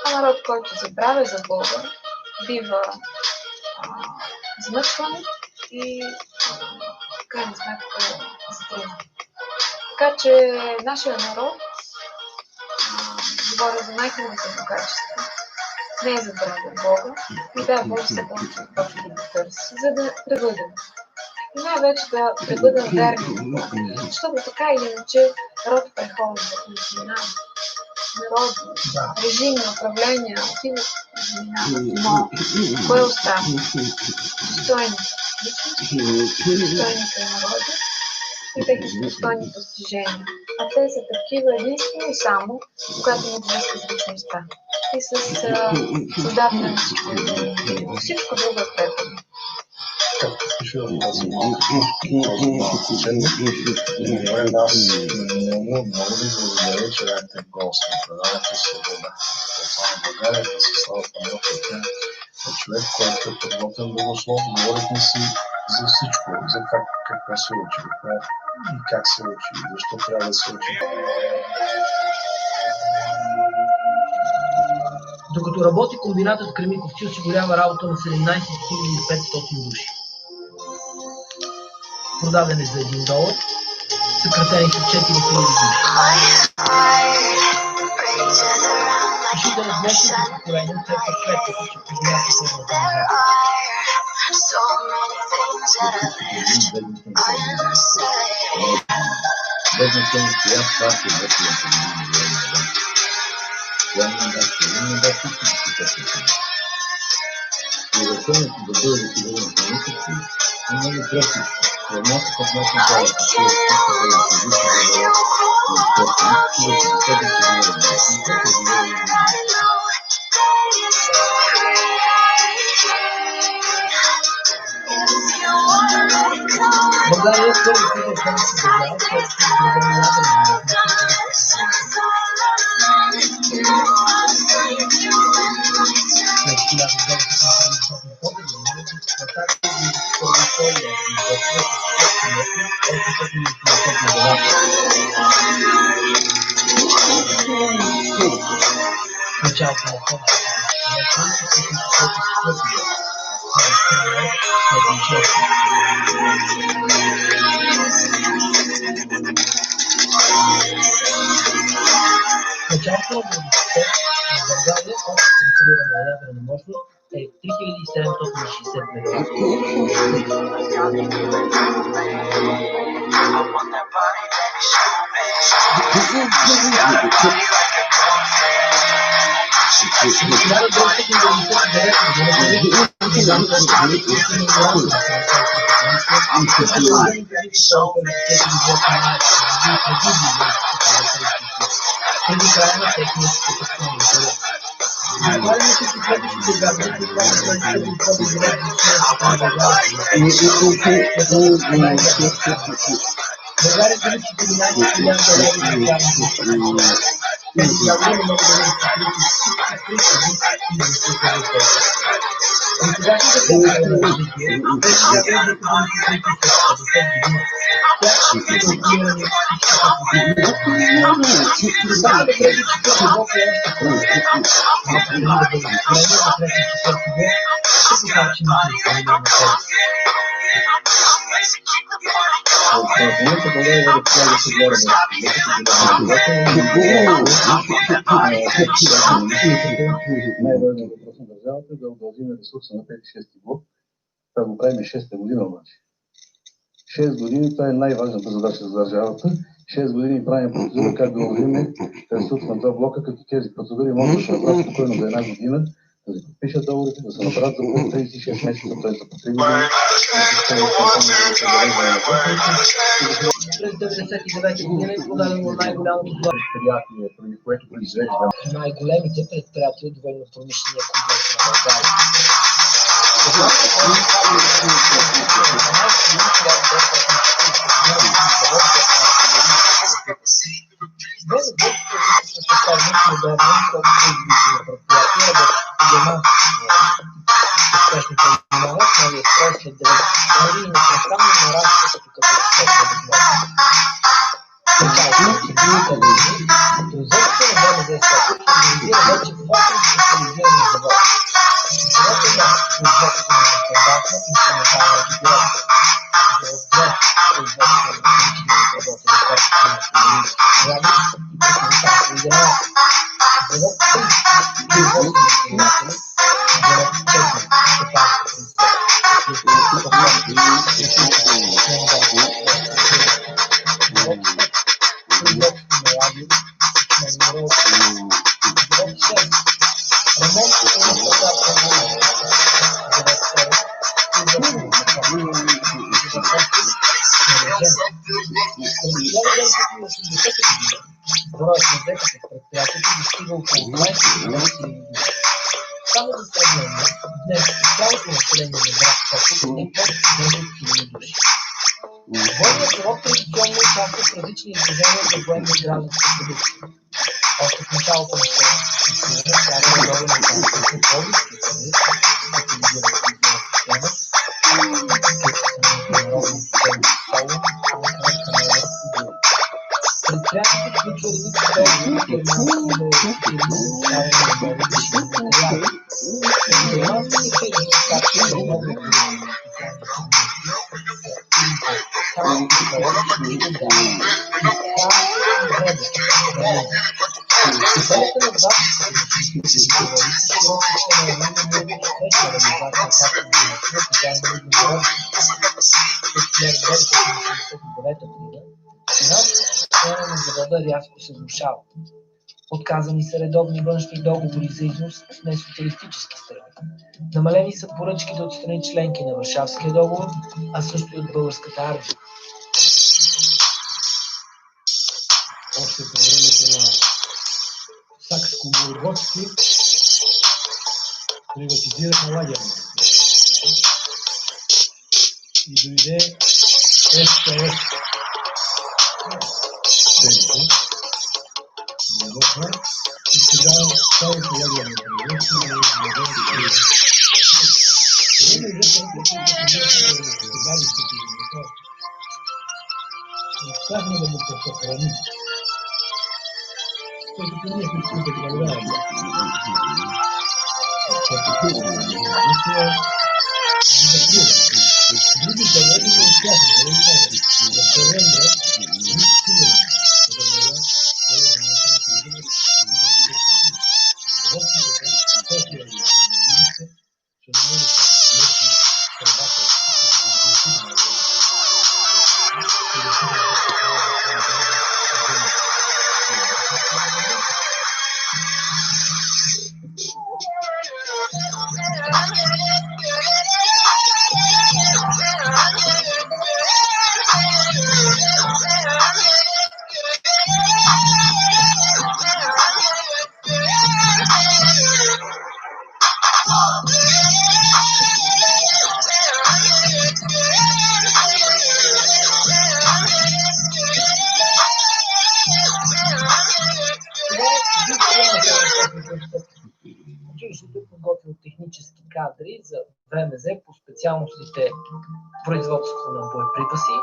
[SPEAKER 2] а народ, който забравя за Бога, бива измъчван и крайна сметка затруднен. Така че нашия народ, говоря за най-хубавите му качества, не е забравя Бога и да, Бог се почва да го търси, за да пребъдем. И най-вече да пребъдем верни на Бога, защото така или иначе род прехожда и заминава. Народи, режими, управления, отиват и заминават. Но кой остава? Достойните личности, достойните народи и техните достойни постижения. А те са такива единствено и само, когато му връзка с личността и с създателя на всичко. Всичко друго е преходно.
[SPEAKER 9] Както пише в тази малко учебник, аз много ви благодаря, че дадете гост на предаването Свобода. От България, да се слава паметта е човек, който е подготвен богослов. Говорихме си за всичко, за какво се учи, и как се учи, и защо трябва да се учи.
[SPEAKER 10] Докато работи, комбинатът Кремиковци осигурява работа на 17 500 души. Продадени за $1, съкратени са 4000 души. Пиши да днешното поколение все подкрепят, че комбинатът е организация. България е първите въпроси държава, която се изградена ядрена. През 1970 година атаката и първостоя началото на началото на България общо концентрирана ядрена мощност е 3760 мегаватта.
[SPEAKER 11] Най-важният въпрос на държавата е да удължим ресурса на 5-6 блок. Това го правим 6-та година обаче. 6 години, това е най-важната задача за държавата. 6 години правим процедура как да удължим ресурс на 2 блока, като тези процедури могат да се направят спокойно за една година, да се подпишат договорите, да се направят за 36 месеца, т.е. за по 3 години.
[SPEAKER 10] През 1999 година е подадено най-голямото
[SPEAKER 11] предприятие, което произвежда
[SPEAKER 10] най-големите предприятия от военно-промишления комплекс на България. Броят на взетите в предприятието достига около 20 000. Само за сравнение, днес цялото население на град София е под 10 000 души. Военният завод традиционно участва в различни изложения за военна и гражданска продукция. Още в началото на Съединението става редовен на конкурси по български страни, специализирани в изделна система, международни системи соло, канете и други. Предприятието включва редица договори, на завода рязко се влошава. Отказани са редовни външни договори за износ с несоциалистически страни. Намалени са поръчките от страни членки на Варшавския договор, а също и от българската армия. Още по времето на Сакско Бургоцки приватизираха лагерна. И дойде
[SPEAKER 11] И сега цялото ядене на успяхме да му посъхраним. Тъй като ние всички да проверяваме. Други заводи не успяхме, не успяхме. Да проверим, Училището е подготвило технически кадри за ВМЗ по специалностите производство на боеприпаси.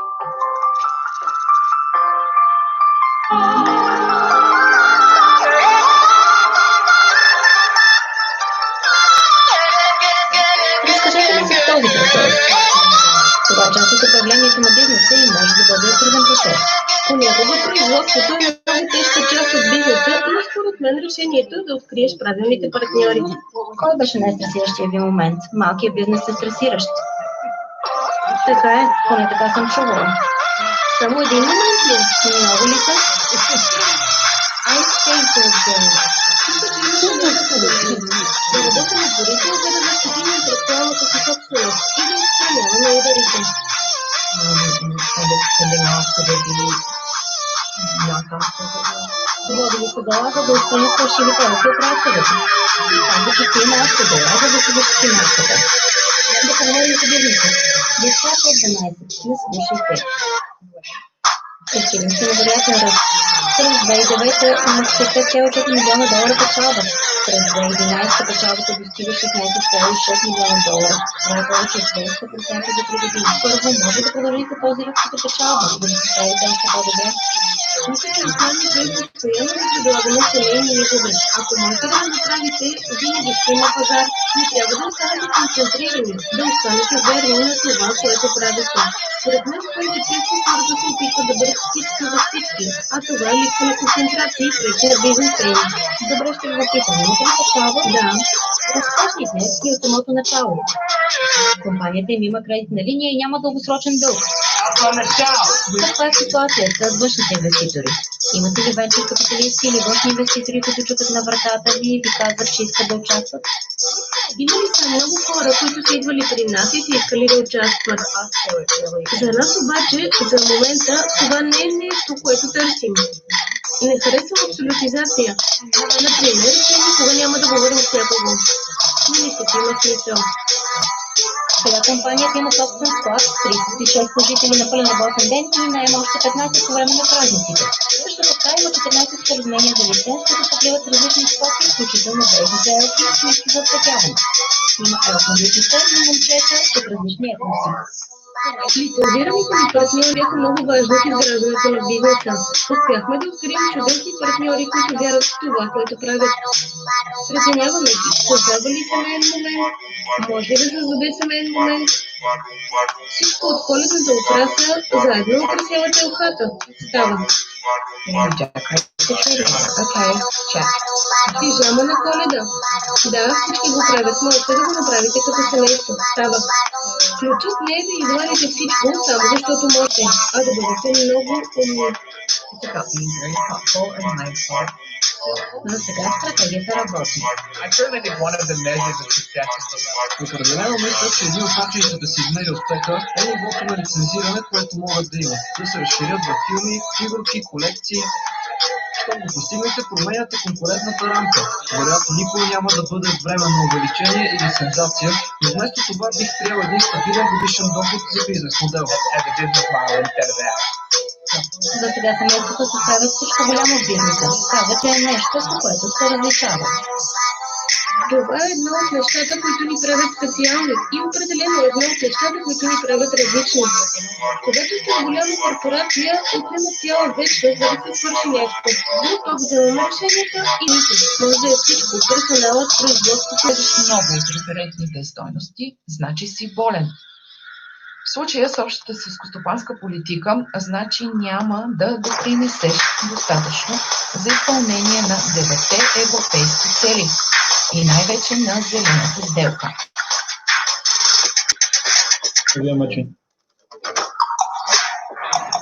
[SPEAKER 2] Разкажете ми за този процес. Това е част от управлението на бизнеса и може да бъде труден процес. Понякога производството е много тежка част от бизнеса и според мен решението е да откриеш правилните партньори. Кой беше най-стресиращия ви момент? Малкият бизнес е стресиращ. Така е, поне така съм чувала. Само един момент ли? Много ли са? Ай, стейте от земя. Да работим отворител, за да защитим интелектуалната си собственост и да отстраняваме ударите. Води ми се глава да остане фалшиви хората от разходата. И казва, че ти има още дела, за да се защити марката. Да поговорим за бизнеса. Децата от 12. Не слушайте. Постигна се невероятен ръст. През 2009 имах 60,4 милиона долара печалба. През 2011 печалбата достига 16,6 милиона долара. Това е повече от 20% за 3 години. Първо, може да продължите този ръст като печалба, да се справите още по-добре. Мисля, че основно той постоянно да предлагаме семейни игри. Ако можете да го направите, винаги ще има пазар, но трябва да останете концентрирани, да останете верни на това, което правите. Според мен, твоите често хората се опитват да бъдат всички за всички, а това е липса на концентрация и пречи на бизнеса им. Добре, ще ви запитам, имате ли печалба? Да. Разкажете и от самото начало. Компанията им има кредитна линия и няма дългосрочен дълг. Каква е ситуацията с външните инвеститори? Имате ли венчур капиталисти или външни инвеститори, които чукат на вратата ви и ви казват, че искат да участват? Имали са много хора, които са идвали при нас и са искали да участват. За нас обаче, за момента, това не е нещо, което търсим. Не харесвам абсолютизация. Например, че никога няма да говорим с някого. Не мисля, че има смисъл. Сега компанията има собствен склад, 36 служители на пълен работен ден и наема още 15 по време на празниците. Също така има 14 споразумения за лиценз, които покриват различни стоки, включително дрехи за елки и книжки за отпечаване. Има елкондитите на момчета от различни етноси. Лицензираните ни партньори са много важни в изграждането на бизнеса. Успяхме да открием чудесни партньори, които вярват в това, което правят. Преценяваме ги. Създава ли семейен момент? Може ли да създаде семейен момент? Всичко от коледната украса заедно украсява телхата. Става. Пижама на Коледа. Да, всички го правят. Можете да го направите като семейство. Става. Ключът не е да извадите всичко, само защото можете, а да бъдете много умни. Но сега стратегията работи.
[SPEAKER 12] Определено мисля, че един от начините да се измери успеха е нивото на лицензиране, което могат да имат. Да се разширят във филми, фигурки, колекции. Щом го постигнете, променяте конкурентната рамка. Вероятно никога няма да бъде временно увеличение или сензация, но вместо това бих приел един стабилен годишен доход за бизнес модел.
[SPEAKER 2] За сега семейството се справят всичко голямо в бизнеса. Правят е нещо, по което се различава.
[SPEAKER 13] Това е едно от нещата, които ни правят специални и определено едно от нещата, които ни правят различни. Когато сте голяма корпорация, отнема цяла вечност да се свърши нещо. Но то вземаме решенията и нищо. Може да е всичко. Персоналът, производството.
[SPEAKER 14] Много от референтните стойности, значи си болен. В случая с общата селскостопанска политика, значи няма да допринесеш достатъчно за изпълнение на 9 европейски цели и най-вече на зелената сделка.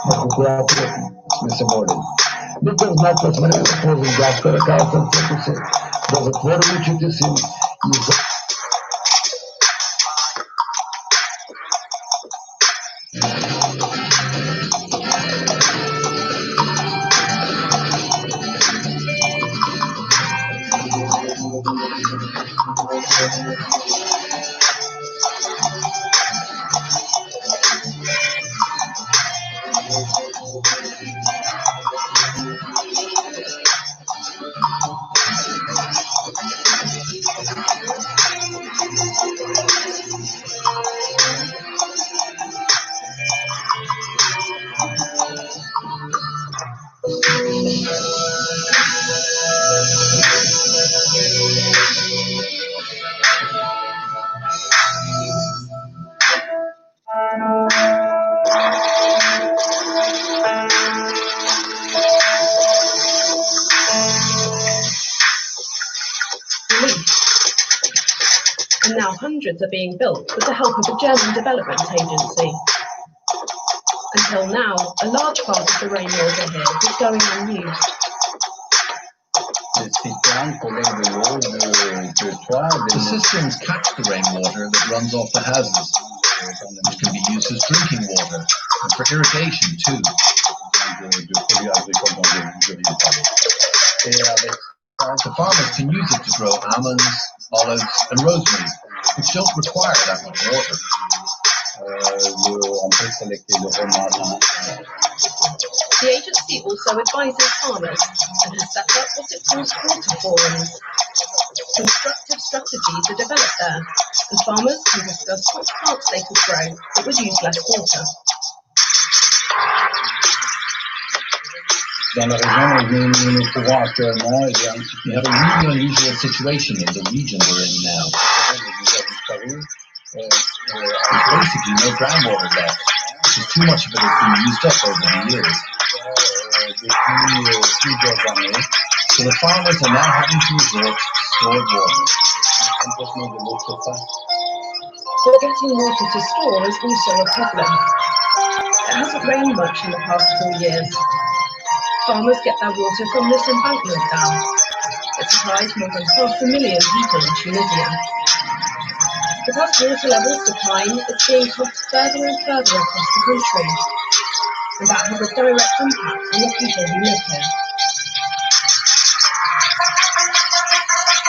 [SPEAKER 11] Върху която сме се молили. Никакъв знак на смърт да сложим гаска ръка в сърцето си, да затворим очите си и за...
[SPEAKER 13] And now hundreds are being built with the help of a German development agency. Until now, a large part of the rainwater here is going unused.
[SPEAKER 8] The systems catch the rainwater that runs off the houses, which can be used as drinking water and for irrigation too. The farmers can use it to grow almonds, olives and rosemary, which don't require that much water.
[SPEAKER 13] The agency also advises farmers and has set up what it calls water forums. Constructive strategies are developed there, and farmers can discuss which plants they could grow that would use less water.
[SPEAKER 8] We have a really unusual situation in the region we're in now. There's basically no groundwater left, because too much of it has been used up over the years. So the farmers are now having to resort to stored water.
[SPEAKER 13] But getting water to store is also a problem. It hasn't rained much in the past 4 years. Farmers get their water from this embankment dam. It supplies more than 500,000 people in Tunisia. Because water levels decline, it's being tossed further and further across the country. And that has a direct impact on the people who live here.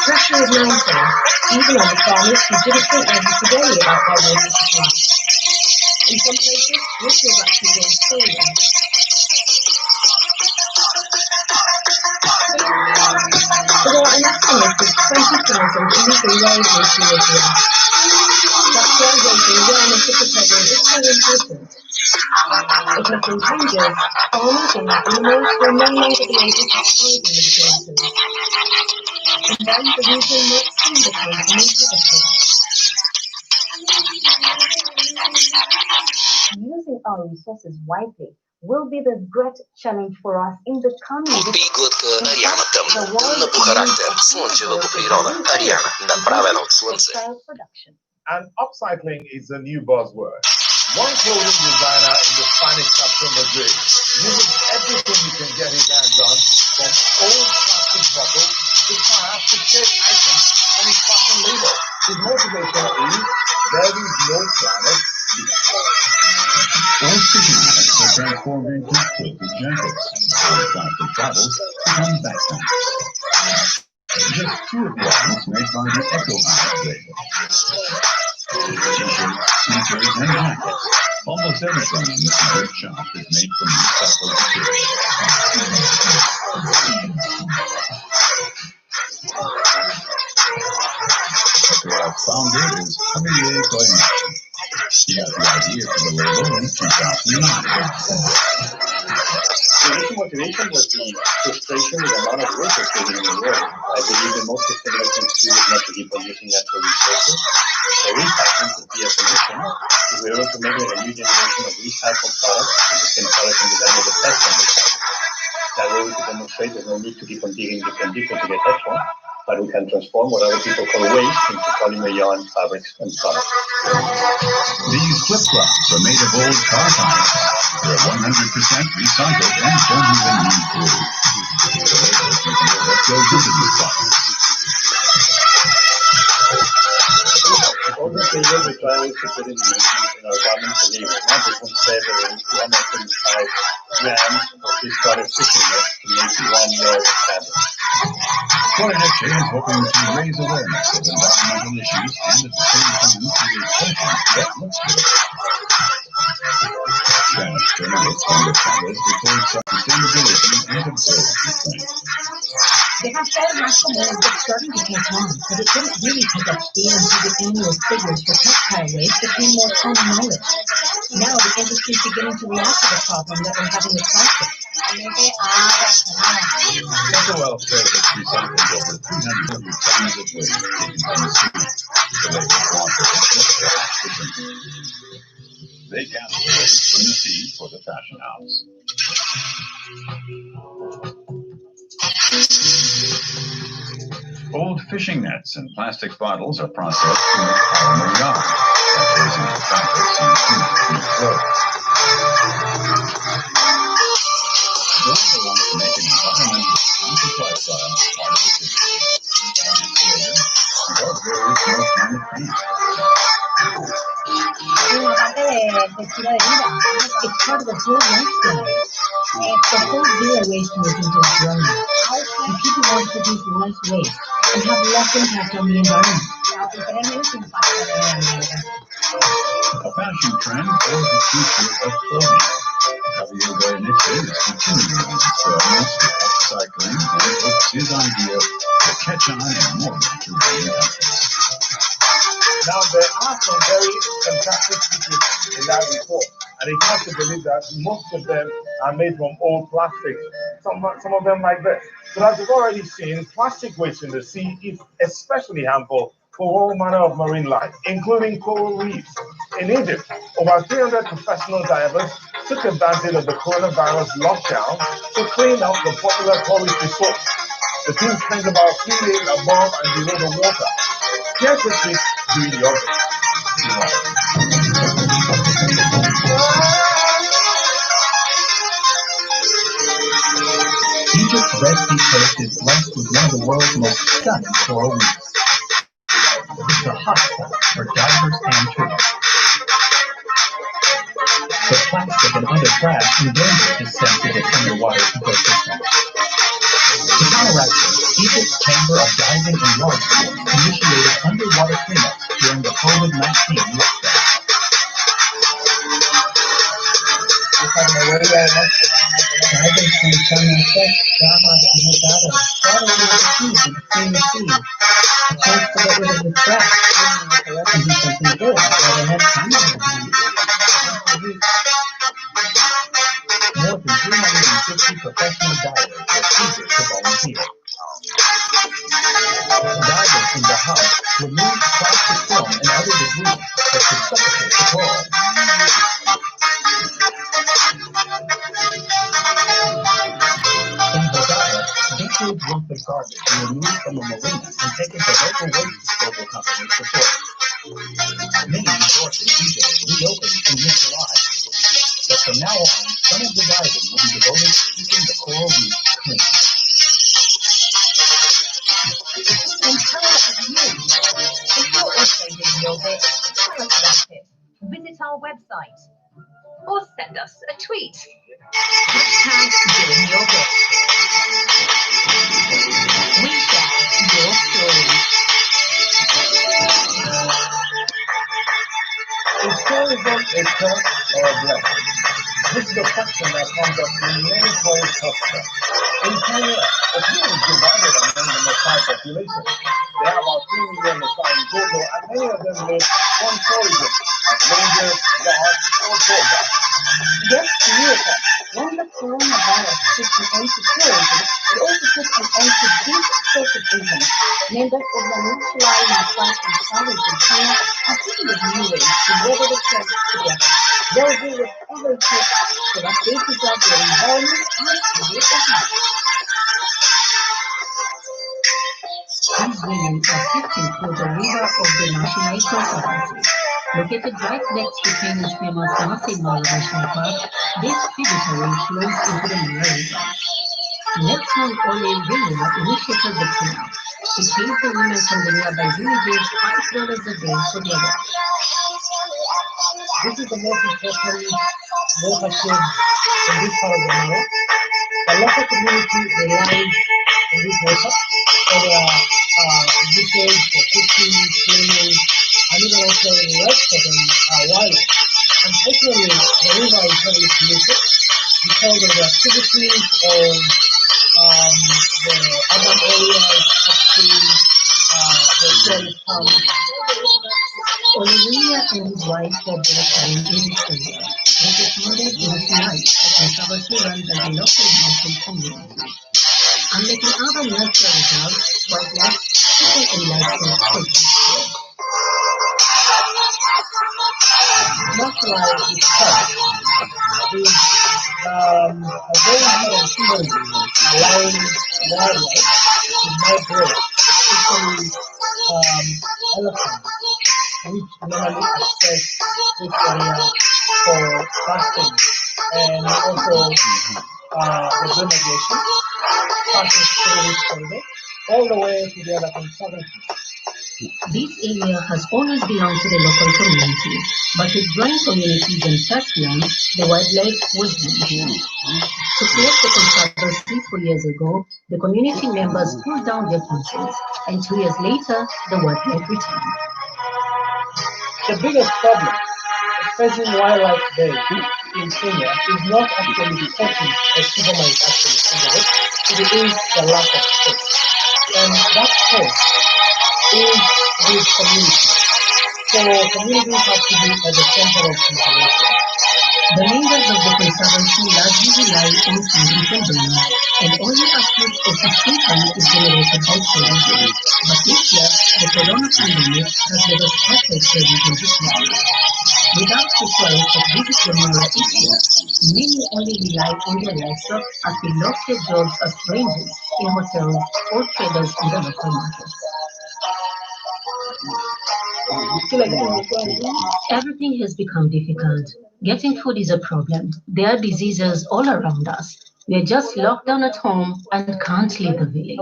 [SPEAKER 13] Pressure is mounting, even on the farmers who didn't think they had to worry about their water supply. In some places, water is actually being stolen. There are an estimated 20,000 illegal wells in Tunisia. That's why raising awareness of the problem is so important. If nothing changes, farmers and their animals will no longer be able to thrive in these places. And then the region might soon become uninhabitable.
[SPEAKER 2] Using our resources wisely will be the great challenge for us in the coming years.
[SPEAKER 6] Глътка Ариана тъмна, тъмна по характер, слънчева по природа. Ариана, направена от слънце.
[SPEAKER 15] And upcycling is a new buzzword. One clothing designer in the Spanish capital Madrid uses everything he can get his hands on, from old plastic bottles to fire-to-shape items on his fashion label. His motivation is there is no planet.
[SPEAKER 8] All cities have
[SPEAKER 16] transformed into quilted jackets. Plastic bottles become backpacks. Just two of the items made by the Eco-House label. T-shirts, sneakers, and jackets. Almost everything in this great shop is made from recycled material. Eco-House founder is Javier Goymachi. He got the idea for the label in 2009.
[SPEAKER 17] The initial motivation was the frustration with the amount of work that's living in the world. I believe the most sustainable thing to do is not to keep on using natural resources. So recycling could be a solution. If we were able to make a new generation of recycled products, the same product and design of the test on the product. That way we could demonstrate there's no need to keep on digging different people to get that one, but we can transform what other people call waste into polymer yarn, fabrics, and products.
[SPEAKER 16] These flip-flops are made of old car tires. They're 100% recycled and don't even need glue. The label gives you what goes into these bottles.
[SPEAKER 17] All the flavors we try to put in our garments and labels, not just one flavor in 275 grams of this product fishing net to make 1 yard of fabric.
[SPEAKER 16] Canete is hoping to raise awareness of environmental issues and at the same time create fashion that looks good. Spanish journalists from the palace reports on sustainability and observe the thing.
[SPEAKER 2] They have said más comunes that's starting to catch on, but it didn't really pick up steam until the annual figures for textile waste became more common knowledge. Now the industry is beginning to react to the problem that we're having with plastic.
[SPEAKER 16] Eco-Well says it's recycled over 300 tons of waste taken from the sea. The label cooperates with They gather the waste from the sea for the fashion house. Old fishing nets and plastic bottles are processed to make polymer yarn, that goes into fabrics used to make new clothes. The label wants to make an environmentally conscious lifestyle part of the city. Because there is no planet pain.
[SPEAKER 2] Una parte de estilo de vida. It's part of the whole lifestyle. The whole zero waste movement is growing. And people want to produce less waste and have less impact on the environment.
[SPEAKER 16] A fashion trend for the future of clothing. Javier Goymachi is continuing on experiments with upcycling and hopes his idea will catch on in more Mediterranean countries.
[SPEAKER 15] Now, there are some very fantastic pieces in that report, and it's hard to believe that most of them are made from old plastics, some of them like this. But as we've already seen, plastic waste in the sea is especially harmful for all manner of marine life, including coral reefs. In Egypt, over 300 professional divers took advantage of the coronavirus lockdown to clean up the popular tourist resort. The team spent about 3 days above and below the water. Here's the trick doing the object.
[SPEAKER 18] Egypt's Red Sea coast is blessed with one of the world's most stunning coral reefs. It's a hotspot for divers and tourists. But plastic and other trash endanger this sensitive underwater ecosystem. To counteract this, Egypt's Chamber of Diving and Water Sports initiated underwater cleanups during the COVID-19 lockdown. Divers from China Tech, Java, and Nevada started with the seas in the clean sea. A chance to get rid of the trash and do something good while they had time on their hands. More than 350 professional divers were eager to volunteer. Divers in the house removed plastic film and other debris that could suffocate the coral. In Hurghada, decades worth of garbage were removed from a marina and taken to local waste disposal companies for sorting. Many resorts in Egypt reopened in mid-July. But from now on, some of the diving will be devoted to keeping the coral reef clean.
[SPEAKER 2] And tell us about you. If you're also doing your bit, tell us about it. Visit our website,
[SPEAKER 13] or send us a tweet. #Doing Your Best. We share your stories.
[SPEAKER 17] Is tourism a curse or a blessing? This is the question that comes up in many tourist hotspots. In Kenya, the people is divided among the Maasai population. There are about 3 million Maasai in total, and many of them live from tourism, as rangers, guards, or tour guides.
[SPEAKER 2] Yes, America. When the coronavirus took an end to tourism, it also took an end to this source of income. Members of the nationalized Maasai consultants in Kenya are thinking of new ways to weather the storm together. They'll do whatever it takes so that they preserve their environment and create a house.
[SPEAKER 18] These women are sifting through the river of the National Conservancy. Located right next to Kenya's famous Nasam National Park, this tributary flows into the Mara River. Natam initiated the cleanup. He paid the women from the nearby villages $5 a day for their work.
[SPEAKER 10] This is the most important watershed in this part of the Nile. The local community relies on this water for their usage for cooking, cleaning, and even also livestock and wildlife. Unfortunately, the river is heavily polluted because of the activities of the urban areas upstream, the tourist towns.
[SPEAKER 18] Olivia and his wife were both trained in this area. They were founded in his life a conservancy run by the local mountain community. Unlike in other natural reserves, wildlife, people and livestock coexist.
[SPEAKER 10] Naturalize itself is a very important symbolism, allowing wildlife to migrate, especially elephants, which normally access this area for fasting, and also the game migration passes through this corridor all the way to the other conservancy.
[SPEAKER 18] This area has always belonged to the local community, but with growing communities and firstland, the wildlife was moved. To close the conservancy 4 years ago, the community members pulled down their fences, and 2 years later, the wildlife returned.
[SPEAKER 10] The biggest problem facing wildlife today in Kenya is not actually poaching, as people might actually think of it. It is the lack of space. And that space is with community. So communities have to be at the center of conservation.
[SPEAKER 18] The members of the conservancy largely rely on funding from donors, and only a fifth of its income is generated by tourism. But this year, the corona pandemic has devastated tourism this year. Without the tourists that visit the Mara each year, many only rely on their livestock as they lost their jobs as rangers in hotels or traders in the local markets. Everything has become difficult. Getting food is a problem. There are diseases all around us. We are just locked down at home and can't leave the village.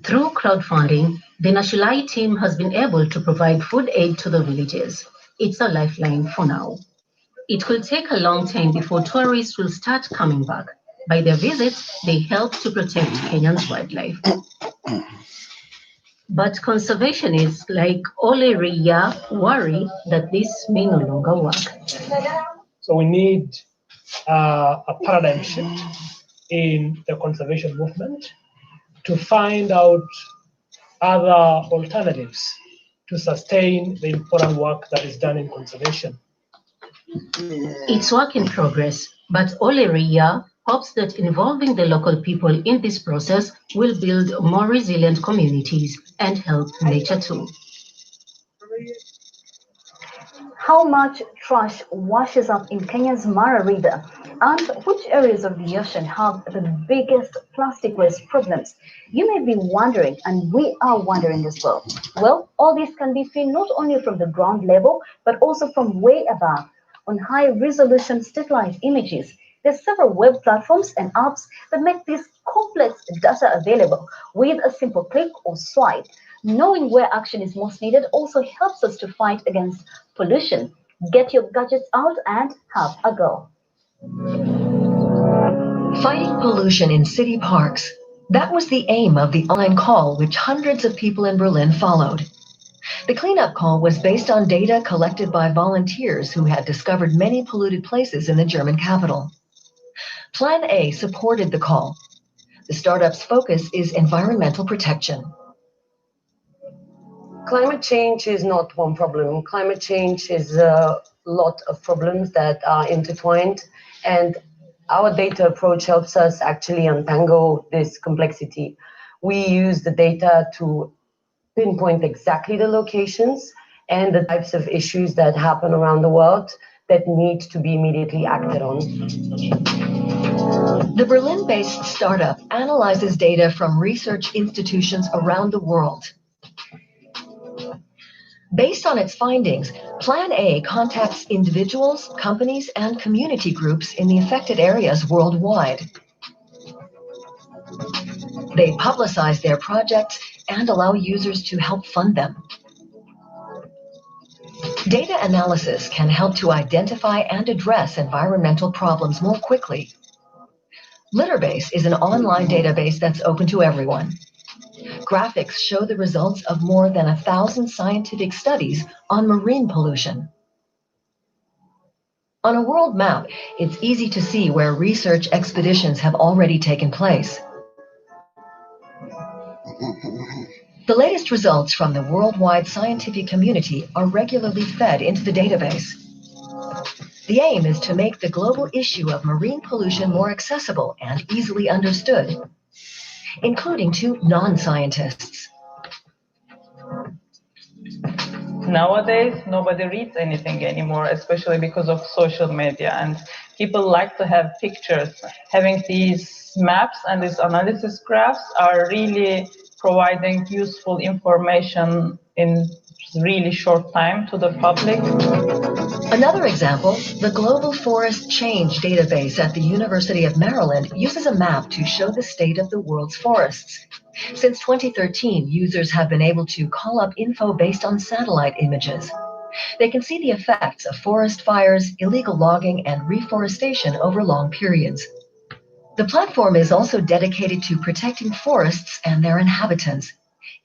[SPEAKER 18] Through crowdfunding, the Nashilai team has been able to provide food aid to the villages. It's a lifeline for now. It will take a long time before tourists will start coming back. By their visits, they help to protect Kenyan's wildlife. But conservationists like Ole Riya worry that this may no longer work.
[SPEAKER 10] So we need a paradigm shift in the conservation movement to find out other alternatives to sustain the important work that is done in conservation.
[SPEAKER 18] It's work in progress, but Ole Riya hopes that involving the local people in this process will build more resilient communities and help nature too.
[SPEAKER 2] How much trash washes up in Kenya's Mara River, and which areas of the ocean have the biggest plastic waste problems? You may be wondering, and we are wondering as well. Well, all this can be seen not only from the ground level, but also from way above on high-resolution satellite images. There's several web platforms and apps that make this complex data available with a simple click or swipe. Knowing where action is most needed also helps us to fight against pollution
[SPEAKER 19] Get your gadgets out and have a go.
[SPEAKER 20] Fighting pollution in city parks. That was the aim of the online call which hundreds of people in Berlin followed. The cleanup call was based on data collected by volunteers who had discovered many polluted places in the German capital. Plan A supported the call. The startup's focus is environmental protection.
[SPEAKER 21] Climate change is not one problem. Climate change is a lot of problems that are intertwined, and our data approach helps us actually untangle this complexity. We use the data to pinpoint exactly the locations and the types of issues that happen around the world that need to be immediately acted on.
[SPEAKER 20] The Berlin-based startup analyzes data from research institutions around the world. Based on its findings, Plan A contacts individuals, companies, and community groups in the affected areas worldwide. They publicize their projects and allow users to help fund them. Data analysis can help to identify and address environmental problems more quickly. Litterbase is an online database that's open to everyone. Graphics show the results of more than 1,000 scientific studies on marine pollution. On a world map, it's easy to see where research expeditions have already taken place. The latest results from the worldwide scientific community are regularly fed into the database. The aim is to make the global issue of marine pollution more accessible and easily understood, including to non-scientists.
[SPEAKER 22] Nowadays, nobody reads anything anymore, especially because of social media, and people like to have pictures. Having these maps and these analysis graphs are really providing useful information in really short time to the public.
[SPEAKER 20] Another example, the Global Forest Change database at the University of Maryland uses a map to show the state of the world's forests. Since 2013, users have been able to call up info based on satellite images. They can see the effects of forest fires, illegal logging, and reforestation over long periods. The platform is also dedicated to protecting forests and their inhabitants.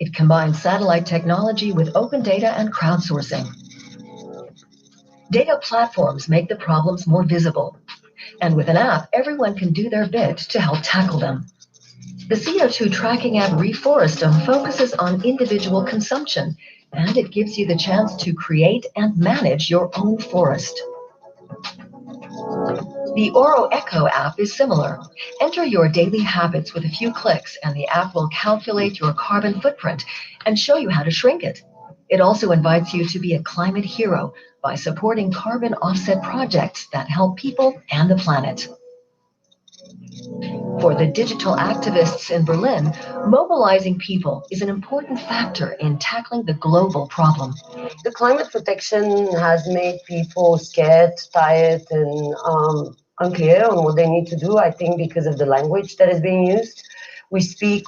[SPEAKER 20] It combines satellite technology with open data and crowdsourcing. Data platforms make the problems more visible. And with an app, everyone can do their bit to help tackle them. The CO2 tracking app Reforestum focuses on individual consumption, and it gives you the chance to create and manage your own forest. The Oro Echo app is similar. Enter your daily habits with a few clicks, and the app will calculate your carbon footprint and show you how to shrink it. It also invites you to be a climate hero by supporting carbon offset projects that help people and the planet. For the digital activists in Berlin, mobilizing people is an important factor in tackling the global problem.
[SPEAKER 21] The climate protection has made people scared, tired, and unclear on what they need to do, I think because of the language that is being used. We speak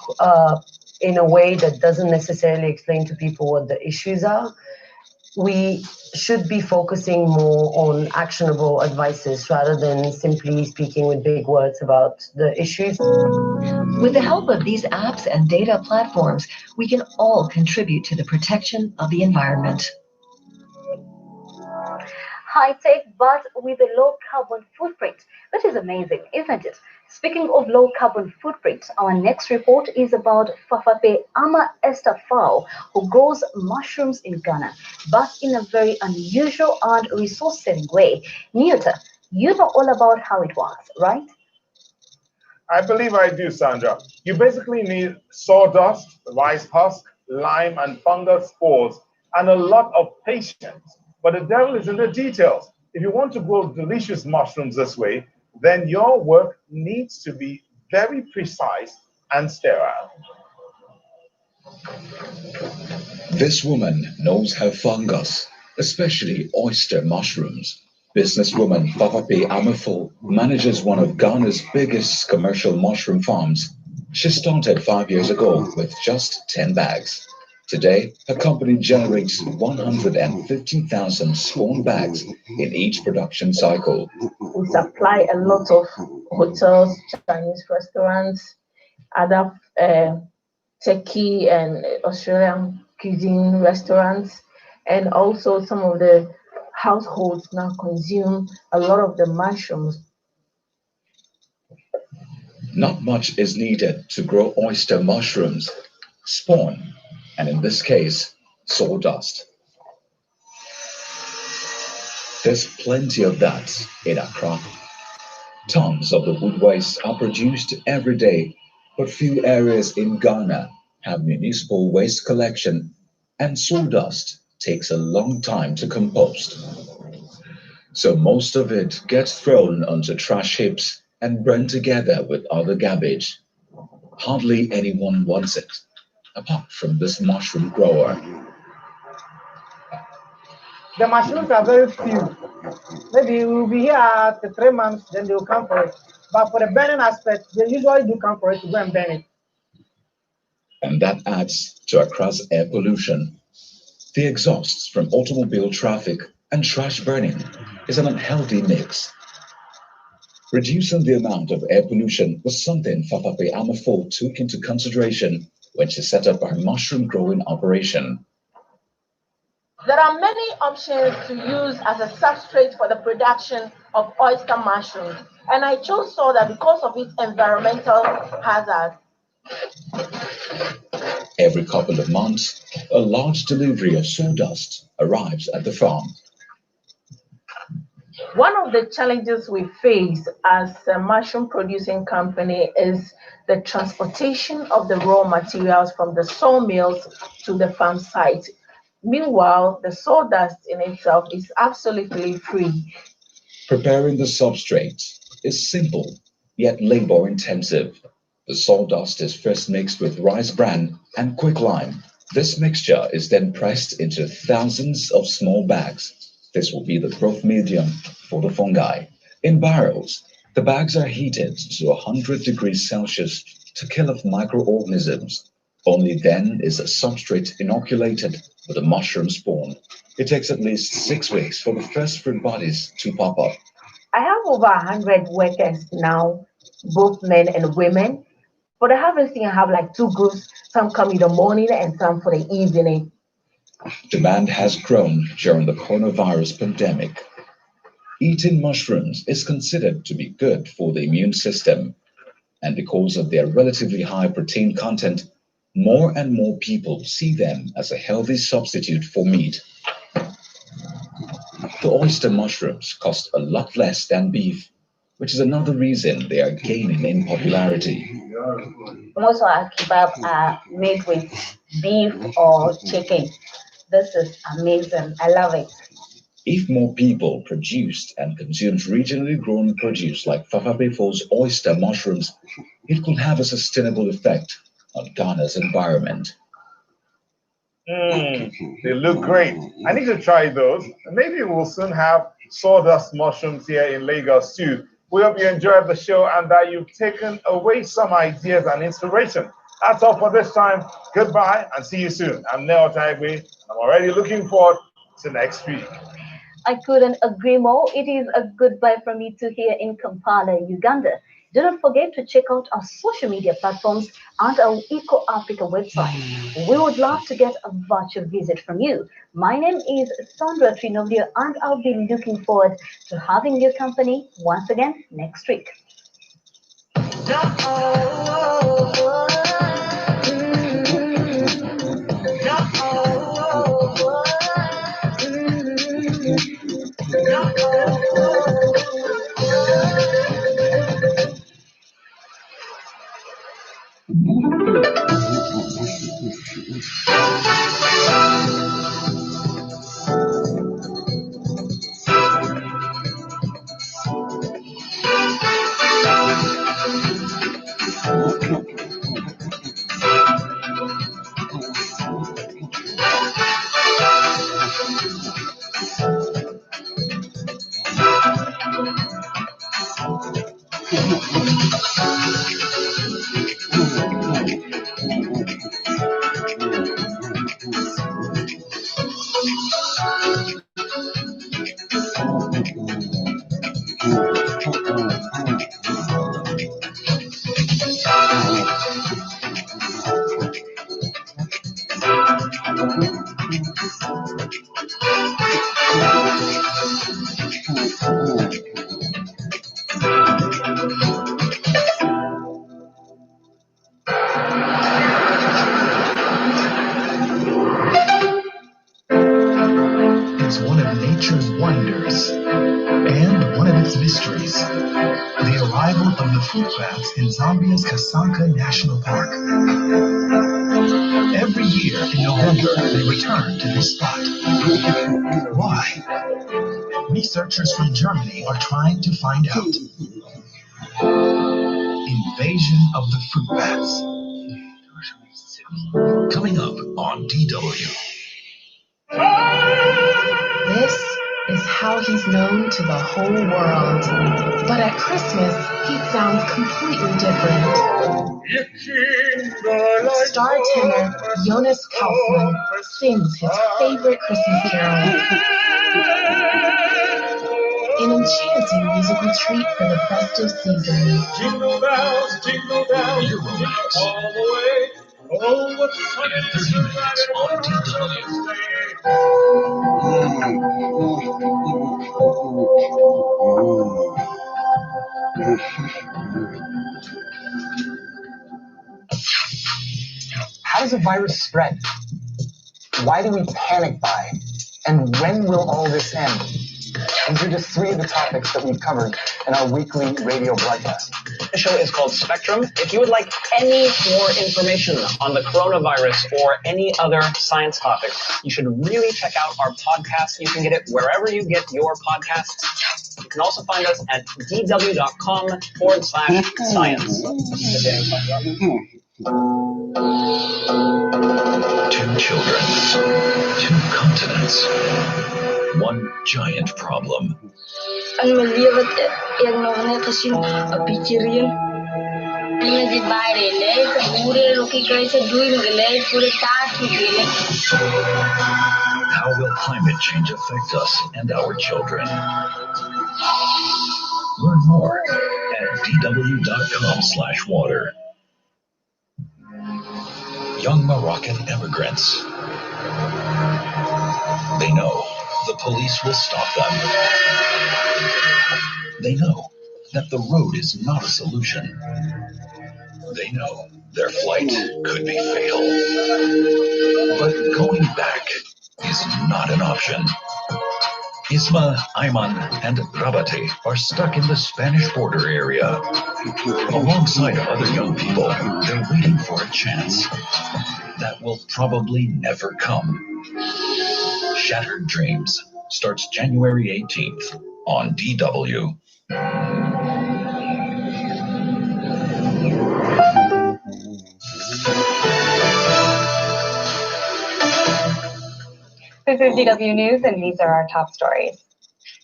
[SPEAKER 21] in a way that doesn't necessarily explain to people what the issues are. We should be focusing more on actionable advices rather than simply speaking with big words about the issues.
[SPEAKER 20] With the help of these apps and data platforms, we can all contribute to the protection of the environment.
[SPEAKER 19] High tech, but with a low carbon footprint. That is amazing, isn't it? Speaking of low carbon footprint, our next report is about Fafape Ama Estafao, who grows mushrooms in Ghana, but in a very unusual and resource-saving way. Niyota, you know all about how it works, right?
[SPEAKER 15] I believe I do, Sandra. You basically need sawdust, rice husk, lime and fungus spores, and a lot of patience. But the devil is in the details. If you want to grow delicious mushrooms this way, then your work needs to be very precise and sterile.
[SPEAKER 23] This woman knows her fungus, especially oyster mushrooms. Businesswoman Fafape Amafo manages one of Ghana's biggest commercial mushroom farms. She started 5 years ago with just 10 bags. Today, her company generates 150,000 spawn bags in each production cycle.
[SPEAKER 1] We supply a lot of hotels, Chinese restaurants, other Turkey and Australian cuisine restaurants, and also some of the households now consume a lot of the mushrooms.
[SPEAKER 23] Not much is needed to grow oyster mushrooms, spawn, and in this case, sawdust. There's plenty of that in Accra. Tons of the wood waste are produced every day, but few areas in Ghana have municipal waste collection, and sawdust takes a long time to compost. So most of it gets thrown onto trash heaps and burned together with other garbage. Hardly anyone wants it, apart from this mushroom grower.
[SPEAKER 3] The mushrooms are very few. Maybe we'll be here after 3 months, then they'll come for it. But for the burning aspect, they usually do come for it to go and burn it.
[SPEAKER 23] And that adds to Accra's air pollution. The exhausts from automobile traffic and trash burning is an unhealthy mix. Reducing the amount of air pollution was something Fafape Amafo took into consideration when she set up her mushroom growing operation.
[SPEAKER 1] There are many options to use as a substrate for the production of oyster mushrooms, and I chose soda because of its environmental hazards.
[SPEAKER 23] Every couple of months, a large delivery of sawdust arrives at the farm.
[SPEAKER 1] One of the challenges we face as a mushroom producing company is the transportation of the raw materials from the sawmills to the farm site. Meanwhile, the sawdust in itself is absolutely free.
[SPEAKER 23] Preparing the substrate is simple, yet labor intensive. The sawdust is first mixed with rice bran and quicklime. This mixture is then pressed into thousands of small bags. This will be the growth medium for the fungi. In barrels, the bags are heated to 100 degrees Celsius to kill off microorganisms. Only then is the substrate inoculated with a mushroom spawn. It takes at least 6 weeks for the first fruit bodies to pop up.
[SPEAKER 1] I have over 100 workers now, both men and women. For the harvesting, I have like 2 groups. Some come in the morning and some for the evening.
[SPEAKER 23] Demand has grown during the coronavirus pandemic. Eating mushrooms is considered to be good for the immune system, and because of their relatively high protein content, more and more people see them as a healthy substitute for meat. The oyster mushrooms cost a lot less than beef, which is another reason they are gaining in popularity.
[SPEAKER 19] Most of our kebab are made with beef or chicken. This is amazing. I love it.
[SPEAKER 23] If more people produced and consumed regionally grown produce like Fafapefo's oyster mushrooms, it could have a sustainable effect on Ghana's environment.
[SPEAKER 15] They look great. I need to try those. Maybe we'll soon have sawdust mushrooms here in Lagos too. We hope you enjoyed the show and that you've taken away some ideas and inspiration. That's all for this time. Goodbye and see you soon. I'm Neo Taigwe. I'm already looking forward to next week.
[SPEAKER 19] I couldn't agree more. It is a goodbye from me to here in Kampala, Uganda. Do not forget to check out our social media platforms and our Eco Africa website. We would love to get a virtual visit from you. My name is Sandra Trinovio, and I'll be looking forward to having your company once again next week.
[SPEAKER 4] It's one of nature's wonders and one of its mysteries. The arrival of the fruit bats in Zambia's Kasanka National Park. Every year in November, they return to this spot. Why? Researchers from Germany are trying to find out. Invasion of the fruit bats. Coming up on DW.
[SPEAKER 5] This is how he's known to the whole world. But at Christmas, he sounds completely different. Star tenor Jonas Kaufmann sings his favorite Christmas carol. An enchanting musical treat for the festive season.
[SPEAKER 7] Jingle bells, jingle bells, all the way. Oh, what fun it is to ride in one
[SPEAKER 24] How does a virus spread? Why do we panic buy? And when will all this end? These are just three of the topics that we've covered in our weekly radio broadcast.
[SPEAKER 25] The show is called Spectrum. If you would like any more information on the coronavirus or any other science topic, you should really check out our podcast. You can get it wherever you get your podcasts. You can also find us at dw.com/science.
[SPEAKER 23] Two children, two continents, one giant problem.
[SPEAKER 26] Ang maliwat yang normal kasi pikirin. Pina di bare le, pure loki kaise dui mgele, pure task mgele.
[SPEAKER 23] How will climate change affect us and our children? Learn more at dw.com/water. Young Moroccan immigrants. They know the police will stop them. They know that the road is not a solution. They know their flight could be fatal. But going back is not an option. Isma, Ayman, and Rabate are stuck in the Spanish border area. Alongside other young people, they're waiting for a chance that will probably never come. Shattered Dreams starts January 18th on DW.
[SPEAKER 27] This is DW News, and these are our top stories.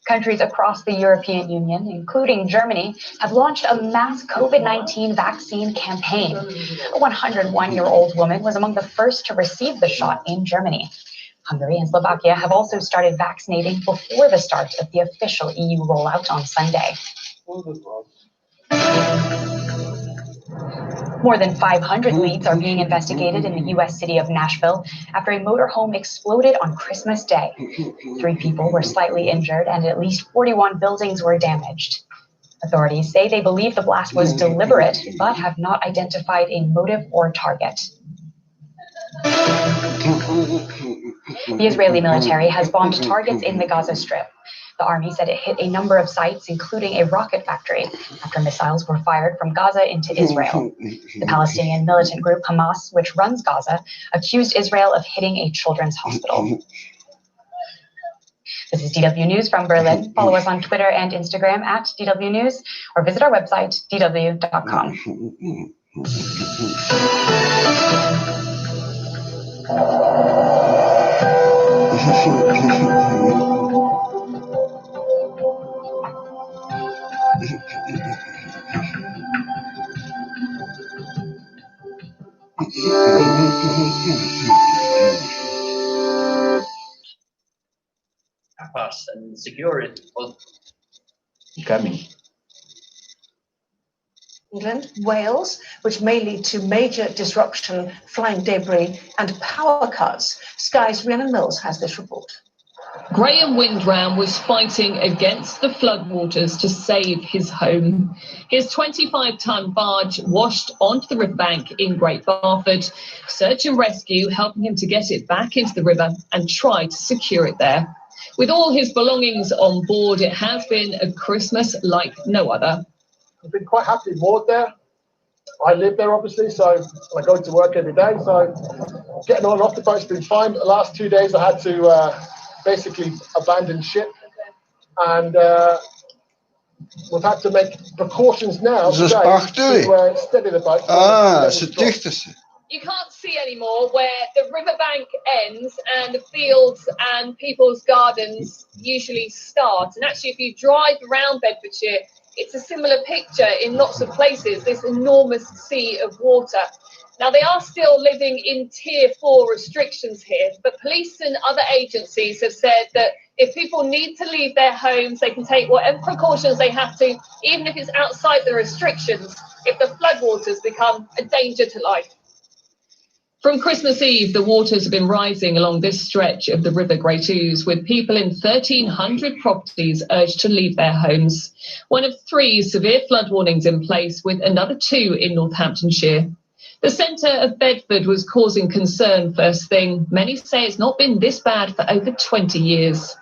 [SPEAKER 27] Countries across the European Union, including Germany, have launched a mass COVID-19 vaccine campaign. A 101-year-old woman was among the first to receive the shot in Germany. Hungary and Slovakia have also started vaccinating before the start of the official EU rollout on Sunday. More than 500 leads are being investigated in the U.S. city of Nashville after a motorhome exploded on Christmas Day. 3 people were slightly injured and at least 41 buildings were damaged. Authorities say they believe the blast was deliberate, but have not identified a motive or target. The Israeli military has bombed targets in the Gaza Strip. The army said it hit a number of sites, including a rocket factory, after missiles were fired from Gaza into Israel. The Palestinian militant group Hamas, which runs Gaza, accused Israel of hitting a children's hospital. This is DW News from Berlin. Follow us on Twitter and Instagram at DW News, or visit our website, dw.com.
[SPEAKER 6] us and secure it.
[SPEAKER 23] Coming.
[SPEAKER 8] England, Wales, which may lead to major disruption, flying debris and power cuts. Sky's Rhiannon Mills has this report.
[SPEAKER 9] Graham Windram was fighting against the floodwaters to save his home. His 25-ton barge washed onto the riverbank in Great Barford. Search and rescue helping him to get it back into the river and try to secure it there. With all his belongings on board, it has been a Christmas like no other.
[SPEAKER 11] I've been quite happily moored there. I live there, obviously, so I go to work every day. So getting on and off the boat's been fine. The last 2 days I had to basically abandon ship, and we've had to make precautions now today to steady the boat.
[SPEAKER 9] You can't see anymore where the riverbank ends and the fields and people's gardens usually start. And actually, if you drive around Bedfordshire, it's a similar picture in lots of places, this enormous sea of water. Now, they are still living in Tier 4 restrictions here, but police and other agencies have said that if people need to leave their homes, they can take whatever precautions they have to, even if it's outside the restrictions, if the floodwaters become a danger to life. From Christmas Eve, the waters have been rising along this stretch of the River Great Ouse, with people in 1,300 properties urged to leave their homes. One of 3 severe flood warnings in place, with another 2 in Northamptonshire. The centre of Bedford was causing concern first thing. Many say it's not been this bad for over 20 years.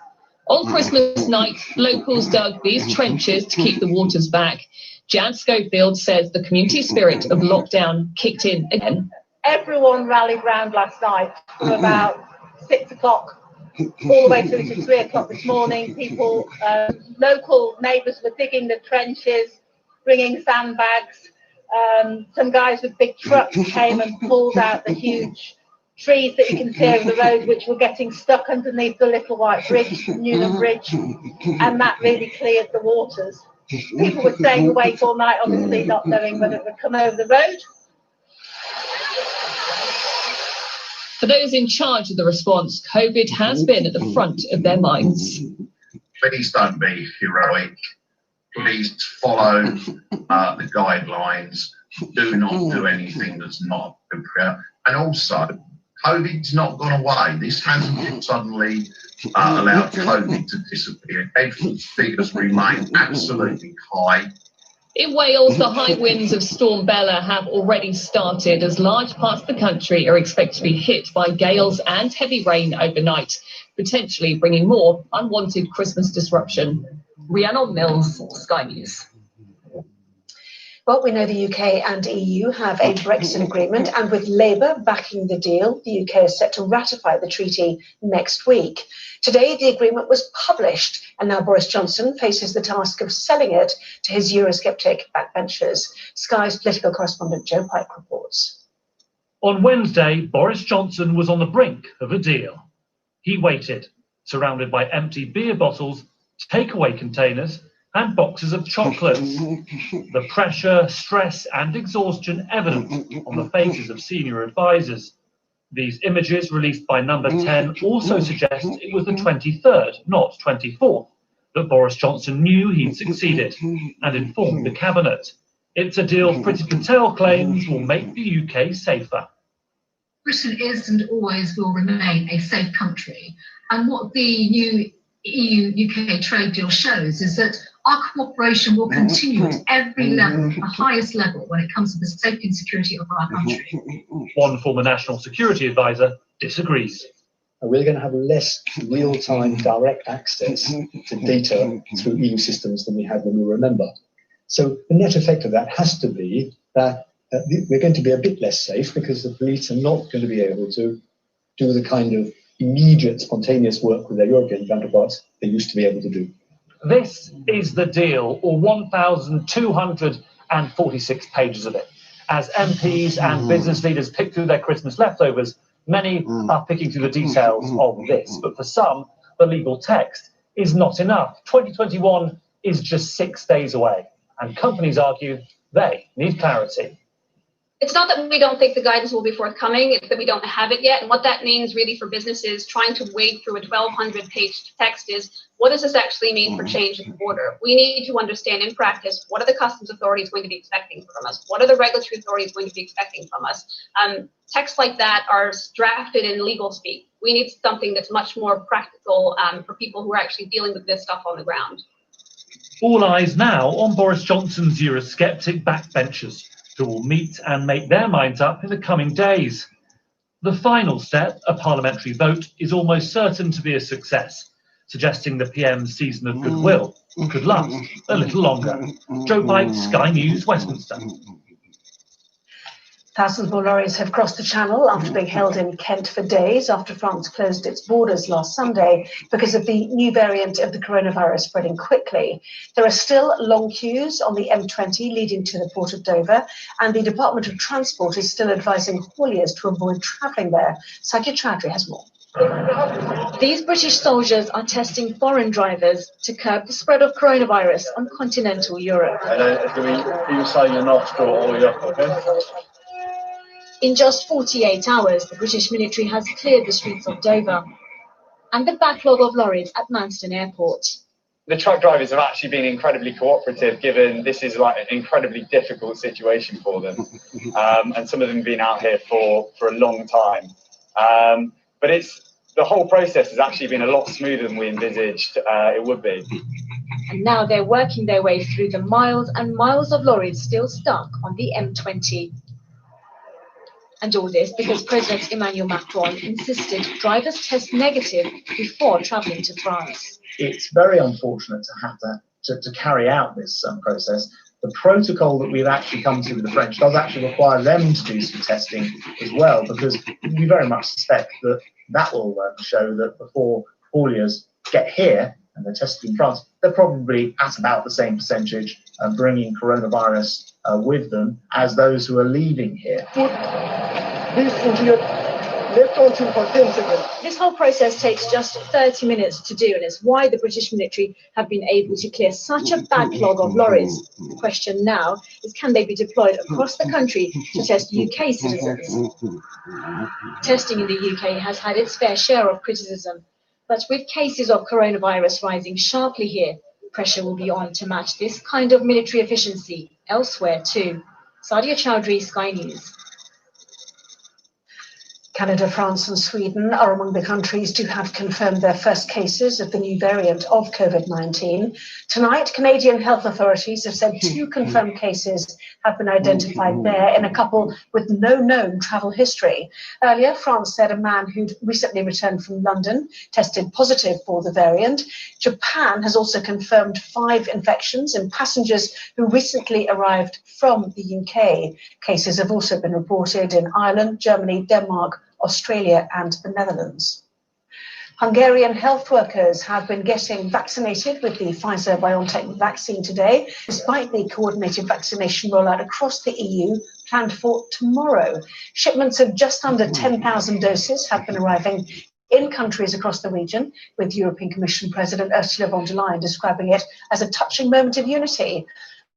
[SPEAKER 9] On Christmas night, locals dug these trenches to keep the waters back. Jan Schofield says the community spirit of lockdown kicked in again.
[SPEAKER 12] Everyone rallied round last night from about 6 o'clock all the way through to 3 o'clock this morning. People, local neighbours were digging the trenches, bringing sandbags. Some guys with big trucks came and pulled out the huge trees that you can see over the road, which were getting stuck underneath the little white bridge, Newham Bridge, and that really cleared the waters. People were staying awake all night, obviously not knowing whether it would come over the road.
[SPEAKER 9] For those in charge of the response, COVID has been at the front of their minds.
[SPEAKER 14] Please don't be heroic. Please follow the guidelines. Do not do anything that's not appropriate. And also, COVID's not gone away. This hasn't suddenly allowed COVID to disappear. Bedford's figures remain absolutely high.
[SPEAKER 9] In Wales, the high winds of Storm Bella have already started, as large parts of the country are expected to be hit by gales and heavy rain overnight, potentially bringing more unwanted Christmas disruption. Rhiannon Mills, Sky News.
[SPEAKER 8] Well, we know the UK and EU have a Brexit agreement, and with Labour backing the deal, the UK is set to ratify the treaty next week. Today, the agreement was published, and now Boris Johnson faces the task of selling it to his Eurosceptic backbenchers. Sky's political correspondent Joe Pike reports.
[SPEAKER 16] On Wednesday, Boris Johnson was on the brink of a deal. He waited, surrounded by empty beer bottles, takeaway containers, and boxes of chocolates. The pressure, stress, and exhaustion evident on the faces of senior advisors. These images, released by Number 10, also suggest it was the 23rd, not 24th, that Boris Johnson knew he'd succeeded and informed the cabinet. It's a deal Priti Patel claims will make the UK safer.
[SPEAKER 28] Britain is and always will remain a safe country. And what the new EU-UK trade deal shows is that our cooperation will continue at every level, the highest level, when it comes to the safety and security of our country.
[SPEAKER 16] One former national security advisor disagrees.
[SPEAKER 29] We're going to have less real-time direct access to data through EU systems than we had when we remember. So the net effect of that has to be that we're going to be a bit less safe, because the police are not going to be able to do the kind of immediate, spontaneous work with their European counterparts they used to be able to do.
[SPEAKER 16] This is the deal, or 1,246 pages of it. As MPs and business leaders pick through their Christmas leftovers, many are picking through the details of this. But for some, the legal text is not enough. 2021 is just 6 days away, and companies argue they need clarity.
[SPEAKER 2] It's not that we don't think the guidance will be forthcoming, it's that we don't have it yet. And what that means really for businesses trying to wade through a 1,200-page text is, what does this actually mean for change at the border? We need to understand in practice, what are the customs authorities going to be expecting from us? What are the regulatory authorities going to be expecting from us? Texts like that are drafted in legal speak. We need something that's much more practical for people who are actually dealing with this stuff on the ground.
[SPEAKER 16] All eyes now on Boris Johnson's Eurosceptic backbenchers, who will meet and make their minds up in the coming days. The final step, a parliamentary vote, is almost certain to be a success, suggesting the PM's season of goodwill could last a little longer. Joe Pike, Sky News, Westminster.
[SPEAKER 8] Thousands more lorries have crossed the Channel after being held in Kent for days after France closed its borders last Sunday because of the new variant of the coronavirus spreading quickly. There are still long queues on the M20 leading to the port of Dover, and the Department of Transport is still advising hauliers to avoid travelling there. Satya Chowdhury has more.
[SPEAKER 3] These British soldiers are testing foreign drivers to curb the spread of coronavirus on continental Europe.
[SPEAKER 11] You say you're not or you're okay?
[SPEAKER 3] In just 48 hours, the British military has cleared the streets of Dover and the backlog of lorries at Manston Airport.
[SPEAKER 10] The truck drivers have actually been incredibly cooperative, given this is like an incredibly difficult situation for them. And some of them have been out here for a long time. But the whole process has actually been a lot smoother than we envisaged it would be.
[SPEAKER 3] And now they're working their way through the miles and miles of lorries still stuck on the M20. And all this because President Emmanuel Macron insisted drivers test negative before travelling to France.
[SPEAKER 13] It's very unfortunate to have to carry out this process. The protocol that we've actually come to with the French does actually require them to do some testing as well, because we very much suspect that will show that before hauliers get here and they're tested in France, they're probably at about the same percentage bringing coronavirus with them as those who are leaving here.
[SPEAKER 3] This whole process takes just 30 minutes to do, and it's why the British military have been able to clear such a backlog of lorries. The question now is, can they be deployed across the country to test UK citizens? Testing in the UK has had its fair share of criticism, but with cases of coronavirus rising sharply here, pressure will be on to match this kind of military efficiency elsewhere too. Satya Chowdhury, Sky News.
[SPEAKER 8] Canada, France and Sweden are among the countries to have confirmed their first cases of the new variant of COVID-19. Tonight, Canadian health authorities have said 2 confirmed cases have been identified there in a couple with no known travel history. Earlier, France said a man who'd recently returned from London tested positive for the variant. Japan has also confirmed 5 infections in passengers who recently arrived from the UK. Cases have also been reported in Ireland, Germany, Denmark, Australia and the Netherlands. Hungarian health workers have been getting vaccinated with the Pfizer-BioNTech vaccine today, despite the coordinated vaccination rollout across the EU planned for tomorrow. Shipments of just under 10,000 doses have been arriving in countries across the region, with European Commission President Ursula von der Leyen describing it as a touching moment of unity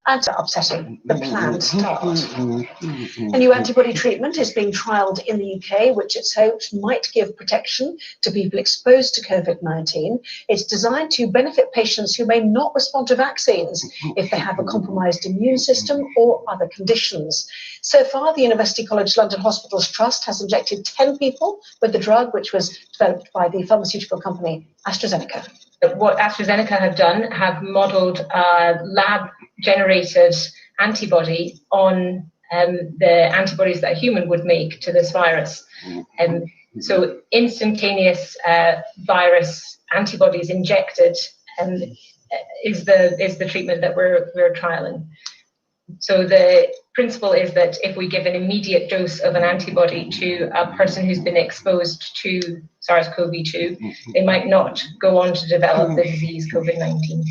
[SPEAKER 8] and upsetting the planned start. A new antibody treatment is being trialled in the UK, which it's hoped might give protection to people exposed to COVID-19. It's designed to benefit patients who may not respond to vaccines if they have a compromised immune system or other conditions. So far, the University College London Hospitals Trust has injected 10 people with the drug, which was developed by the pharmaceutical company AstraZeneca.
[SPEAKER 17] What AstraZeneca have done, have modelled lab-generated antibody on the antibodies that a human would make to this virus. So instantaneous virus antibodies injected is the treatment that we're trialling. So the principle is that if we give an immediate dose of an antibody to a person who's been exposed to SARS-CoV-2, they might not go on to develop the disease COVID-19.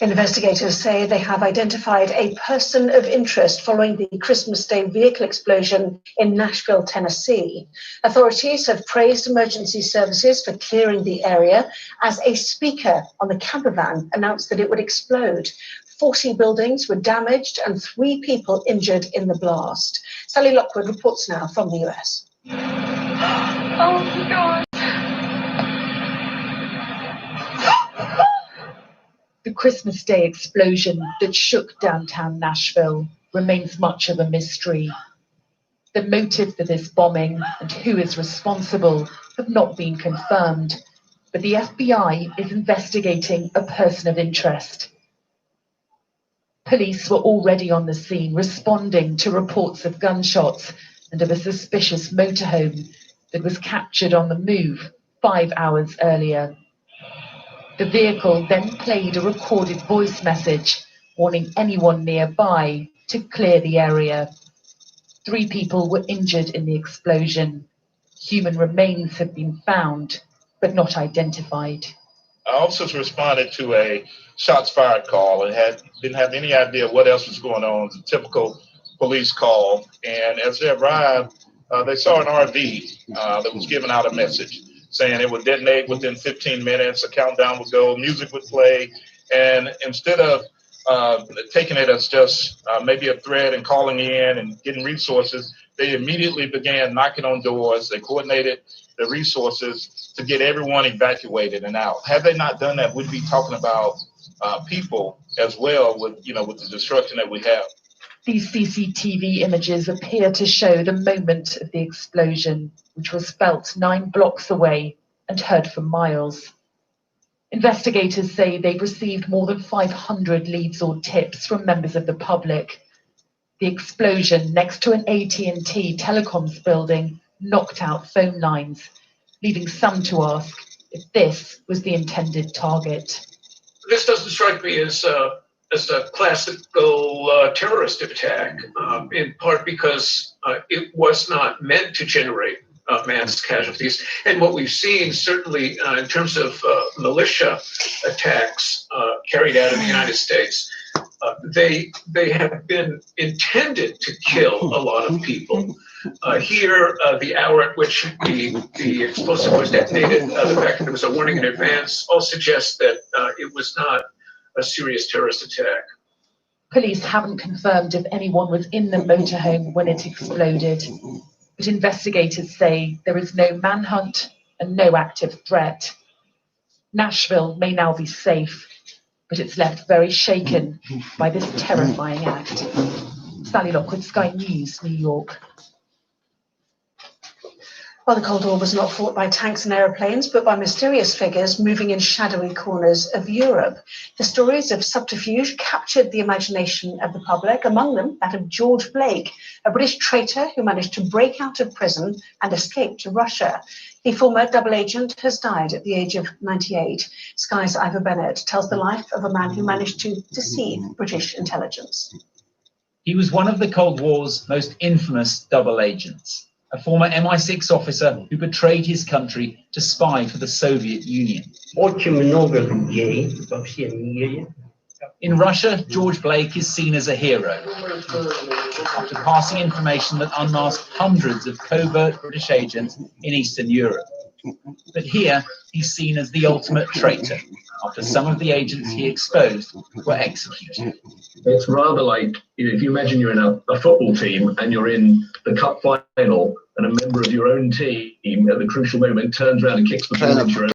[SPEAKER 8] Investigators say they have identified a person of interest following the Christmas Day vehicle explosion in Nashville, Tennessee. Authorities have praised emergency services for clearing the area as a speaker on the camper van announced that it would explode. 40 buildings were damaged and 3 people injured in the blast. Sally Lockwood reports now from the US.
[SPEAKER 27] Oh, God.
[SPEAKER 1] The Christmas Day explosion that shook downtown Nashville remains much of a mystery. The motive for this bombing and who is responsible have not been confirmed, but the FBI is investigating a person of interest. Police were already on the scene, responding to reports of gunshots and of a suspicious motorhome that was captured on the move 5 hours earlier. The vehicle then played a recorded voice message warning anyone nearby to clear the area. 3 people were injured in the explosion. Human remains have been found, but not identified.
[SPEAKER 4] Officers responded to a shots fired call and didn't have any idea what else was going on. It was a typical police call. And as they arrived, they saw an RV that was giving out a message saying it would detonate within 15 minutes, a countdown would go, music would play. And instead of taking it as just maybe a threat and calling in and getting resources, they immediately began knocking on doors. They coordinated the resources to get everyone evacuated and out. Had they not done that, we'd be talking about people as well with the destruction that we have.
[SPEAKER 1] These CCTV images appear to show the moment of the explosion, which was felt 9 blocks away and heard for miles. Investigators say they've received more than 500 leads or tips from members of the public. The explosion next to an AT&T telecoms building knocked out phone lines, leaving some to ask if this was the intended target.
[SPEAKER 5] This doesn't strike me as a classical terrorist attack, in part because it was not meant to generate mass casualties. And what we've seen, certainly in terms of militia attacks carried out in the United States, they have been intended to kill a lot of people. Here, the hour at which the explosive was detonated, the fact that there was a warning in advance, all suggests that it was not a serious terrorist attack.
[SPEAKER 1] Police haven't confirmed if anyone was in the motorhome when it exploded, but investigators say there is no manhunt and no active threat. Nashville may now be safe, but it's left very shaken by this terrifying act. Sally Lockwood, Sky News, New York.
[SPEAKER 8] Well, the Cold War was not fought by tanks and aeroplanes, but by mysterious figures moving in shadowy corners of Europe. The stories of subterfuge captured the imagination of the public, among them that of George Blake, a British traitor who managed to break out of prison and escape to Russia. The former double agent has died at the age of 98. Sky's Ivor Bennett tells the life of a man who managed to deceive British intelligence.
[SPEAKER 15] He was one of the Cold War's most infamous double agents, a former MI6 officer who betrayed his country to spy for the Soviet Union. In Russia, George Blake is seen as a hero after passing information that unmasked hundreds of covert British agents in Eastern Europe. But here, he's seen as the ultimate traitor after some of the agents he exposed were executed.
[SPEAKER 18] It's rather like, if you imagine you're in a football team and you're in the cup final and a member of your own team at the crucial moment turns around and kicks the ball into your own